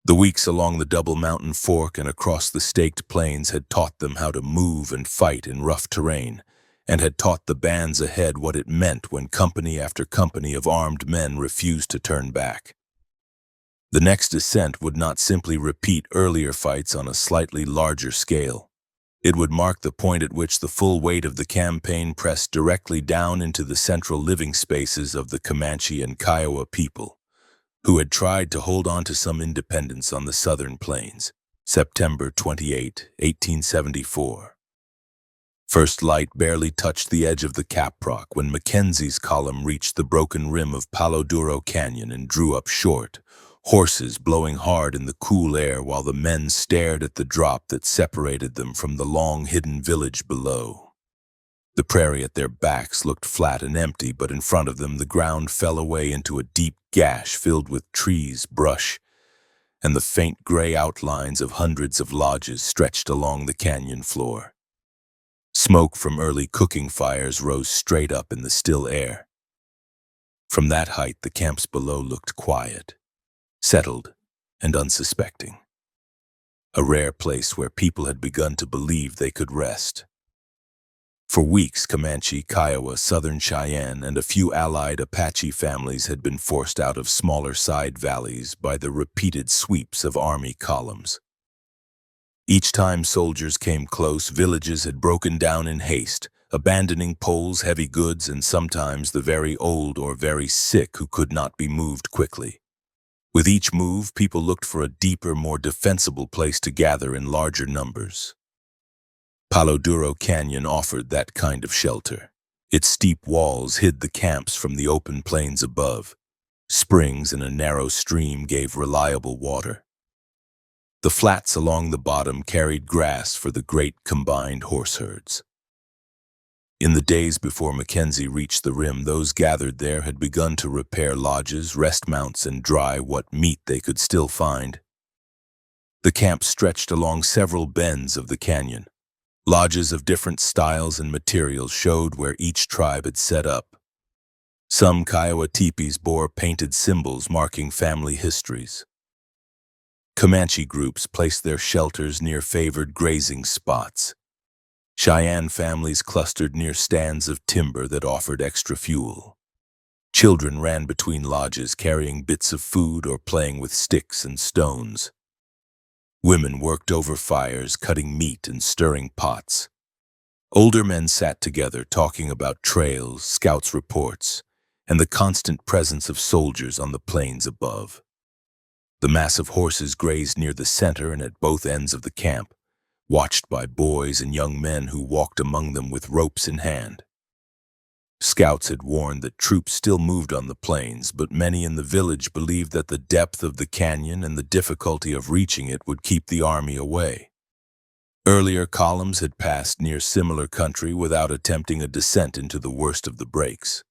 Speaker 1: The weeks along the Double Mountain Fork and across the staked plains had taught them how to move and fight in rough terrain, and had taught the bands ahead what it meant when company after company of armed men refused to turn back. The next descent would not simply repeat earlier fights on a slightly larger scale. It would mark the point at which the full weight of the campaign pressed directly down into the central living spaces of the Comanche and Kiowa people, who had tried to hold on to some independence on the southern plains. September 28, 1874. First light barely touched the edge of the caprock when Mackenzie's column reached the broken rim of Palo Duro Canyon and drew up short, horses blowing hard in the cool air while the men stared at the drop that separated them from the long-hidden village below. The prairie at their backs looked flat and empty, but in front of them the ground fell away into a deep gash filled with trees, brush, and the faint gray outlines of hundreds of lodges stretched along the canyon floor. Smoke from early cooking fires rose straight up in the still air. From that height, the camps below looked quiet, settled, and unsuspecting. A rare place where people had begun to believe they could rest. For weeks, Comanche, Kiowa, Southern Cheyenne, and a few allied Apache families had been forced out of smaller side valleys by the repeated sweeps of army columns. Each time soldiers came close, villages had broken down in haste, abandoning poles, heavy goods, and sometimes the very old or very sick who could not be moved quickly. With each move, people looked for a deeper, more defensible place to gather in larger numbers. Palo Duro Canyon offered that kind of shelter. Its steep walls hid the camps from the open plains above. Springs in a narrow stream gave reliable water. The flats along the bottom carried grass for the great combined horse herds. In the days before Mackenzie reached the rim, those gathered there had begun to repair lodges, rest mounts, and dry what meat they could still find. The camp stretched along several bends of the canyon. Lodges of different styles and materials showed where each tribe had set up. Some Kiowa teepees bore painted symbols marking family histories. Comanche groups placed their shelters near favored grazing spots. Cheyenne families clustered near stands of timber that offered extra fuel. Children ran between lodges carrying bits of food or playing with sticks and stones. Women worked over fires, cutting meat and stirring pots. Older men sat together talking about trails, scouts' reports, and the constant presence of soldiers on the plains above. The massive horses grazed near the center and at both ends of the camp, watched by boys and young men who walked among them with ropes in hand. Scouts had warned that troops still moved on the plains, but many in the village believed that the depth of the canyon and the difficulty of reaching it would keep the army away. Earlier columns had passed near similar country without attempting a descent into the worst of the breaks.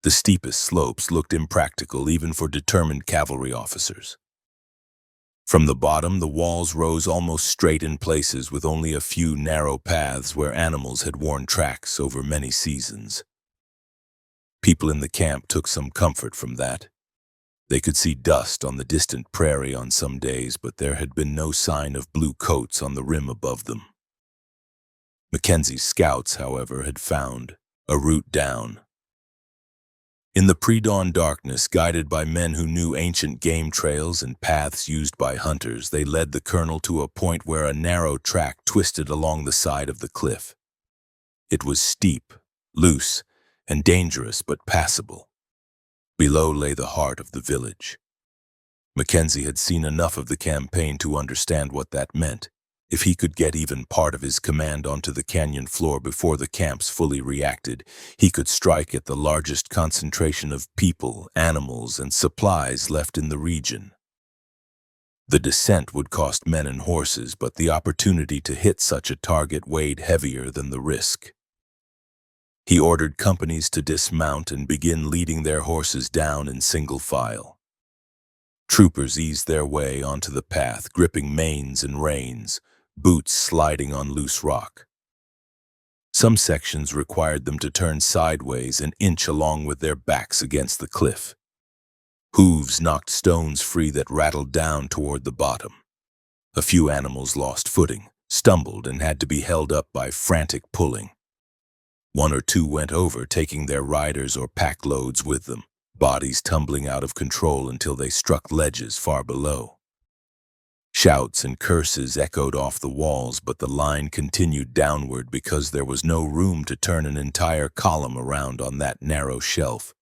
Speaker 1: The steepest slopes looked impractical even for determined cavalry officers. From the bottom, the walls rose almost straight in places with only a few narrow paths where animals had worn tracks over many seasons. People in the camp took some comfort from that. They could see dust on the distant prairie on some days, but there had been no sign of blue coats on the rim above them. Mackenzie's scouts, however, had found a route down. In the pre-dawn darkness, guided by men who knew ancient game trails and paths used by hunters, they led the colonel to a point where a narrow track twisted along the side of the cliff. It was steep, loose, and dangerous but passable. Below lay the heart of the village. Mackenzie had seen enough of the campaign to understand what that meant. If he could get even part of his command onto the canyon floor before the camps fully reacted, he could strike at the largest concentration of people, animals, and supplies left in the region. The descent would cost men and horses, but the opportunity to hit such a target weighed heavier than the risk. He ordered companies to dismount and begin leading their horses down in single file. Troopers eased their way onto the path, gripping manes and reins, boots sliding on loose rock. Some sections required them to turn sideways and inch along with their backs against the cliff. Hooves knocked stones free that rattled down toward the bottom. A few animals lost footing, stumbled, and had to be held up by frantic pulling. One or two went over, taking their riders or pack loads with them, bodies tumbling out of control until they struck ledges far below. Shouts and curses echoed off the walls, but the line continued downward because there was no room to turn an entire column around on that narrow shelf.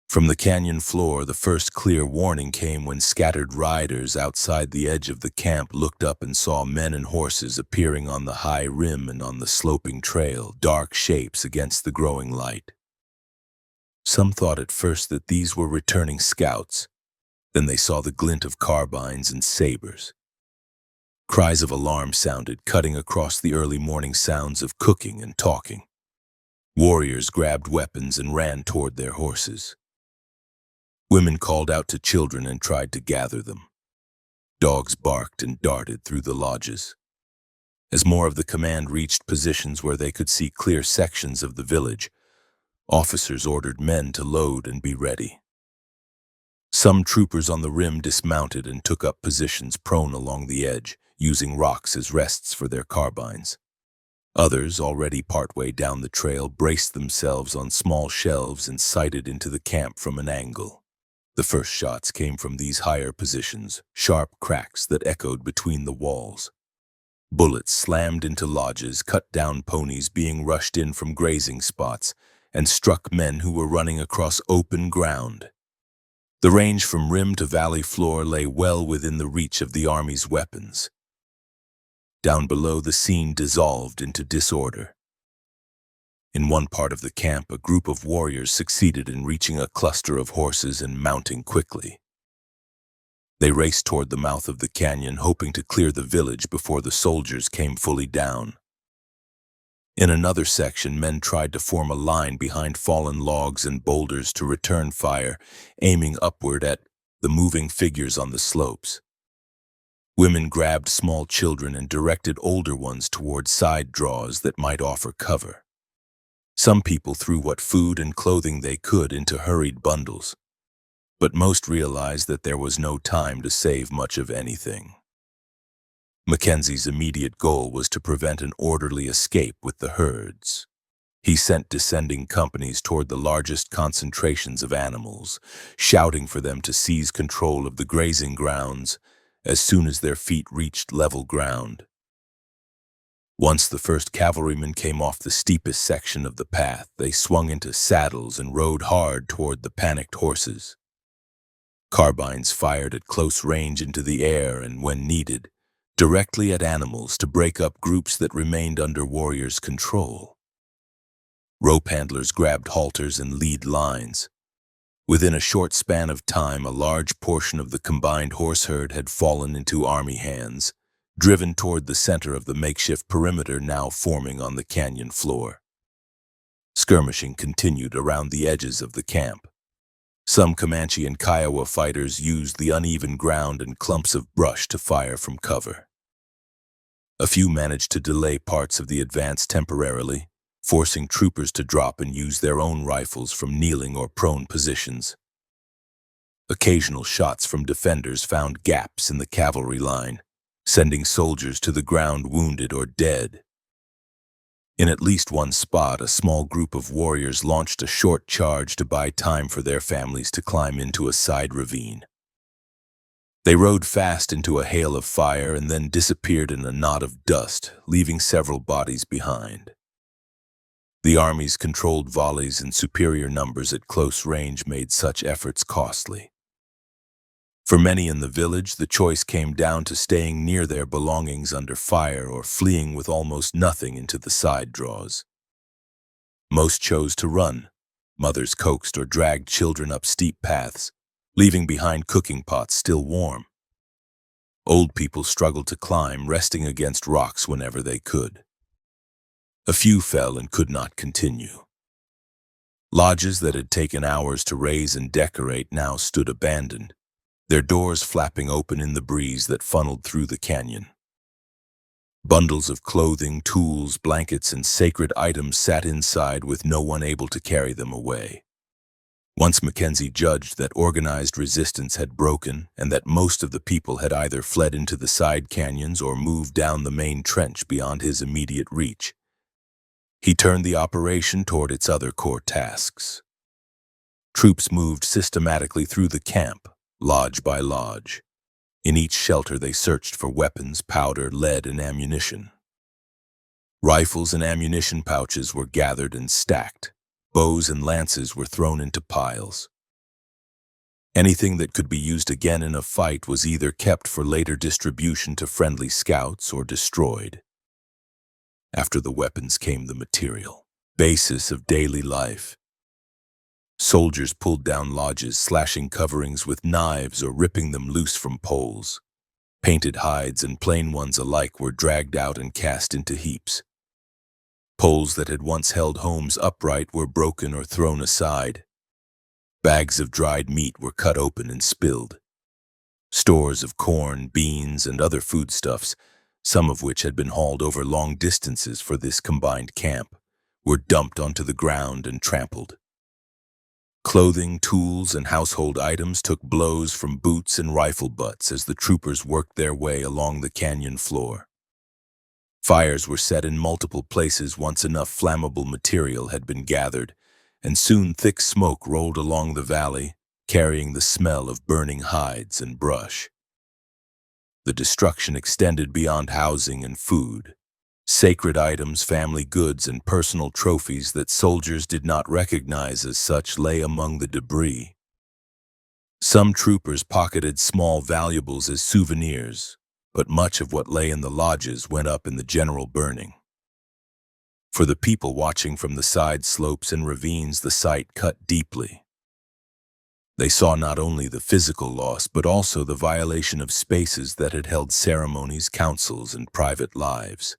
Speaker 1: From the canyon floor, the first clear warning came when scattered riders outside the edge of the camp looked up and saw men and horses appearing on the high rim and on the sloping trail, dark shapes against the growing light. Some thought at first that these were returning scouts. Then they saw the glint of carbines and sabers. Cries of alarm sounded, cutting across the early morning sounds of cooking and talking. Warriors grabbed weapons and ran toward their horses. Women called out to children and tried to gather them. Dogs barked and darted through the lodges. As more of the command reached positions where they could see clear sections of the village, officers ordered men to load and be ready. Some troopers on the rim dismounted and took up positions prone along the edge, using rocks as rests for their carbines. Others, already partway down the trail, braced themselves on small shelves and sighted into the camp from an angle. The first shots came from these higher positions, sharp cracks that echoed between the walls. Bullets slammed into lodges, cut down ponies being rushed in from grazing spots, and struck men who were running across open ground. The range from rim to valley floor lay well within the reach of the army's weapons. Down below, the scene dissolved into disorder. In one part of the camp, a group of warriors succeeded in reaching a cluster of horses and mounting quickly. They raced toward the mouth of the canyon, hoping to clear the village before the soldiers came fully down. In another section, men tried to form a line behind fallen logs and boulders to return fire, aiming upward at the moving figures on the slopes. Women grabbed small children and directed older ones toward side draws that might offer cover. Some people threw what food and clothing they could into hurried bundles, but most realized that there was no time to save much of anything. Mackenzie's immediate goal was to prevent an orderly escape with the herds. He sent descending companies toward the largest concentrations of animals, shouting for them to seize control of the grazing grounds as soon as their feet reached level ground. Once the first cavalrymen came off the steepest section of the path, they swung into saddles and rode hard toward the panicked horses. Carbines fired at close range into the air and, when needed, directly at animals to break up groups that remained under warriors' control. Rope handlers grabbed halters and lead lines. Within a short span of time, a large portion of the combined horse herd had fallen into army hands, driven toward the center of the makeshift perimeter now forming on the canyon floor. Skirmishing continued around the edges of the camp. Some Comanche and Kiowa fighters used the uneven ground and clumps of brush to fire from cover. A few managed to delay parts of the advance temporarily, forcing troopers to drop and use their own rifles from kneeling or prone positions. Occasional shots from defenders found gaps in the cavalry line, sending soldiers to the ground wounded or dead. In at least one spot, a small group of warriors launched a short charge to buy time for their families to climb into a side ravine. They rode fast into a hail of fire and then disappeared in a knot of dust, leaving several bodies behind. The army's controlled volleys and superior numbers at close range made such efforts costly. For many in the village, the choice came down to staying near their belongings under fire or fleeing with almost nothing into the side draws. Most chose to run. Mothers coaxed or dragged children up steep paths, leaving behind cooking pots still warm. Old people struggled to climb, resting against rocks whenever they could. A few fell and could not continue. Lodges that had taken hours to raise and decorate now stood abandoned, their doors flapping open in the breeze that funneled through the canyon. Bundles of clothing, tools, blankets, and sacred items sat inside with no one able to carry them away. Once Mackenzie judged that organized resistance had broken and that most of the people had either fled into the side canyons or moved down the main trench beyond his immediate reach. He turned the operation toward its other core tasks. Troops moved systematically through the camp, lodge by lodge. In each shelter they searched for weapons, powder, lead, and ammunition. Rifles and ammunition pouches were gathered and stacked. Bows and lances were thrown into piles. Anything that could be used again in a fight was either kept for later distribution to friendly scouts or destroyed. After the weapons came the material, basis of daily life. Soldiers pulled down lodges, slashing coverings with knives or ripping them loose from poles. Painted hides and plain ones alike were dragged out and cast into heaps. Poles that had once held homes upright were broken or thrown aside. Bags of dried meat were cut open and spilled. Stores of corn, beans, and other foodstuffs, some of which had been hauled over long distances for this combined camp, were dumped onto the ground and trampled. Clothing, tools, and household items took blows from boots and rifle butts as the troopers worked their way along the canyon floor. Fires were set in multiple places once enough flammable material had been gathered, and soon thick smoke rolled along the valley, carrying the smell of burning hides and brush. The destruction extended beyond housing and food. Sacred items, family goods, and personal trophies that soldiers did not recognize as such lay among the debris. Some troopers pocketed small valuables as souvenirs, but much of what lay in the lodges went up in the general burning. For the people watching from the side slopes and ravines, the sight cut deeply. They saw not only the physical loss, but also the violation of spaces that had held ceremonies, councils, and private lives.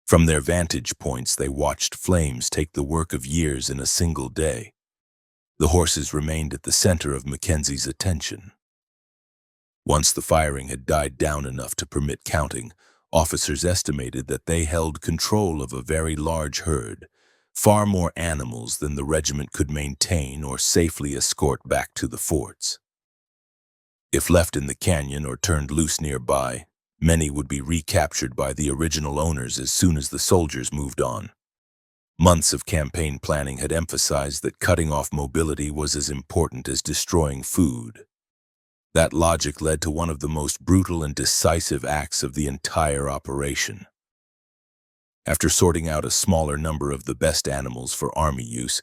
Speaker 1: From their vantage points, they watched flames take the work of years in a single day. The horses remained at the center of Mackenzie's attention. Once the firing had died down enough to permit counting, officers estimated that they held control of a very large herd, far more animals than the regiment could maintain or safely escort back to the forts. If left in the canyon or turned loose nearby, many would be recaptured by the original owners as soon as the soldiers moved on. Months of campaign planning had emphasized that cutting off mobility was as important as destroying food. That logic led to one of the most brutal and decisive acts of the entire operation. After sorting out a smaller number of the best animals for army use,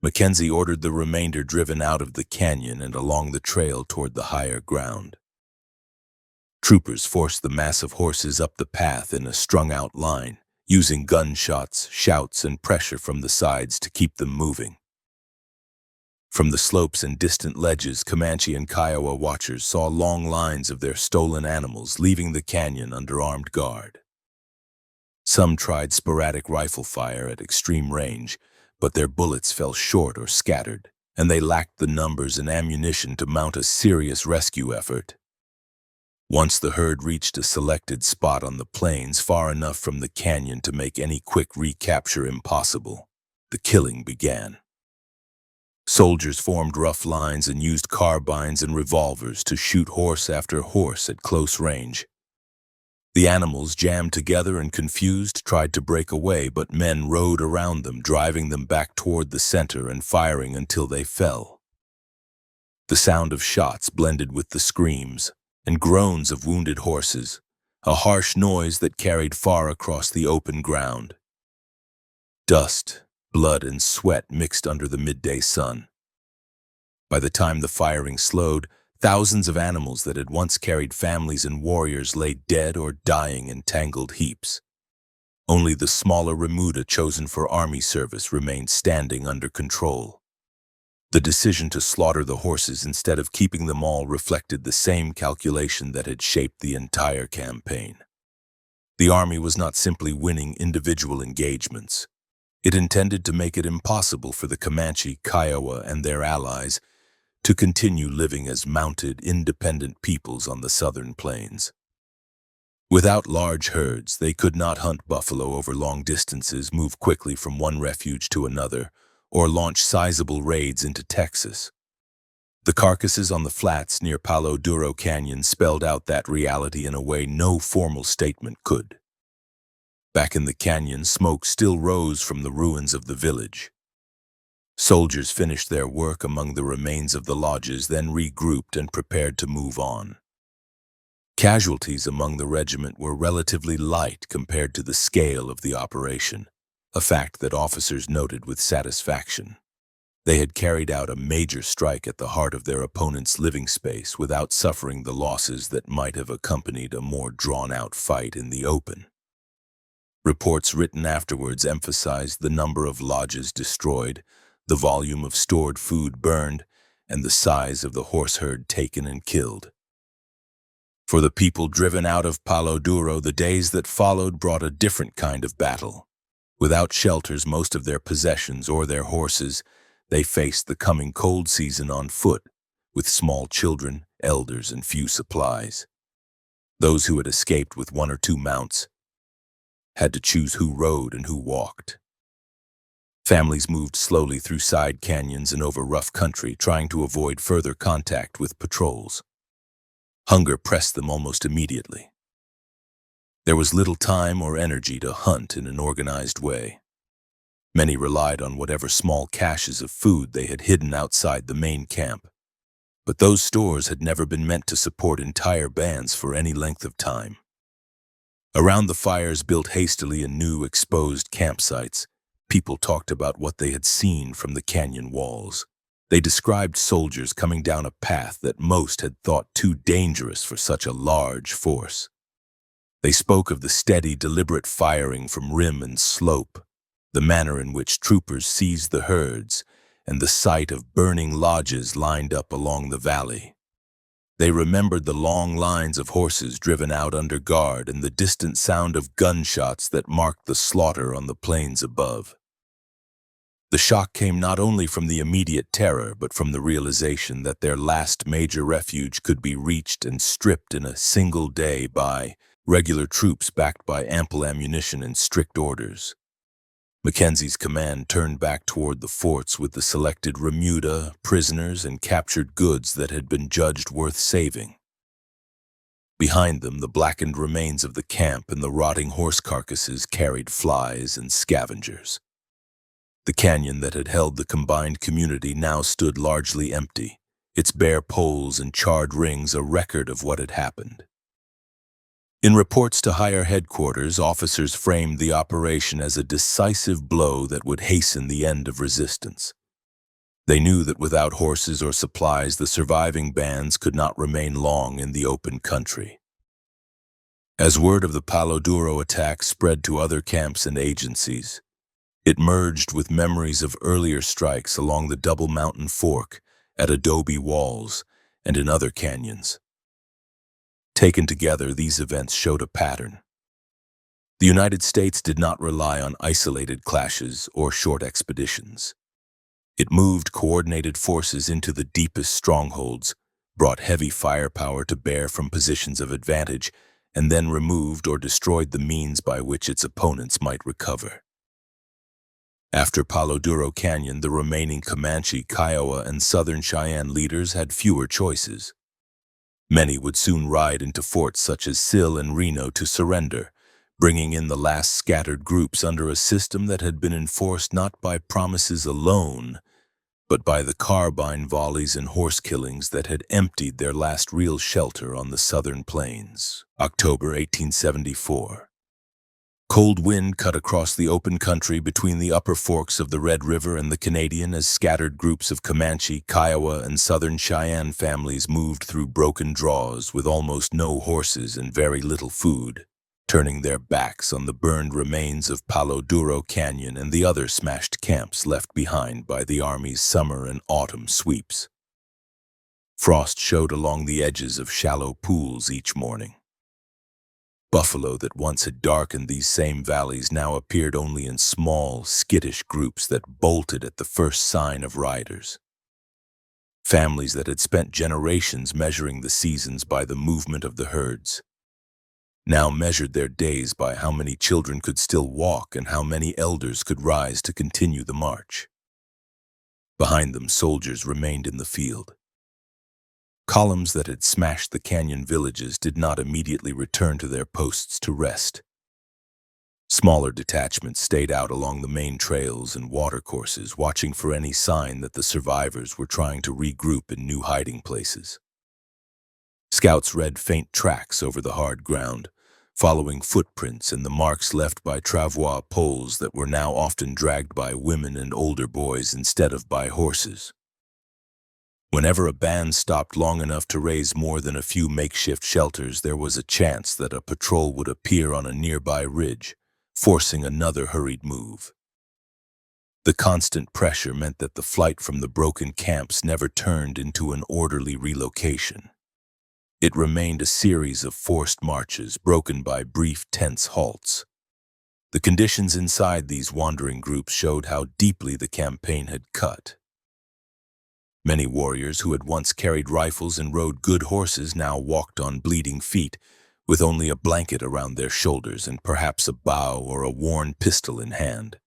Speaker 1: Mackenzie ordered the remainder driven out of the canyon and along the trail toward the higher ground. Troopers forced the mass of horses up the path in a strung-out line, using gunshots, shouts, and pressure from the sides to keep them moving. From the slopes and distant ledges, Comanche and Kiowa watchers saw long lines of their stolen animals leaving the canyon under armed guard. Some tried sporadic rifle fire at extreme range, but their bullets fell short or scattered, and they lacked the numbers and ammunition to mount a serious rescue effort. Once the herd reached a selected spot on the plains far enough from the canyon to make any quick recapture impossible, the killing began. Soldiers formed rough lines and used carbines and revolvers to shoot horse after horse at close range. The animals, jammed together and confused, tried to break away, but men rode around them, driving them back toward the center and firing until they fell. The sound of shots blended with the screams and groans of wounded horses, a harsh noise that carried far across the open ground. Dust, blood, and sweat mixed under the midday sun. By the time the firing slowed, thousands of animals that had once carried families and warriors lay dead or dying in tangled heaps. Only the smaller remuda chosen for army service remained standing under control. The decision to slaughter the horses instead of keeping them all reflected the same calculation that had shaped the entire campaign. The army was not simply winning individual engagements. It intended to make it impossible for the Comanche, Kiowa, and their allies to continue living as mounted, independent peoples on the southern plains. Without large herds, they could not hunt buffalo over long distances, move quickly from one refuge to another, or launch sizable raids into Texas. The carcasses on the flats near Palo Duro Canyon spelled out that reality in a way no formal statement could. Back in the canyon, smoke still rose from the ruins of the village. Soldiers finished their work among the remains of the lodges, then regrouped and prepared to move on. Casualties among the regiment were relatively light compared to the scale of the operation, a fact that officers noted with satisfaction. They had carried out a major strike at the heart of their opponent's living space without suffering the losses that might have accompanied a more drawn-out fight in the open. Reports written afterwards emphasized the number of lodges destroyed, the volume of stored food burned, and the size of the horse herd taken and killed. For the people driven out of Palo Duro, the days that followed brought a different kind of battle. Without shelters, most of their possessions, or their horses, they faced the coming cold season on foot, with small children, elders, and few supplies. Those who had escaped with one or two mounts had to choose who rode and who walked. Families moved slowly through side canyons and over rough country, trying to avoid further contact with patrols. Hunger pressed them almost immediately. There was little time or energy to hunt in an organized way. Many relied on whatever small caches of food they had hidden outside the main camp. But those stores had never been meant to support entire bands for any length of time. Around the fires built hastily in new, exposed campsites, people talked about what they had seen from the canyon walls. They described soldiers coming down a path that most had thought too dangerous for such a large force. They spoke of the steady, deliberate firing from rim and slope, the manner in which troopers seized the herds, and the sight of burning lodges lined up along the valley. They remembered the long lines of horses driven out under guard and the distant sound of gunshots that marked the slaughter on the plains above. The shock came not only from the immediate terror, but from the realization that their last major refuge could be reached and stripped in a single day by regular troops backed by ample ammunition and strict orders. Mackenzie's command turned back toward the forts with the selected remuda, prisoners, and captured goods that had been judged worth saving. Behind them, the blackened remains of the camp and the rotting horse carcasses carried flies and scavengers. The canyon that had held the combined community now stood largely empty, its bare poles and charred rings a record of what had happened. In reports to higher headquarters, officers framed the operation as a decisive blow that would hasten the end of resistance. They knew that without horses or supplies, the surviving bands could not remain long in the open country. As word of the Palo Duro attack spread to other camps and agencies, it merged with memories of earlier strikes along the Double Mountain Fork, at Adobe Walls, and in other canyons. Taken together, these events showed a pattern. The United States did not rely on isolated clashes or short expeditions. It moved coordinated forces into the deepest strongholds, brought heavy firepower to bear from positions of advantage, and then removed or destroyed the means by which its opponents might recover. After Palo Duro Canyon, the remaining Comanche, Kiowa, and Southern Cheyenne leaders had fewer choices. Many would soon ride into forts such as Sill and Reno to surrender, bringing in the last scattered groups under a system that had been enforced not by promises alone, but by the carbine volleys and horse killings that had emptied their last real shelter on the southern plains. October 1874. Cold wind cut across the open country between the upper forks of the Red River and the Canadian as scattered groups of Comanche, Kiowa, and Southern Cheyenne families moved through broken draws with almost no horses and very little food, turning their backs on the burned remains of Palo Duro Canyon and the other smashed camps left behind by the Army's summer and autumn sweeps. Frost showed along the edges of shallow pools each morning. Buffalo that once had darkened these same valleys now appeared only in small, skittish groups that bolted at the first sign of riders. Families that had spent generations measuring the seasons by the movement of the herds now measured their days by how many children could still walk and how many elders could rise to continue the march. Behind them, soldiers remained in the field. Columns that had smashed the canyon villages did not immediately return to their posts to rest. Smaller detachments stayed out along the main trails and watercourses, watching for any sign that the survivors were trying to regroup in new hiding places. Scouts read faint tracks over the hard ground, following footprints and the marks left by travois poles that were now often dragged by women and older boys instead of by horses. Whenever a band stopped long enough to raise more than a few makeshift shelters, there was a chance that a patrol would appear on a nearby ridge, forcing another hurried move. The constant pressure meant that the flight from the broken camps never turned into an orderly relocation. It remained a series of forced marches broken by brief, tense halts. The conditions inside these wandering groups showed how deeply the campaign had cut. Many warriors who had once carried rifles and rode good horses now walked on bleeding feet, with only a blanket around their shoulders and perhaps a bow or a worn pistol in hand.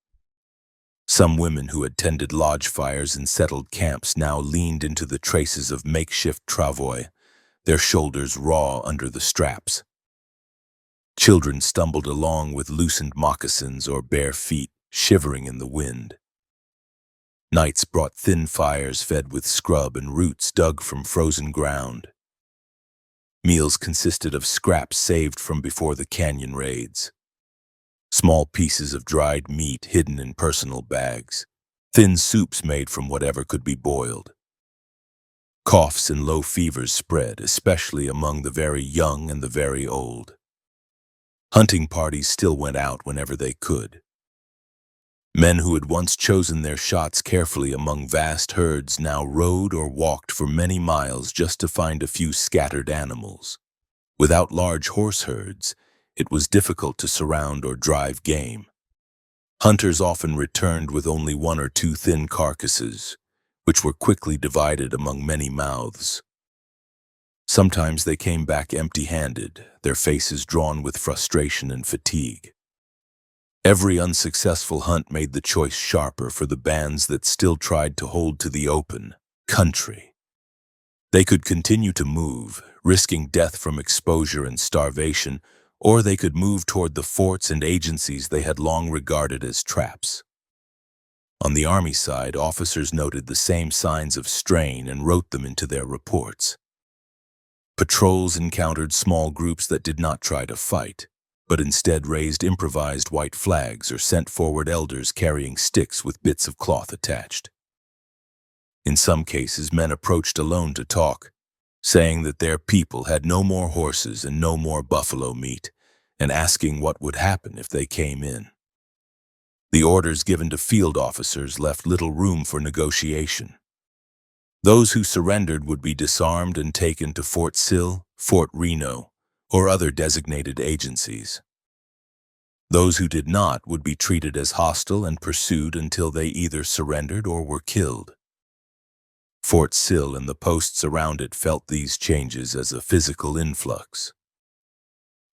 Speaker 1: Some women who had tended lodge fires and settled camps now leaned into the traces of makeshift travois, their shoulders raw under the straps. Children stumbled along with loosened moccasins or bare feet, shivering in the wind. Nights brought thin fires fed with scrub and roots dug from frozen ground. Meals consisted of scraps saved from before the canyon raids. Small pieces of dried meat hidden in personal bags. Thin soups made from whatever could be boiled. Coughs and low fevers spread, especially among the very young and the very old. Hunting parties still went out whenever they could. Men who had once chosen their shots carefully among vast herds now rode or walked for many miles just to find a few scattered animals. Without large horse herds, it was difficult to surround or drive game. Hunters often returned with only one or two thin carcasses, which were quickly divided among many mouths. Sometimes they came back empty-handed, their faces drawn with frustration and fatigue. Every unsuccessful hunt made the choice sharper for the bands that still tried to hold to the open country. They could continue to move, risking death from exposure and starvation, or they could move toward the forts and agencies they had long regarded as traps. On the Army side, officers noted the same signs of strain and wrote them into their reports. Patrols encountered small groups that did not try to fight, but instead raised improvised white flags or sent forward elders carrying sticks with bits of cloth attached. In some cases, men approached alone to talk, saying that their people had no more horses and no more buffalo meat, and asking what would happen if they came in. The orders given to field officers left little room for negotiation. Those who surrendered would be disarmed and taken to Fort Sill, Fort Reno, or other designated agencies. Those who did not would be treated as hostile and pursued until they either surrendered or were killed. Fort Sill and the posts around it felt these changes as a physical influx.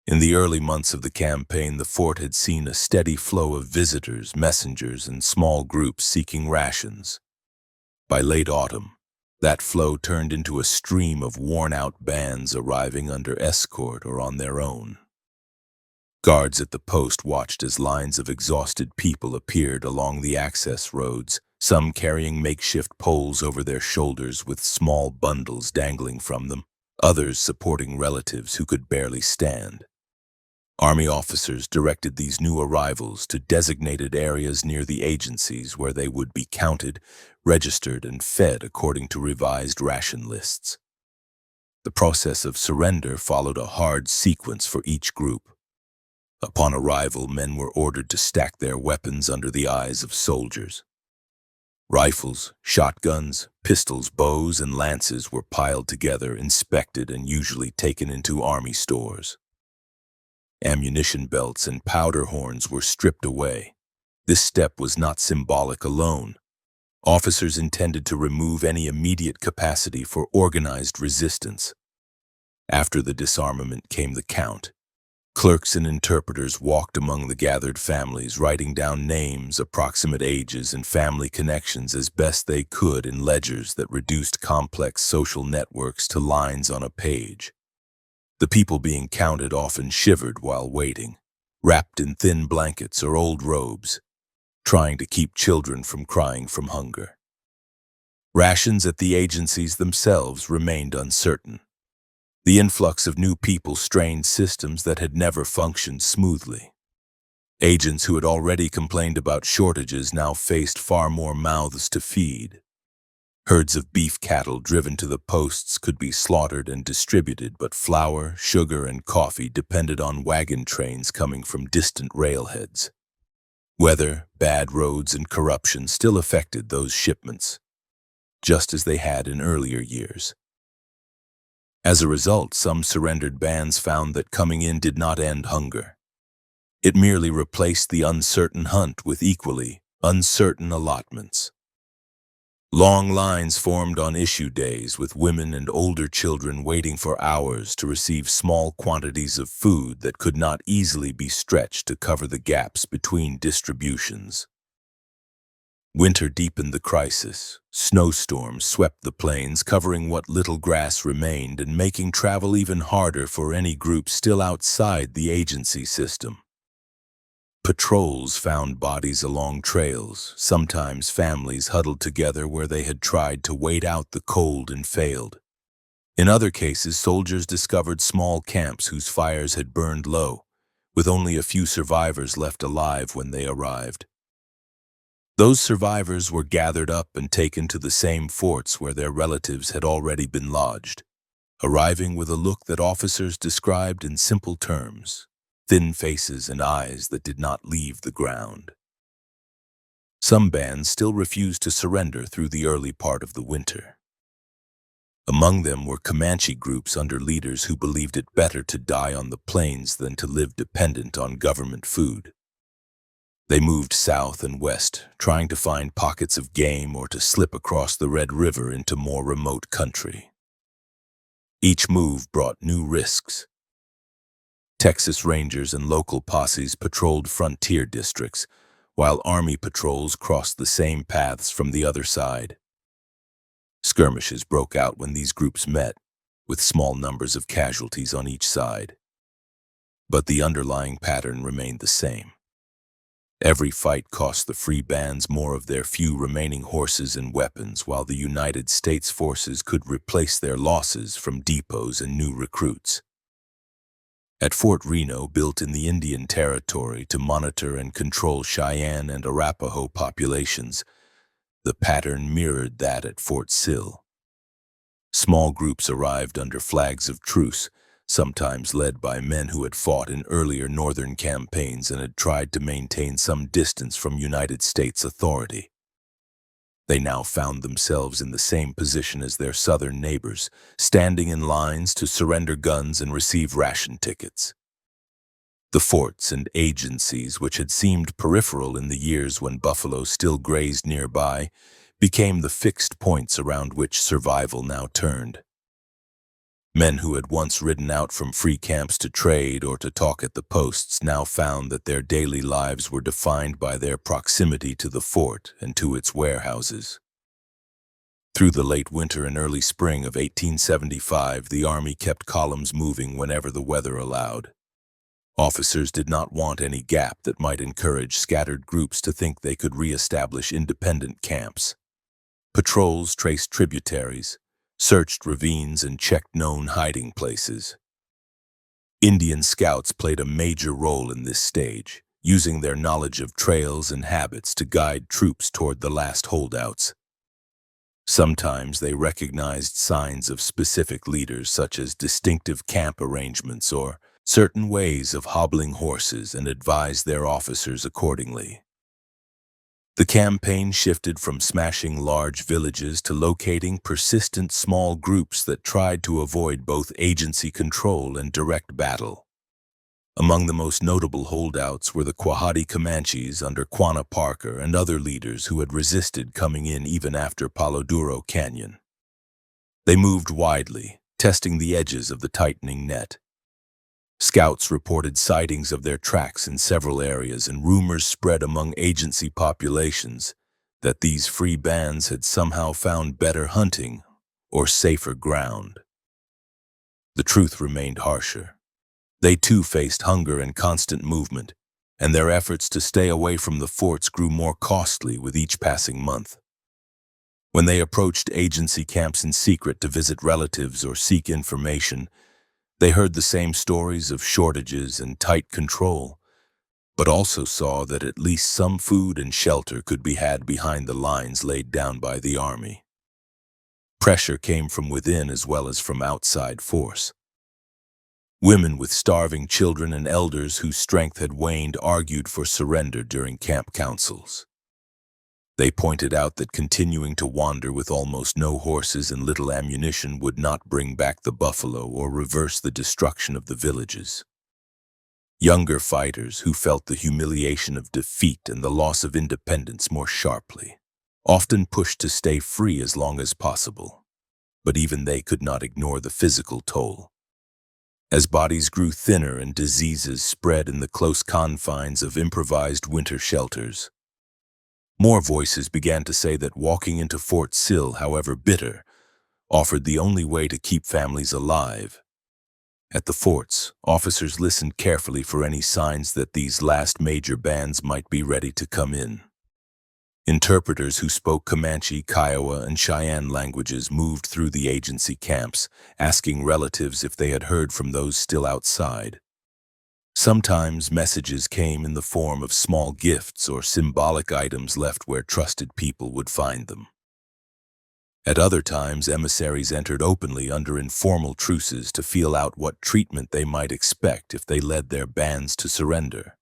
Speaker 1: In the early months of the campaign, the fort had seen a steady flow of visitors, messengers, and small groups seeking rations. By late autumn, that flow turned into a stream of worn-out bands arriving under escort or on their own. Guards at the post watched as lines of exhausted people appeared along the access roads, some carrying makeshift poles over their shoulders with small bundles dangling from them, others supporting relatives who could barely stand. Army officers directed these new arrivals to designated areas near the agencies where they would be counted, registered, and fed according to revised ration lists. The process of surrender followed a hard sequence for each group. Upon arrival, men were ordered to stack their weapons under the eyes of soldiers. Rifles, shotguns, pistols, bows, and lances were piled together, inspected, and usually taken into Army stores. Ammunition belts and powder horns were stripped away. This step was not symbolic alone. Officers intended to remove any immediate capacity for organized resistance. After the disarmament came the count. Clerks and interpreters walked among the gathered families, writing down names, approximate ages, and family connections as best they could in ledgers that reduced complex social networks to lines on a page. The people being counted often shivered while waiting, wrapped in thin blankets or old robes, trying to keep children from crying from hunger. Rations at the agencies themselves remained uncertain. The influx of new people strained systems that had never functioned smoothly. Agents who had already complained about shortages now faced far more mouths to feed. Herds of beef cattle driven to the posts could be slaughtered and distributed, but flour, sugar, and coffee depended on wagon trains coming from distant railheads. Weather, bad roads, and corruption still affected those shipments, just as they had in earlier years. As a result, some surrendered bands found that coming in did not end hunger. It merely replaced the uncertain hunt with equally uncertain allotments. Long lines formed on issue days, with women and older children waiting for hours to receive small quantities of food that could not easily be stretched to cover the gaps between distributions. Winter deepened the crisis. Snowstorms swept the plains, covering what little grass remained and making travel even harder for any group still outside the agency system. Patrols found bodies along trails, sometimes families huddled together where they had tried to wait out the cold and failed. In other cases, soldiers discovered small camps whose fires had burned low, with only a few survivors left alive when they arrived. Those survivors were gathered up and taken to the same forts where their relatives had already been lodged, arriving with a look that officers described in simple terms: thin faces and eyes that did not leave the ground. Some bands still refused to surrender through the early part of the winter. Among them were Comanche groups under leaders who believed it better to die on the plains than to live dependent on government food. They moved south and west, trying to find pockets of game or to slip across the Red River into more remote country. Each move brought new risks. Texas Rangers and local posses patrolled frontier districts, while Army patrols crossed the same paths from the other side. Skirmishes broke out when these groups met, with small numbers of casualties on each side. But the underlying pattern remained the same. Every fight cost the free bands more of their few remaining horses and weapons, while the United States forces could replace their losses from depots and new recruits. At Fort Reno, built in the Indian Territory to monitor and control Cheyenne and Arapaho populations, the pattern mirrored that at Fort Sill. Small groups arrived under flags of truce, sometimes led by men who had fought in earlier northern campaigns and had tried to maintain some distance from United States authority. They now found themselves in the same position as their southern neighbors, standing in lines to surrender guns and receive ration tickets. The forts and agencies, which had seemed peripheral in the years when buffalo still grazed nearby, became the fixed points around which survival now turned. Men who had once ridden out from free camps to trade or to talk at the posts now found that their daily lives were defined by their proximity to the fort and to its warehouses. Through the late winter and early spring of 1875, the Army kept columns moving whenever the weather allowed. Officers did not want any gap that might encourage scattered groups to think they could re-establish independent camps. Patrols traced tributaries, searched ravines, and checked known hiding places. Indian scouts played a major role in this stage, using their knowledge of trails and habits to guide troops toward the last holdouts. Sometimes they recognized signs of specific leaders, such as distinctive camp arrangements or certain ways of hobbling horses, and advised their officers accordingly. The campaign shifted from smashing large villages to locating persistent small groups that tried to avoid both agency control and direct battle. Among the most notable holdouts were the Quahati Comanches under Quanah Parker and other leaders who had resisted coming in even after Palo Duro Canyon. They moved widely, testing the edges of the tightening net. Scouts reported sightings of their tracks in several areas, and rumors spread among agency populations that these free bands had somehow found better hunting or safer ground. The truth remained harsher. They too faced hunger and constant movement, and their efforts to stay away from the forts grew more costly with each passing month. When they approached agency camps in secret to visit relatives or seek information, they heard the same stories of shortages and tight control, but also saw that at least some food and shelter could be had behind the lines laid down by the Army. Pressure came from within as well as from outside force. Women with starving children and elders whose strength had waned argued for surrender during camp councils. They pointed out that continuing to wander with almost no horses and little ammunition would not bring back the buffalo or reverse the destruction of the villages. Younger fighters who felt the humiliation of defeat and the loss of independence more sharply often pushed to stay free as long as possible, but even they could not ignore the physical toll. As bodies grew thinner and diseases spread in the close confines of improvised winter shelters, more voices began to say that walking into Fort Sill, however bitter, offered the only way to keep families alive. At the forts, officers listened carefully for any signs that these last major bands might be ready to come in. Interpreters who spoke Comanche, Kiowa, and Cheyenne languages moved through the agency camps, asking relatives if they had heard from those still outside. Sometimes messages came in the form of small gifts or symbolic items left where trusted people would find them. At other times, emissaries entered openly under informal truces to feel out what treatment they might expect if they led their bands to surrender.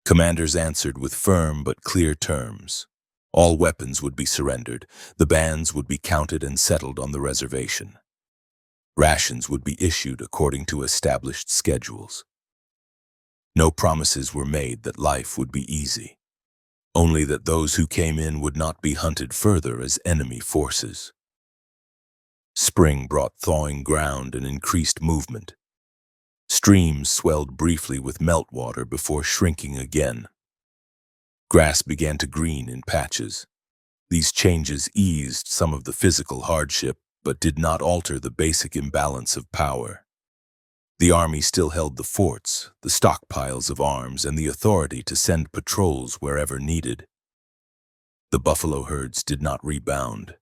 Speaker 1: Commanders answered with firm but clear terms. All weapons would be surrendered, the bands would be counted and settled on the reservation. Rations would be issued according to established schedules. No promises were made that life would be easy, only that those who came in would not be hunted further as enemy forces. Spring brought thawing ground and increased movement. Streams swelled briefly with meltwater before shrinking again. Grass began to green in patches. These changes eased some of the physical hardship, but did not alter the basic imbalance of power. The army still held the forts, the stockpiles of arms, and the authority to send patrols wherever needed. The buffalo herds did not rebound.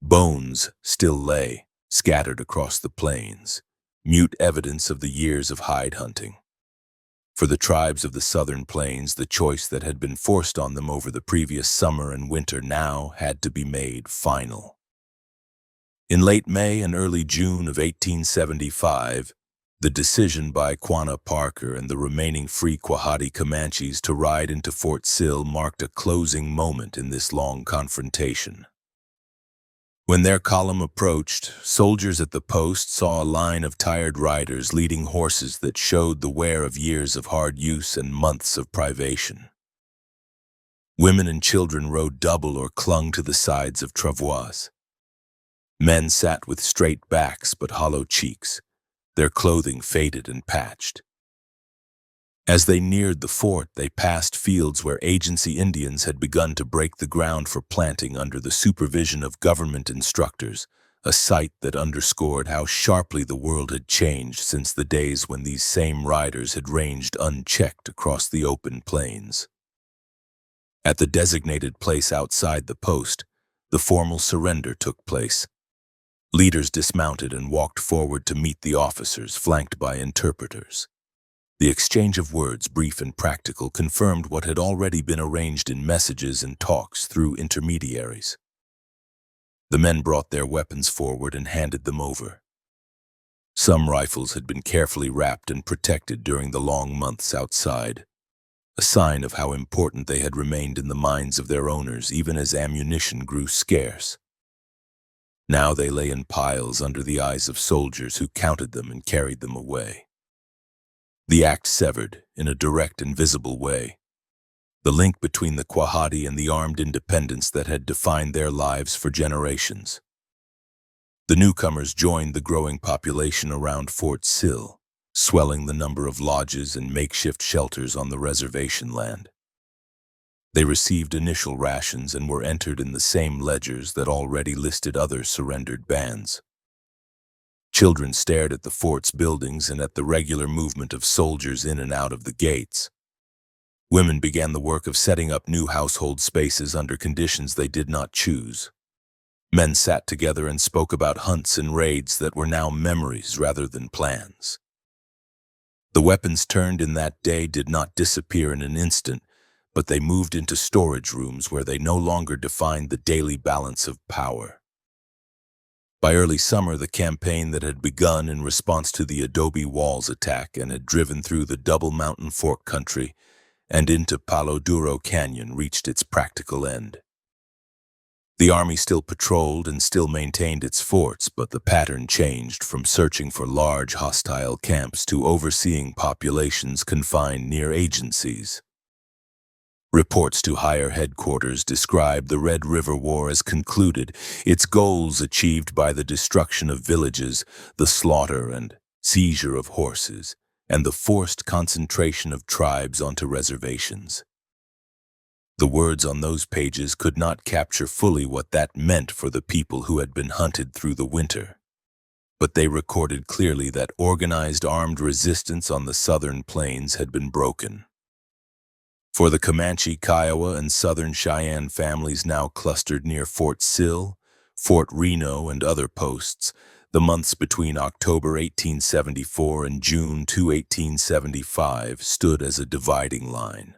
Speaker 1: Bones still lay, scattered across the plains, mute evidence of the years of hide hunting. For the tribes of the southern plains, the choice that had been forced on them over the previous summer and winter now had to be made final. In late May and early June of 1875, the decision by Quanah Parker and the remaining free Quahati Comanches to ride into Fort Sill marked a closing moment in this long confrontation. When their column approached, soldiers at the post saw a line of tired riders leading horses that showed the wear of years of hard use and months of privation. Women and children rode double or clung to the sides of travois. Men sat with straight backs but hollow cheeks, their clothing faded and patched. As they neared the fort, they passed fields where agency Indians had begun to break the ground for planting under the supervision of government instructors, a sight that underscored how sharply the world had changed since the days when these same riders had ranged unchecked across the open plains. At the designated place outside the post, the formal surrender took place. Leaders dismounted and walked forward to meet the officers, flanked by interpreters. The exchange of words, brief and practical, confirmed what had already been arranged in messages and talks through intermediaries. The men brought their weapons forward and handed them over. Some rifles had been carefully wrapped and protected during the long months outside, a sign of how important they had remained in the minds of their owners even as ammunition grew scarce. Now they lay in piles under the eyes of soldiers who counted them and carried them away. The act severed, in a direct and visible way, the link between the Quahati and the armed independence that had defined their lives for generations. The newcomers joined the growing population around Fort Sill, swelling the number of lodges and makeshift shelters on the reservation land. They received initial rations and were entered in the same ledgers that already listed other surrendered bands. Children stared at the fort's buildings and at the regular movement of soldiers in and out of the gates. Women began the work of setting up new household spaces under conditions they did not choose. Men sat together and spoke about hunts and raids that were now memories rather than plans. The weapons turned in that day did not disappear in an instant, but they moved into storage rooms where they no longer defined the daily balance of power. By early summer, the campaign that had begun in response to the Adobe Walls attack and had driven through the Double Mountain Fork country and into Palo Duro Canyon reached its practical end. The army still patrolled and still maintained its forts, but the pattern changed from searching for large hostile camps to overseeing populations confined near agencies. Reports to higher headquarters describe the Red River War as concluded, its goals achieved by the destruction of villages, the slaughter and seizure of horses, and the forced concentration of tribes onto reservations. The words on those pages could not capture fully what that meant for the people who had been hunted through the winter, but they recorded clearly that organized armed resistance on the southern plains had been broken. For the Comanche, Kiowa, and Southern Cheyenne families now clustered near Fort Sill, Fort Reno, and other posts, the months between October 1874 and June 2, 1875 stood as a dividing line.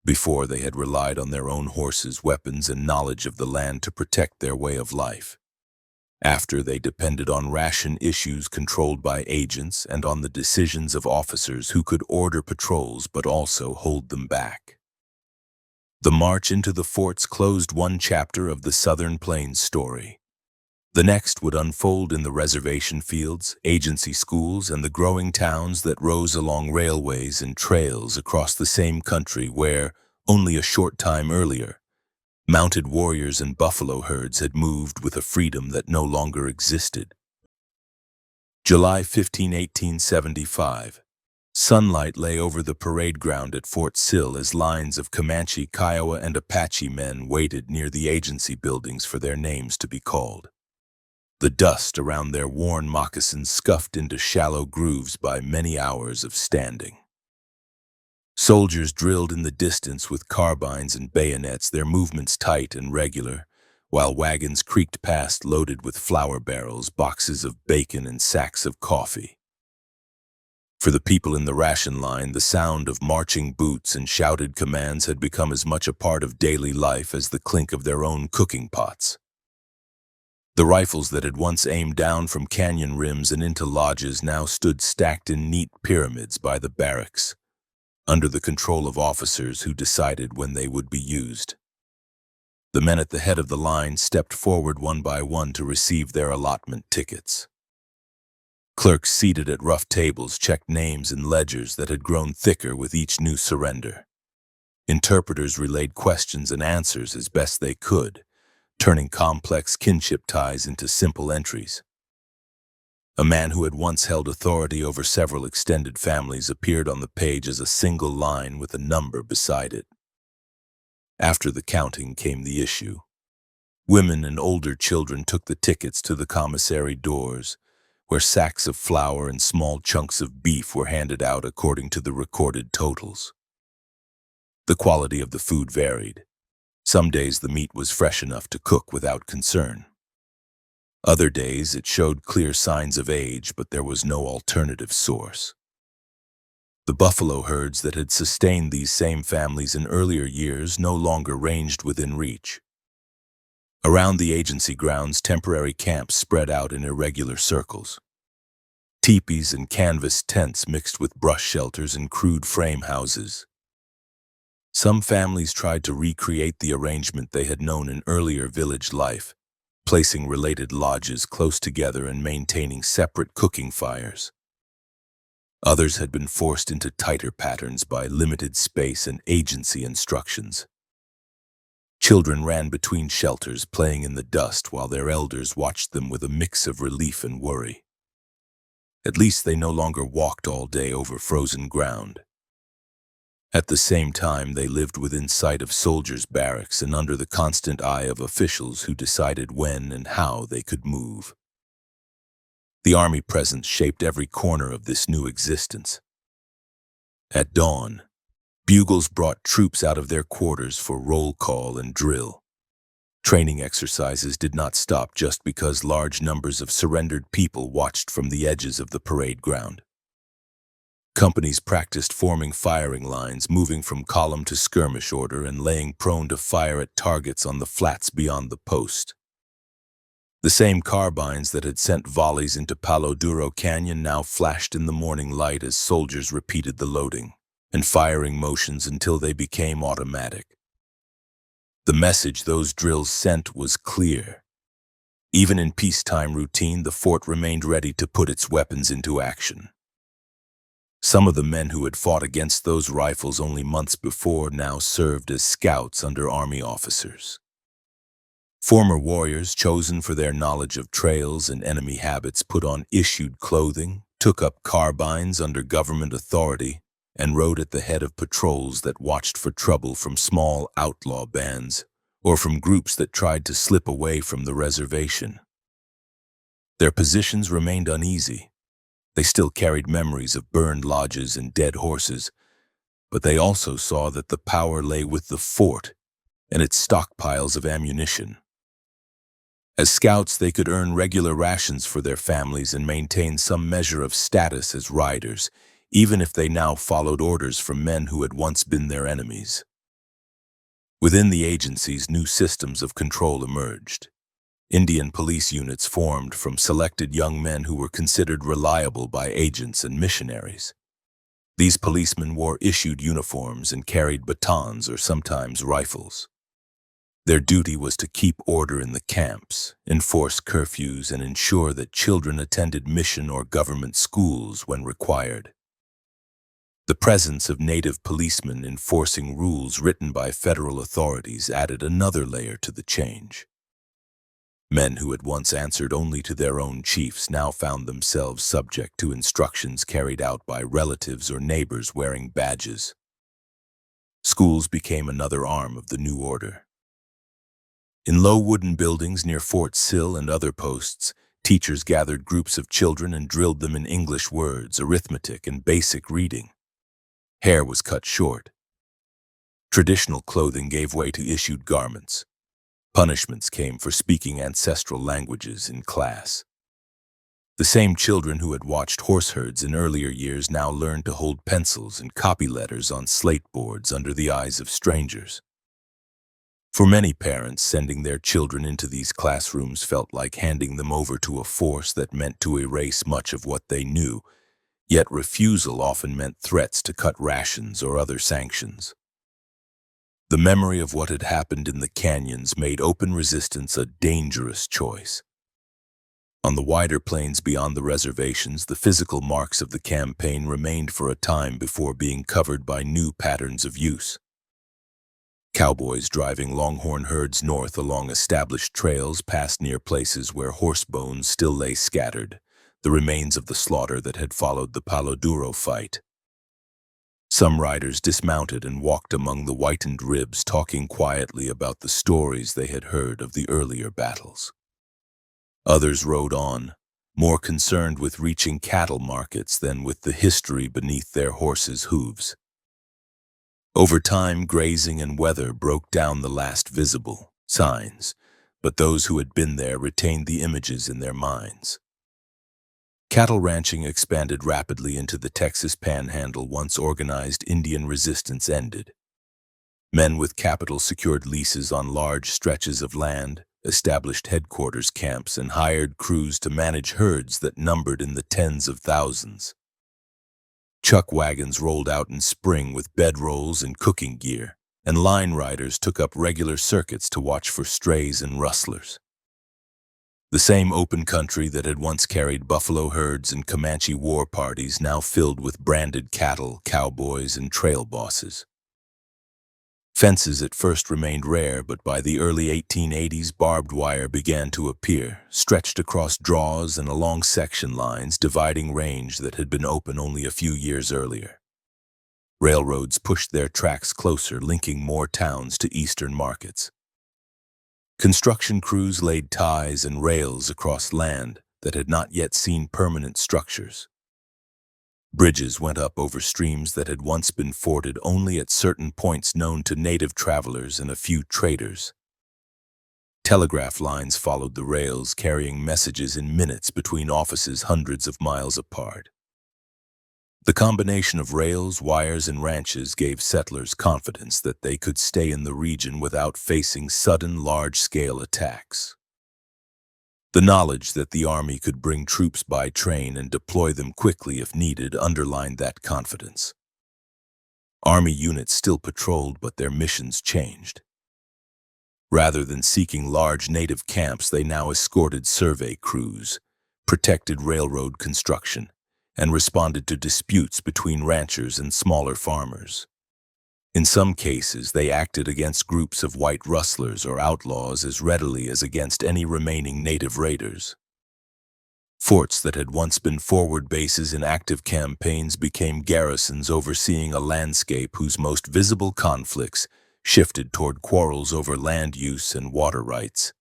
Speaker 1: Before, they had relied on their own horses, weapons, and knowledge of the land to protect their way of life. After, they depended on ration issues controlled by agents and on the decisions of officers who could order patrols but also hold them back. The march into the forts closed one chapter of the Southern Plains story. The next would unfold in the reservation fields, agency schools, and the growing towns that rose along railways and trails across the same country where, only a short time earlier, mounted warriors and buffalo herds had moved with a freedom that no longer existed. July 15, 1875. Sunlight lay over the parade ground at Fort Sill as lines of Comanche, Kiowa, and Apache men waited near the agency buildings for their names to be called. The dust around their worn moccasins scuffed into shallow grooves by many hours of standing. Soldiers drilled in the distance with carbines and bayonets, their movements tight and regular, while wagons creaked past loaded with flour barrels, boxes of bacon, and sacks of coffee. For the people in the ration line, the sound of marching boots and shouted commands had become as much a part of daily life as the clink of their own cooking pots. The rifles that had once aimed down from canyon rims and into lodges now stood stacked in neat pyramids by the barracks, under the control of officers who decided when they would be used. The men at the head of the line stepped forward one by one to receive their allotment tickets. Clerks seated at rough tables checked names in ledgers that had grown thicker with each new surrender. Interpreters relayed questions and answers as best they could, turning complex kinship ties into simple entries. A man who had once held authority over several extended families appeared on the page as a single line with a number beside it. After the counting came the issue. Women and older children took the tickets to the commissary doors, where sacks of flour and small chunks of beef were handed out according to the recorded totals. The quality of the food varied. Some days the meat was fresh enough to cook without concern. Other days it showed clear signs of age, but there was no alternative source. The buffalo herds that had sustained these same families in earlier years no longer ranged within reach. Around the agency grounds, temporary camps spread out in irregular circles. Teepees and canvas tents mixed with brush shelters and crude frame houses. Some families tried to recreate the arrangement they had known in earlier village life, placing related lodges close together and maintaining separate cooking fires. Others had been forced into tighter patterns by limited space and agency instructions. Children ran between shelters, playing in the dust while their elders watched them with a mix of relief and worry. At least they no longer walked all day over frozen ground. At the same time, they lived within sight of soldiers' barracks and under the constant eye of officials who decided when and how they could move. The army presence shaped every corner of this new existence. At dawn, bugles brought troops out of their quarters for roll call and drill. Training exercises did not stop just because large numbers of surrendered people watched from the edges of the parade ground. Companies practiced forming firing lines, moving from column to skirmish order, and laying prone to fire at targets on the flats beyond the post. The same carbines that had sent volleys into Palo Duro Canyon now flashed in the morning light as soldiers repeated the loading. and firing motions until they became automatic. The message those drills sent was clear. Even in peacetime routine, the fort remained ready to put its weapons into action. Some of the men who had fought against those rifles only months before now served as scouts under army officers. Former warriors, chosen for their knowledge of trails and enemy habits, put on issued clothing, took up carbines under government authority, and rode at the head of patrols that watched for trouble from small outlaw bands or from groups that tried to slip away from the reservation. Their positions remained uneasy. They still carried memories of burned lodges and dead horses, but they also saw that the power lay with the fort and its stockpiles of ammunition. As scouts, they could earn regular rations for their families and maintain some measure of status as riders, even if they now followed orders from men who had once been their enemies. Within the agencies, new systems of control emerged. Indian police units formed from selected young men who were considered reliable by agents and missionaries. These policemen wore issued uniforms and carried batons or sometimes rifles. Their duty was to keep order in the camps, enforce curfews, and ensure that children attended mission or government schools when required. The presence of native policemen enforcing rules written by federal authorities added another layer to the change. Men who had once answered only to their own chiefs now found themselves subject to instructions carried out by relatives or neighbors wearing badges. Schools became another arm of the new order. In low wooden buildings near Fort Sill and other posts, teachers gathered groups of children and drilled them in English words, arithmetic, and basic reading. Hair was cut short. Traditional clothing gave way to issued garments. Punishments came for speaking ancestral languages in class. The same children who had watched horse herds in earlier years now learned to hold pencils and copy letters on slate boards under the eyes of strangers. For many parents, sending their children into these classrooms felt like handing them over to a force that meant to erase much of what they knew, yet refusal often meant threats to cut rations or other sanctions. The memory of what had happened in the canyons made open resistance a dangerous choice. On the wider plains beyond the reservations, the physical marks of the campaign remained for a time before being covered by new patterns of use. Cowboys driving longhorn herds north along established trails passed near places where horse bones still lay scattered, the remains of the slaughter that had followed the Palo Duro fight. Some riders dismounted and walked among the whitened ribs, talking quietly about the stories they had heard of the earlier battles. Others rode on, more concerned with reaching cattle markets than with the history beneath their horses' hooves. Over time, grazing and weather broke down the last visible signs, but those who had been there retained the images in their minds. Cattle ranching expanded rapidly into the Texas Panhandle once organized Indian resistance ended. Men with capital secured leases on large stretches of land, established headquarters camps, and hired crews to manage herds that numbered in the tens of thousands. Chuck wagons rolled out in spring with bedrolls and cooking gear, and line riders took up regular circuits to watch for strays and rustlers. The same open country that had once carried buffalo herds and Comanche war parties now filled with branded cattle, cowboys, and trail bosses. Fences at first remained rare, but by the early 1880s, barbed wire began to appear, stretched across draws and along section lines dividing range that had been open only a few years earlier. Railroads pushed their tracks closer, linking more towns to eastern markets. Construction crews laid ties and rails across land that had not yet seen permanent structures. Bridges went up over streams that had once been forded only at certain points known to native travelers and a few traders. Telegraph lines followed the rails, carrying messages in minutes between offices hundreds of miles apart. The combination of rails, wires, and ranches gave settlers confidence that they could stay in the region without facing sudden, large-scale attacks. The knowledge that the army could bring troops by train and deploy them quickly if needed underlined that confidence. Army units still patrolled, but their missions changed. Rather than seeking large native camps, they now escorted survey crews, protected railroad construction, and responded to disputes between ranchers and smaller farmers. In some cases, they acted against groups of white rustlers or outlaws as readily as against any remaining native raiders. Forts that had once been forward bases in active campaigns became garrisons overseeing a landscape whose most visible conflicts shifted toward quarrels over land use and water rights.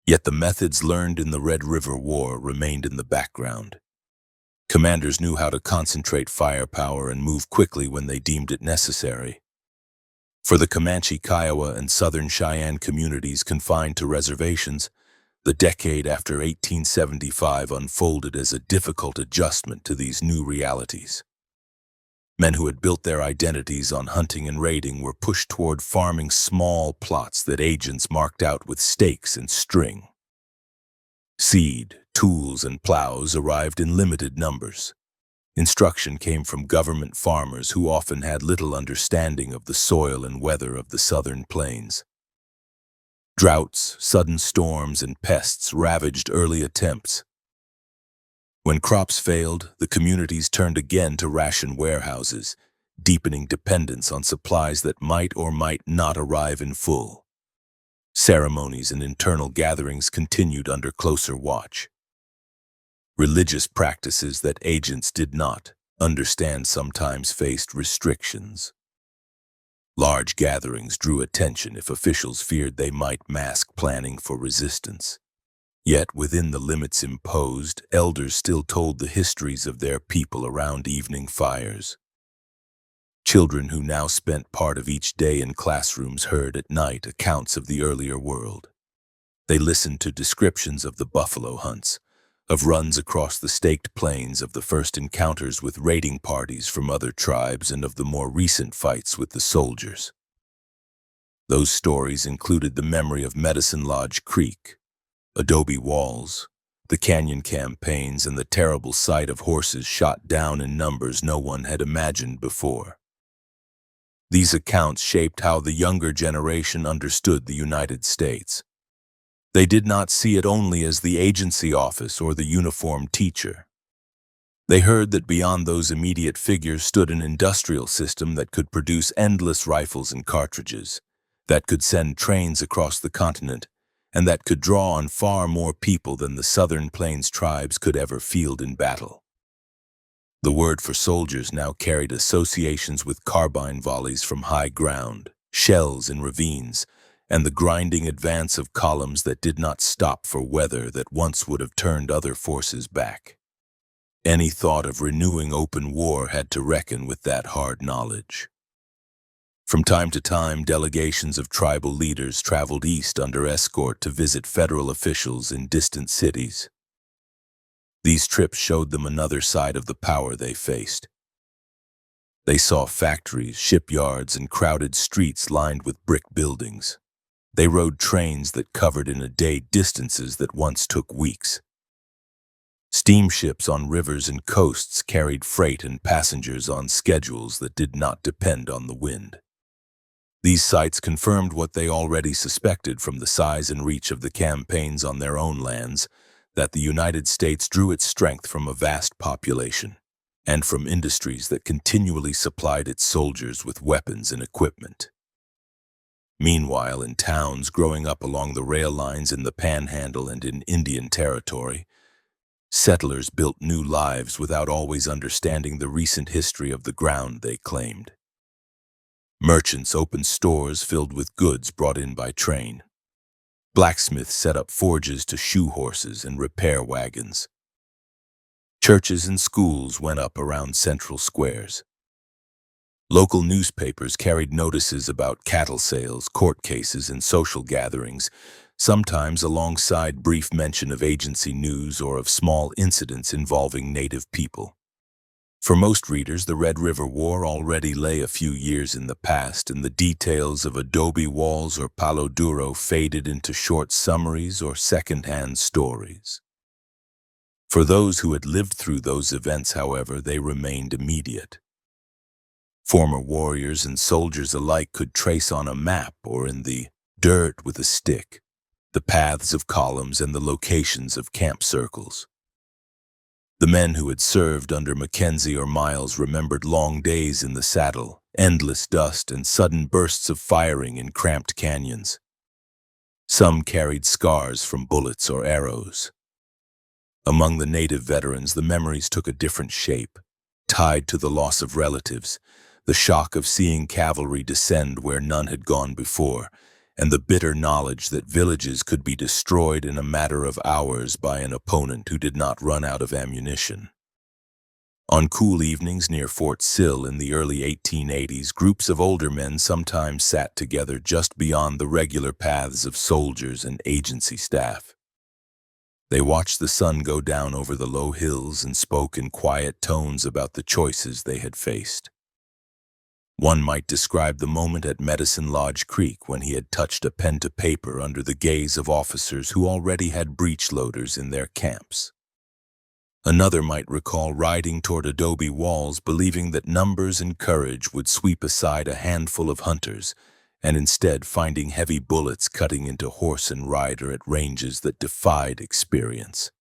Speaker 1: Yet the methods learned in the Red River War remained in the background. Commanders knew how to concentrate firepower and move quickly when they deemed it necessary. For the Comanche, Kiowa, and Southern Cheyenne communities confined to reservations, the decade after 1875 unfolded as a difficult adjustment to these new realities. Men who had built their identities on hunting and raiding were pushed toward farming small plots that agents marked out with stakes and string. Seed, tools, and plows arrived in limited numbers. Instruction came from government farmers who often had little understanding of the soil and weather of the southern plains. Droughts, sudden storms, and pests ravaged early attempts. When crops failed, the communities turned again to ration warehouses, deepening dependence on supplies that might or might not arrive in full. Ceremonies and internal gatherings continued under closer watch. Religious practices that agents did not understand sometimes faced restrictions. Large gatherings drew attention if officials feared they might mask planning for resistance. Yet, within the limits imposed, elders still told the histories of their people around evening fires. Children who now spent part of each day in classrooms heard at night accounts of the earlier world. They listened to descriptions of the buffalo hunts, of runs across the staked plains, of the first encounters with raiding parties from other tribes, and of the more recent fights with the soldiers. Those stories included the memory of Medicine Lodge Creek, adobe walls, the canyon campaigns, and the terrible sight of horses shot down in numbers no one had imagined before. These accounts shaped how the younger generation understood the United States. They did not see it only as the agency office or the uniformed teacher. They heard that beyond those immediate figures stood an industrial system that could produce endless rifles and cartridges, that could send trains across the continent, and that could draw on far more people than the Southern Plains tribes could ever field in battle. The word for soldiers now carried associations with carbine volleys from high ground, shells in ravines, and the grinding advance of columns that did not stop for weather that once would have turned other forces back. Any thought of renewing open war had to reckon with that hard knowledge. From time to time, delegations of tribal leaders traveled east under escort to visit federal officials in distant cities. These trips showed them another side of the power they faced. They saw factories, shipyards, and crowded streets lined with brick buildings. They rode trains that covered in a day distances that once took weeks. Steamships on rivers and coasts carried freight and passengers on schedules that did not depend on the wind. These sights confirmed what they already suspected from the size and reach of the campaigns on their own lands, that the United States drew its strength from a vast population, and from industries that continually supplied its soldiers with weapons and equipment. Meanwhile, in towns growing up along the rail lines in the Panhandle and in Indian Territory, settlers built new lives without always understanding the recent history of the ground they claimed. Merchants opened stores filled with goods brought in by train. Blacksmiths set up forges to shoe horses and repair wagons. Churches and schools went up around central squares. Local newspapers carried notices about cattle sales, court cases, and social gatherings, sometimes alongside brief mention of agency news or of small incidents involving native people. For most readers, the Red River War already lay a few years in the past, and the details of adobe walls or palo duro faded into short summaries or second-hand stories. For those who had lived through those events, however, they remained immediate. Former warriors and soldiers alike could trace on a map or in the dirt with a stick the paths of columns and the locations of camp circles. The men who had served under Mackenzie or Miles remembered long days in the saddle, endless dust, and sudden bursts of firing in cramped canyons. Some carried scars from bullets or arrows. Among the native veterans, the memories took a different shape, tied to the loss of relatives, the shock of seeing cavalry descend where none had gone before, and the bitter knowledge that villages could be destroyed in a matter of hours by an opponent who did not run out of ammunition. On cool evenings near Fort Sill in the early 1880s, groups of older men sometimes sat together just beyond the regular paths of soldiers and agency staff. They watched the sun go down over the low hills and spoke in quiet tones about the choices they had faced. One might describe the moment at Medicine Lodge Creek when he had touched a pen to paper under the gaze of officers who already had breech loaders in their camps. Another might recall riding toward adobe walls, believing that numbers and courage would sweep aside a handful of hunters, and instead finding heavy bullets cutting into horse and rider at ranges that defied experience.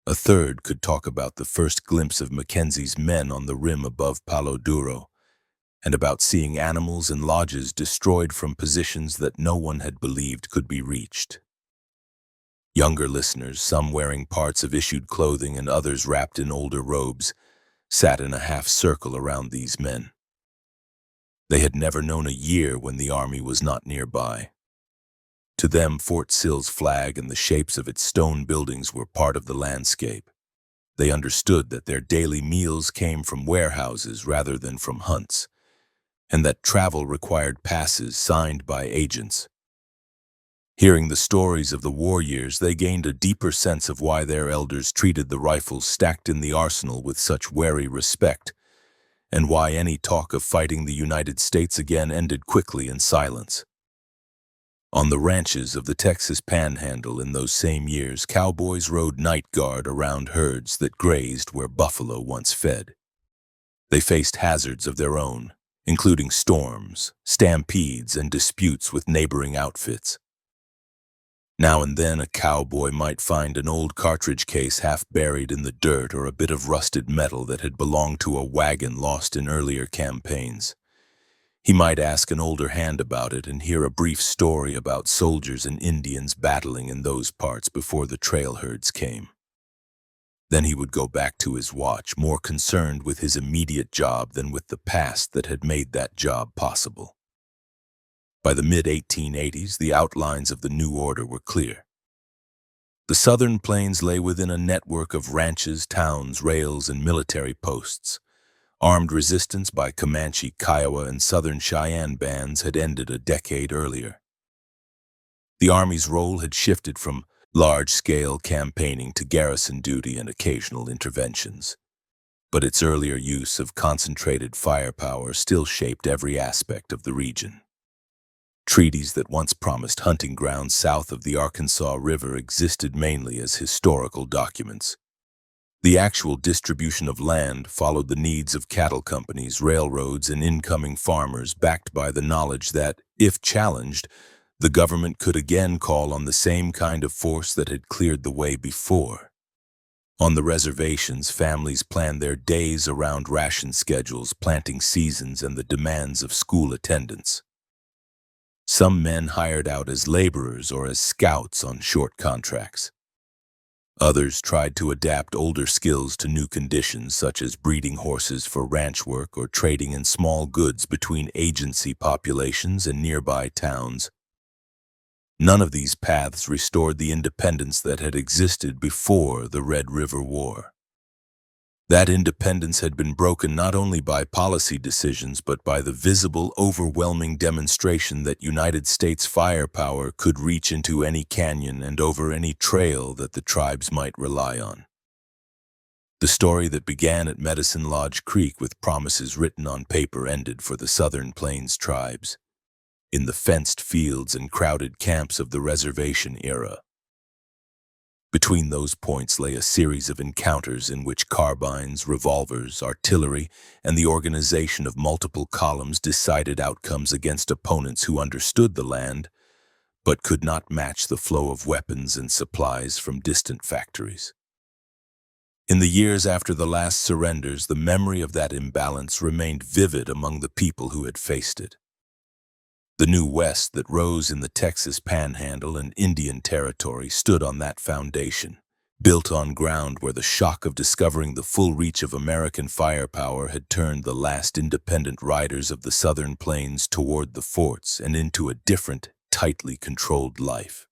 Speaker 1: A third could talk about the first glimpse of Mackenzie's men on the rim above Palo Duro, and about seeing animals and lodges destroyed from positions that no one had believed could be reached. Younger listeners, some wearing parts of issued clothing and others wrapped in older robes, sat in a half-circle around these men. They had never known a year when the army was not nearby. To them, Fort Sill's flag and the shapes of its stone buildings were part of the landscape. They understood that their daily meals came from warehouses rather than from hunts, and that travel required passes signed by agents. Hearing the stories of the war years, they gained a deeper sense of why their elders treated the rifles stacked in the arsenal with such wary respect, and why any talk of fighting the United States again ended quickly in silence. On the ranches of the Texas Panhandle in those same years, cowboys rode night guard around herds that grazed where buffalo once fed. They faced hazards of their own, including storms, stampedes, and disputes with neighboring outfits. Now and then a cowboy might find an old cartridge case half buried in the dirt or a bit of rusted metal that had belonged to a wagon lost in earlier campaigns. He might ask an older hand about it and hear a brief story about soldiers and Indians battling in those parts before the trail herds came. Then he would go back to his watch, more concerned with his immediate job than with the past that had made that job possible. By the mid-1880s, the outlines of the new order were clear. The southern plains lay within a network of ranches, towns, rails, and military posts. Armed resistance by Comanche, Kiowa, and Southern Cheyenne bands had ended a decade earlier. The Army's role had shifted from large-scale campaigning to garrison duty and occasional interventions. But its earlier use of concentrated firepower still shaped every aspect of the region. Treaties that once promised hunting grounds south of the Arkansas River existed mainly as historical documents. The actual distribution of land followed the needs of cattle companies, railroads, and incoming farmers, backed by the knowledge that, if challenged, the government could again call on the same kind of force that had cleared the way before. On the reservations, families planned their days around ration schedules, planting seasons, and the demands of school attendance. Some men hired out as laborers or as scouts on short contracts. Others tried to adapt older skills to new conditions, such as breeding horses for ranch work or trading in small goods between agency populations and nearby towns. None of these paths restored the independence that had existed before the Red River War. That independence had been broken not only by policy decisions but by the visible, overwhelming demonstration that United States firepower could reach into any canyon and over any trail that the tribes might rely on. The story that began at Medicine Lodge Creek with promises written on paper ended for the Southern Plains tribes, in the fenced fields and crowded camps of the reservation era. Between those points lay a series of encounters in which carbines, revolvers, artillery, and the organization of multiple columns decided outcomes against opponents who understood the land, but could not match the flow of weapons and supplies from distant factories. In the years after the last surrenders, the memory of that imbalance remained vivid among the people who had faced it. The new West that rose in the Texas Panhandle and Indian Territory stood on that foundation, built on ground where the shock of discovering the full reach of American firepower had turned the last independent riders of the Southern Plains toward the forts and into a different, tightly controlled life.